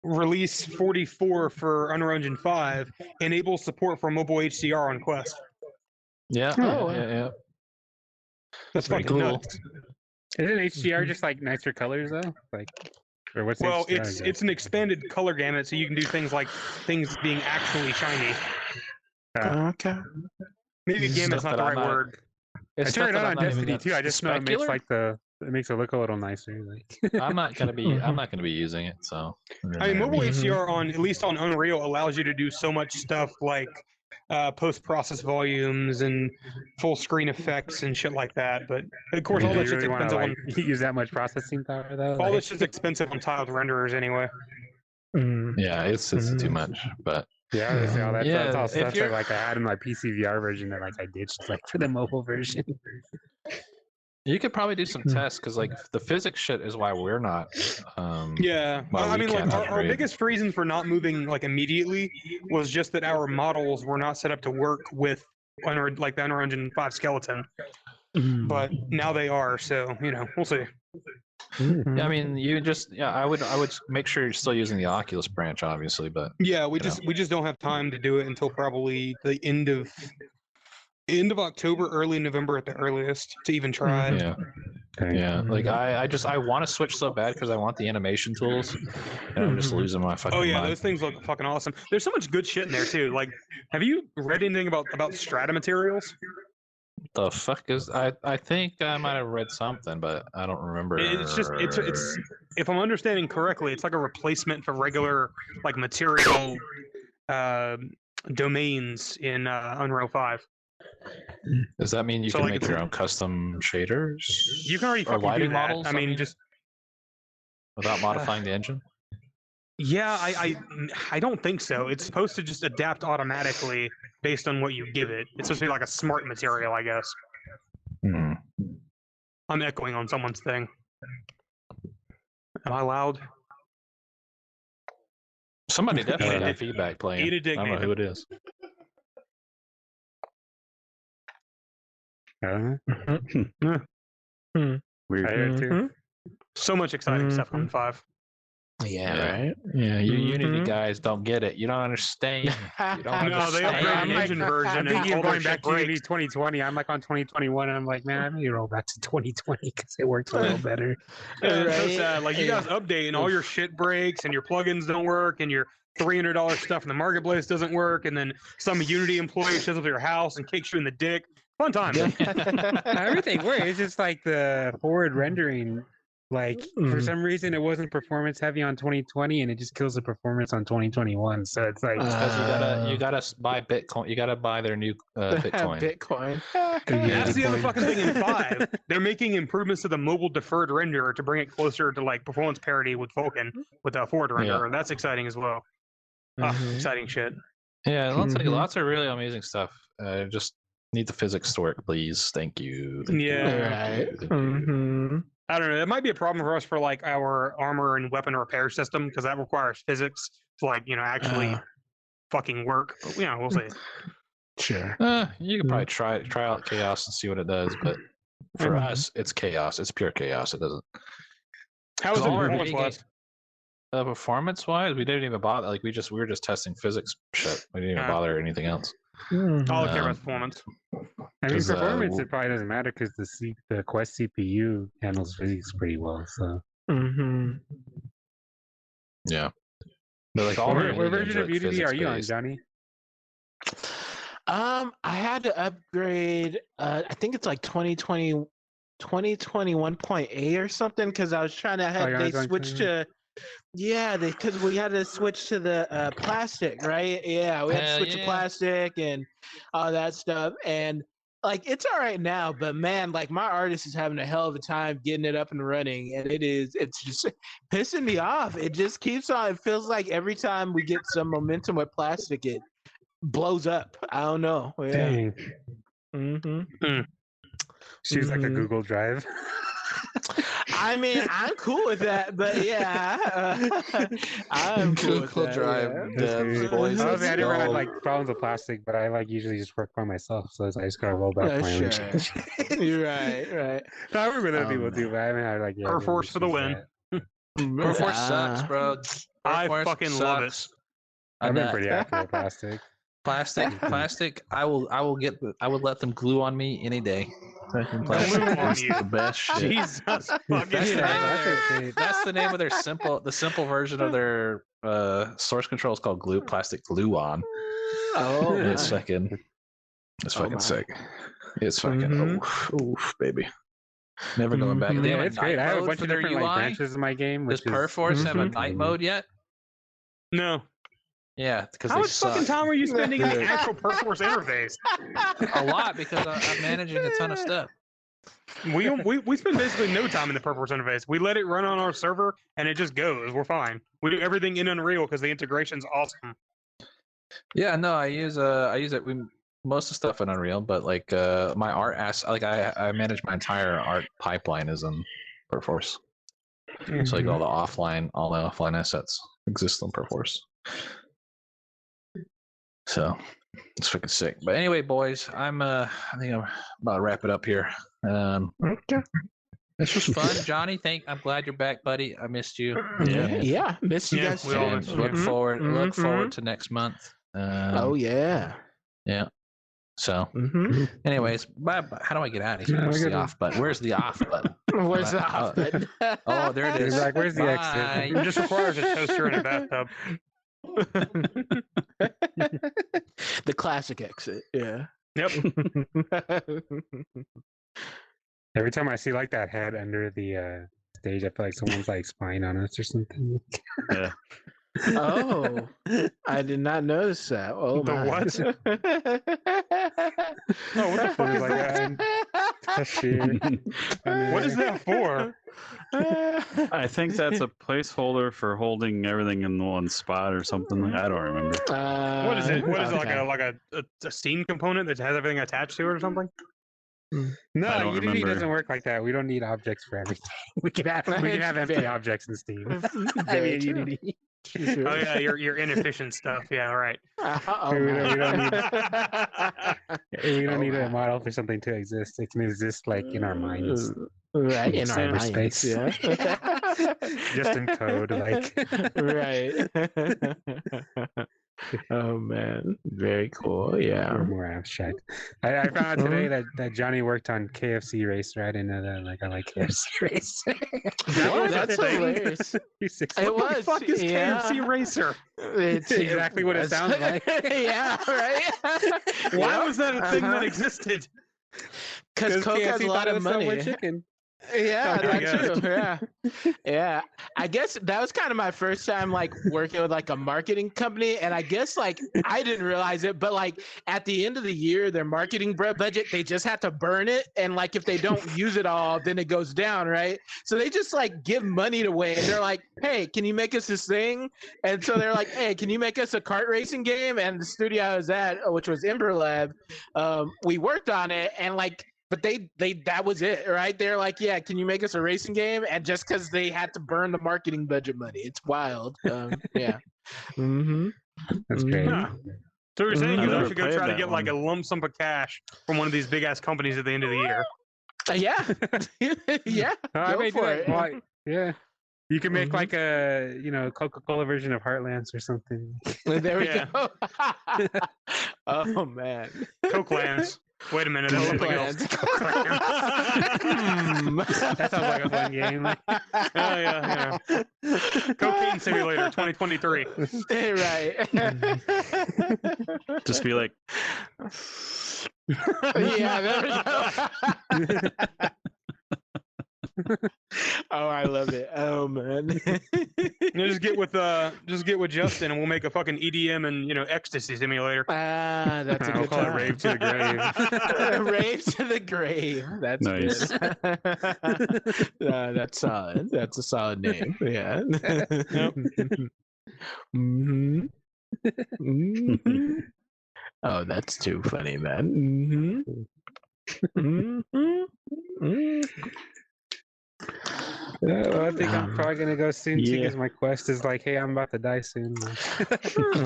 Speaker 3: release 44 for Unreal Engine 5 enables support for mobile HDR on Quest?
Speaker 1: Yeah.
Speaker 2: Oh,
Speaker 1: yeah.
Speaker 3: That's
Speaker 1: Pretty
Speaker 3: fucking
Speaker 1: cool.
Speaker 3: nuts.
Speaker 5: Isn't HDR just like nicer colors though? Like, or what's
Speaker 3: Well,
Speaker 5: HDR?
Speaker 3: it's an expanded color gamut, so you can do things like things being actually shiny.
Speaker 2: okay.
Speaker 3: Maybe gamit's
Speaker 1: Stuff
Speaker 3: not the
Speaker 1: that
Speaker 3: right
Speaker 1: I'm not-
Speaker 3: word.
Speaker 5: I
Speaker 1: It's
Speaker 5: turned
Speaker 1: stuff
Speaker 5: it
Speaker 1: that
Speaker 5: on
Speaker 1: I'm not even
Speaker 5: Destiny
Speaker 1: gonna-
Speaker 5: too. I just know it makes
Speaker 1: specular?
Speaker 5: like it makes it look a little nicer. Like,
Speaker 1: I'm not gonna be using it. So.
Speaker 3: I mean, mobile
Speaker 2: Mhm.
Speaker 3: HDR on at least on Unreal allows you to do so much stuff like post-process volumes and full screen effects and shit like that. But of course,
Speaker 5: do
Speaker 3: all
Speaker 5: you
Speaker 3: that shit's
Speaker 5: really want
Speaker 3: expensive.
Speaker 5: to like use that much processing power though?
Speaker 3: All
Speaker 5: Like,
Speaker 3: this shit's expensive on tiled renderers anyway.
Speaker 1: Yeah, it's too
Speaker 2: Mhm.
Speaker 1: much, but
Speaker 5: yeah, I was gonna say, all that,
Speaker 1: Yeah,
Speaker 5: that's all
Speaker 1: if
Speaker 5: stuff
Speaker 1: you're-
Speaker 5: that like I had in my PC VR version that like I ditched like for the mobile version.
Speaker 1: you could probably do some tests because like the physics shit is why we're not.
Speaker 3: Yeah,
Speaker 1: Well,
Speaker 3: I
Speaker 1: we
Speaker 3: mean, like
Speaker 1: can't
Speaker 3: our
Speaker 1: upgrade.
Speaker 3: biggest reason for not moving like immediately was just that our models were not set up to work with like the Unreal Engine 5 skeleton. But now they are, so you know, we'll see.
Speaker 1: I mean, I would make sure you're still using the Oculus branch, obviously, but
Speaker 3: Yeah, we
Speaker 1: You know.
Speaker 3: just don't have time to do it until probably the end of October, early November at the earliest to even try.
Speaker 1: yeah, yeah. Like I want to switch so bad because I want the animation tools, and I'm just losing my fucking
Speaker 3: Oh yeah,
Speaker 1: mind.
Speaker 3: those things look fucking awesome. There's so much good shit in there too. Like, have you read anything about strata materials?
Speaker 1: The fuck is I think I might have read something, but I don't remember.
Speaker 3: It's just it's if I'm understanding correctly, it's like a replacement for regular like material domains in Unreal 5.
Speaker 1: Does that mean you
Speaker 3: So,
Speaker 1: can
Speaker 3: like,
Speaker 1: make
Speaker 3: it's-
Speaker 1: your own custom shaders?
Speaker 3: You can already
Speaker 1: or
Speaker 3: fucking do
Speaker 1: lighting
Speaker 3: that.
Speaker 1: models.
Speaker 3: I mean, just
Speaker 1: without modifying the engine.
Speaker 3: yeah, I don't think so. It's supposed to just adapt automatically based on what you give it. It's supposed to be like a smart material, I guess.
Speaker 1: Hmm.
Speaker 3: I'm echoing on someone's thing. Am I loud?
Speaker 1: Somebody definitely
Speaker 3: Eat a
Speaker 1: had
Speaker 3: dick.
Speaker 1: feedback playing.
Speaker 3: Eat a dick,
Speaker 1: I don't know who it is.
Speaker 4: Weird.
Speaker 5: I heard too.
Speaker 3: So much exciting stuff on 5.
Speaker 2: Yeah, right.
Speaker 1: Yeah, you Unity
Speaker 2: Mhm.
Speaker 1: guys don't get it. You don't understand. You don't
Speaker 3: No,
Speaker 1: understand.
Speaker 3: they upgraded
Speaker 5: I'm
Speaker 3: the
Speaker 5: like-
Speaker 3: engine version.
Speaker 5: I'm
Speaker 3: and
Speaker 5: thinking
Speaker 3: all
Speaker 5: of
Speaker 3: their
Speaker 5: going
Speaker 3: shit
Speaker 5: back to Unity
Speaker 3: breaks.
Speaker 5: 2020. I'm like on 2021, and I'm like, man, I need to roll back to 2020 because it works a little better.
Speaker 3: Yeah, it's so
Speaker 2: Right?
Speaker 3: sad. Like, you guys update and all your shit breaks and your plugins don't work and your $300 stuff in the marketplace doesn't work, and then some Unity employee shows up at your house and kicks you in the dick. Fun time.
Speaker 5: Everything works. It's just like the forward rendering Like for some reason, it wasn't performance heavy on 2020, and it just kills the performance on 2021. So it's like
Speaker 1: because you gotta buy Bitcoin. You gotta buy their new Bitcoin.
Speaker 2: Bitcoin.
Speaker 3: That's the other
Speaker 5: Bitcoin.
Speaker 3: fucking thing in 5. They're making improvements to the mobile deferred renderer to bring it closer to like performance parity with Vulkan with the forward renderer. That's exciting as well. Exciting shit.
Speaker 1: Yeah, lots of really amazing stuff. Just need the physics to work, please. Thank you.
Speaker 3: Yeah.
Speaker 2: Right.
Speaker 3: I don't know. It might be a problem for us for like our armor and weapon repair system because that requires physics to like actually fucking work. But we'll see.
Speaker 2: Sure.
Speaker 1: You could probably try out chaos and see what it does, but for us, it's chaos. It's pure chaos. It doesn't.
Speaker 3: How is it performance-wise?
Speaker 1: Performance-wise, we didn't even bother. Like we were just testing physics shit. We didn't even bother anything else.
Speaker 3: All I care about performance.
Speaker 5: I mean, performance it probably doesn't matter because the Quest CPU handles physics pretty well. So.
Speaker 1: Yeah. But like all
Speaker 5: what version of Unity are you on, Johnny?
Speaker 2: I had to upgrade. I think it's like 2021.8 or something because I was trying to have they switch to. Yeah, because we had to switch to the plastic, right? Yeah, we had to switch to plastic and all that stuff. And like, it's all right now, but man, like my artist is having a hell of a time getting it up and running, and it's just pissing me off. It just keeps on. It feels like every time we get some momentum with plastic, it blows up. I don't know. Yeah.
Speaker 5: Dang. She's like a Google Drive.
Speaker 2: I mean, I'm cool with that, but yeah, I'm cool with
Speaker 1: Google
Speaker 2: that,
Speaker 1: Drive devs, boys.
Speaker 5: I never had like problems with plastic, but I like usually just work by myself, so I just gotta roll back my own change.
Speaker 2: You're right.
Speaker 5: No, I remember other people do, but I haven't had like
Speaker 3: Perforce for the win.
Speaker 1: Perforce sucks, bro.
Speaker 3: I fucking love it.
Speaker 5: I've been pretty happy with plastic.
Speaker 1: Plastic. I would let them glue on me any day.
Speaker 3: Glue on you.
Speaker 1: The best shit.
Speaker 3: Jesus fucking
Speaker 1: That's the name of the simple version of their source control is called plastic glue on.
Speaker 2: Oh,
Speaker 1: it's fucking sick. It's fucking oof, baby. Never going back.
Speaker 5: Yeah, it's great. I have a bunch of different like, branches in my game.
Speaker 1: Does Perforce have a night mode yet?
Speaker 3: No.
Speaker 1: Yeah, because
Speaker 3: how much fucking time are you spending in the actual Perforce interface?
Speaker 1: A lot, because I'm managing a ton of stuff.
Speaker 3: We spend basically no time in the Perforce interface. We let it run on our server, and it just goes. We're fine. We do everything in Unreal because the integration's awesome.
Speaker 1: Yeah, no, I use it. Most of the stuff in Unreal, but like my art I manage my entire art pipeline is in Perforce. So like all the offline assets exist in Perforce. So it's fucking sick. But anyway, boys, I think I'm about to wrap it up here.
Speaker 2: Okay.
Speaker 1: This was fun, Johnny. I'm glad you're back, buddy. I missed you.
Speaker 2: Yeah, missed you guys too.
Speaker 1: Look forward to next month.
Speaker 2: Oh yeah.
Speaker 1: Yeah. So, anyways, bye. How do I get out of here? Where's the off button? Where's the off button?
Speaker 2: Where's the off button?
Speaker 1: Oh, there it is.
Speaker 5: Like, where's the exit?
Speaker 3: It just requires a toaster and a bathtub.
Speaker 2: The classic exit. Yeah.
Speaker 3: Yep.
Speaker 5: Every time I see like that head under the stage, I feel like someone's like spying on us or something.
Speaker 4: Yeah.
Speaker 2: Oh, I did not notice that. Oh,
Speaker 3: the
Speaker 2: my.
Speaker 3: what? Oh, what the fuck is that? What is that for?
Speaker 4: I think that's a placeholder for holding everything in one spot or something. I don't remember.
Speaker 3: What is it? What is it, like a Steam component that has everything attached to it or something?
Speaker 5: No, Unity doesn't work like that. We don't need objects for everything. We can have empty objects in Steam. I mean, Unity.
Speaker 3: Oh yeah, your inefficient stuff. Yeah, right.
Speaker 5: We don't need a model for something to exist. It can exist like in our minds.
Speaker 2: Right, in our minds.
Speaker 5: Space.
Speaker 2: Yeah.
Speaker 5: Just in code, like.
Speaker 2: Right. Oh man, very cool. Yeah,
Speaker 5: or more abstract. I found out today that Johnny worked on KFC Racer. I didn't know that. Like, I like KFC Racer.
Speaker 2: That's hilarious.
Speaker 3: What the fuck is KFC Racer?
Speaker 5: It's exactly what it sounds like.
Speaker 2: Yeah, right.
Speaker 3: Why was that a thing that existed?
Speaker 2: Because Coke has a lot of money.
Speaker 5: Chicken.
Speaker 2: Yeah,
Speaker 3: I
Speaker 2: that
Speaker 3: guess.
Speaker 2: too. Yeah, yeah. I guess that was kind of my first time like working with like a marketing company, and I guess like I didn't realize it, but like at the end of the year, their marketing budget they just have to burn it, and like if they don't use it all, then it goes down, right? So they just like give money away, and they're like, "Hey, can you make us this thing?" And so they're like, "Hey, can you make us a kart racing game?" And the studio I was at, which was Ember Lab, we worked on it, and like. But they that was it, right? They're like, yeah, can you make us a racing game? And just because they had to burn the marketing budget money, it's wild. Yeah. Mm-hmm.
Speaker 5: That's great.
Speaker 3: Huh. So you're saying
Speaker 4: I've
Speaker 3: you
Speaker 4: never
Speaker 3: actually gonna
Speaker 4: played
Speaker 3: try to
Speaker 4: that
Speaker 3: get like a
Speaker 4: one.
Speaker 3: lump sum of cash from one of these big ass companies at the end of the year?
Speaker 2: Yeah. Yeah.
Speaker 5: I
Speaker 2: Go
Speaker 5: may do
Speaker 2: for
Speaker 5: that.
Speaker 2: it.
Speaker 5: Well, yeah. You can make
Speaker 2: Mhm.
Speaker 5: like a Coca-Cola version of Heartlands or something.
Speaker 2: There we
Speaker 3: Yeah.
Speaker 2: go. Oh man.
Speaker 3: Coke Lands. Wait a minute, that's something else.
Speaker 5: That sounds like a fun game.
Speaker 3: Yeah. Cocaine Simulator 2023.
Speaker 2: Right.
Speaker 4: Just be like,
Speaker 2: Yeah, there we go. Oh, I love it. Oh man.
Speaker 3: Just get with Justin and we'll make a fucking EDM and ecstasy simulator.
Speaker 2: Ah, that's a
Speaker 5: We'll
Speaker 2: good
Speaker 5: call it
Speaker 2: time.
Speaker 5: Rave to the Grave.
Speaker 2: Rave to the grave. That's
Speaker 4: Nice.
Speaker 2: good. That's solid. That's a solid name. Yeah. Mhm. Mhm. Oh, that's too funny, man.
Speaker 5: Well, I think I'm probably gonna go soon too
Speaker 4: yeah.
Speaker 5: because my quest is like, hey, I'm about to die soon.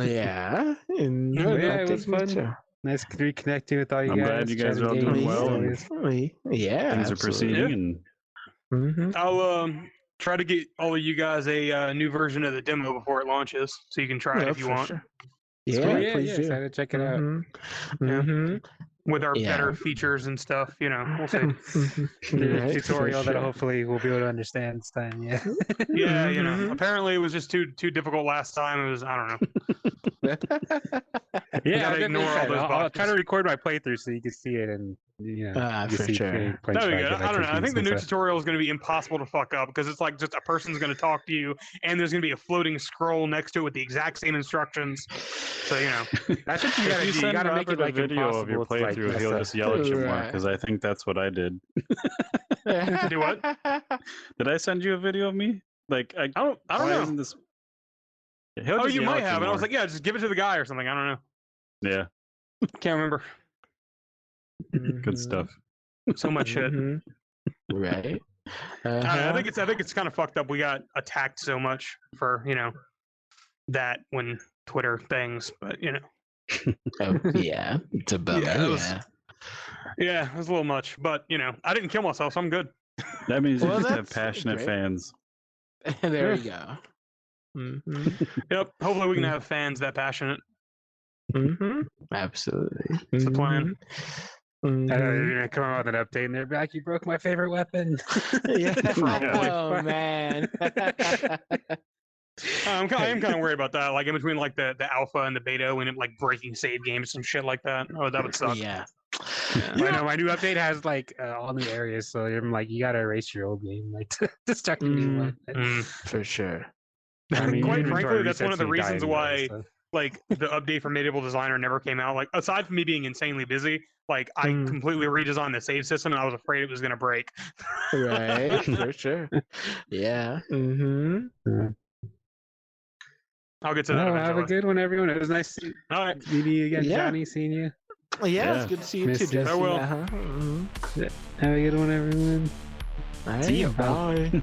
Speaker 2: Yeah. And
Speaker 5: Yeah,
Speaker 2: I
Speaker 5: it was
Speaker 2: think
Speaker 5: fun.
Speaker 2: so.
Speaker 5: Nice reconnecting with all you
Speaker 4: I'm
Speaker 5: guys.
Speaker 4: glad you guys
Speaker 5: chatting
Speaker 4: are all
Speaker 5: games,
Speaker 4: doing well and
Speaker 5: stories.
Speaker 2: Yeah.
Speaker 4: things are proceeding. And
Speaker 2: Mhm.
Speaker 3: I'll try to get all of you guys a new version of the demo before it launches, so you can try it
Speaker 2: Yeah,
Speaker 3: if you
Speaker 2: for
Speaker 3: want.
Speaker 2: sure.
Speaker 5: Oh,
Speaker 2: Yeah,
Speaker 5: yeah,
Speaker 2: please
Speaker 5: yeah.
Speaker 2: do.
Speaker 5: Excited to check it out.
Speaker 2: Mhm.
Speaker 3: Yeah.
Speaker 2: Mhm.
Speaker 3: With our
Speaker 2: Yeah.
Speaker 3: better features and stuff, we'll see.
Speaker 5: The
Speaker 2: Right, for
Speaker 5: tutorial that
Speaker 2: sure.
Speaker 5: hopefully we'll be able to understand this time. Yeah.
Speaker 3: Yeah,
Speaker 2: Mhm.
Speaker 3: apparently it was just too difficult last time. It was, I don't know.
Speaker 5: Yeah,
Speaker 3: gotta
Speaker 5: I'll definitely
Speaker 3: ignore all
Speaker 5: try it.
Speaker 3: those
Speaker 5: I'll try
Speaker 3: boxes.
Speaker 5: to record my playthrough so you can see it and you
Speaker 2: For
Speaker 5: see
Speaker 2: sure.
Speaker 5: me playing
Speaker 3: That'd be
Speaker 5: Strike
Speaker 3: good.
Speaker 5: and
Speaker 3: I don't know. I think the new
Speaker 5: and stuff.
Speaker 3: tutorial is going to be impossible to fuck up because it's like just a person's going to talk to you and there's going to be a floating scroll next to it with the exact same instructions. So,
Speaker 5: That's what you gotta
Speaker 4: if you
Speaker 5: do. You
Speaker 4: send
Speaker 5: gotta make
Speaker 4: Robert
Speaker 5: it like
Speaker 4: a video of your
Speaker 5: impossible to, like,
Speaker 4: playthrough,
Speaker 5: mess
Speaker 4: he'll
Speaker 5: up.
Speaker 4: just yell at you more
Speaker 2: Right.
Speaker 4: because I think that's what I did.
Speaker 3: Do what?
Speaker 4: Did I send you a video of me? Like,
Speaker 3: I don't
Speaker 4: why
Speaker 3: know.
Speaker 4: isn't this? He'll
Speaker 3: Oh,
Speaker 4: just
Speaker 3: you
Speaker 4: yell
Speaker 3: might
Speaker 4: at
Speaker 3: have. And I was
Speaker 4: more.
Speaker 3: like, yeah, just give it to the guy or something. I don't know.
Speaker 4: Yeah,
Speaker 3: Can't remember.
Speaker 4: good stuff.
Speaker 3: So much shit.
Speaker 2: Mhm. Right.
Speaker 3: I don't know,
Speaker 2: Uh-huh.
Speaker 3: I think it's kind of fucked up. We got attacked so much for that when Twitter things, but
Speaker 2: Oh, yeah. It's a bummer.
Speaker 3: Yeah, it was-
Speaker 2: Yeah.
Speaker 3: yeah, it was a little much. But I didn't kill myself, so I'm good.
Speaker 4: That means you
Speaker 2: Well,
Speaker 4: just have
Speaker 2: that's
Speaker 4: passionate
Speaker 2: great.
Speaker 4: fans.
Speaker 2: There you go. Mm-hmm.
Speaker 3: Yep. Hopefully we can have fans that passionate.
Speaker 2: Mm-hmm. Absolutely.
Speaker 3: It's the plan.
Speaker 2: Mhm.
Speaker 5: You're gonna come out with an update and they're back. You broke my favorite weapon.
Speaker 2: Yeah.
Speaker 3: Probably.
Speaker 2: Oh man.
Speaker 3: I am kind of worried about that. Like in between like the alpha and the beta, when it like breaking save games and shit like that. Oh, that would suck.
Speaker 2: Yeah.
Speaker 5: I know my new update has like all new areas, so I'm like, you gotta erase your old game, like to start a new one.
Speaker 3: Mm.
Speaker 2: For sure.
Speaker 5: I mean,
Speaker 3: Quite
Speaker 5: your
Speaker 3: frankly,
Speaker 5: inventory
Speaker 3: that's one
Speaker 5: resets
Speaker 3: of the
Speaker 5: when you die
Speaker 3: reasons
Speaker 5: anyway,
Speaker 3: why
Speaker 5: so.
Speaker 3: like the update for Medieval Designer never came out. Like aside from me being insanely busy, like I
Speaker 2: Mm.
Speaker 3: completely redesigned the save system and I was afraid it was gonna break.
Speaker 2: Right. For sure. Yeah. Mm-hmm.
Speaker 3: I'll get to that
Speaker 5: Oh, have a
Speaker 3: eventually.
Speaker 5: good one, everyone. It was nice
Speaker 3: All right.
Speaker 5: meeting you again,
Speaker 2: Yeah.
Speaker 5: Johnny. Seeing you.
Speaker 2: Yeah,
Speaker 4: Yeah.
Speaker 2: it's good to see you
Speaker 5: Miss
Speaker 2: too,
Speaker 5: you.
Speaker 2: Jesse.
Speaker 3: I will.
Speaker 2: Uh-huh. Mm-hmm.
Speaker 5: Have a good one, everyone.
Speaker 2: All
Speaker 5: See
Speaker 2: right,
Speaker 5: you, pal.
Speaker 2: bye.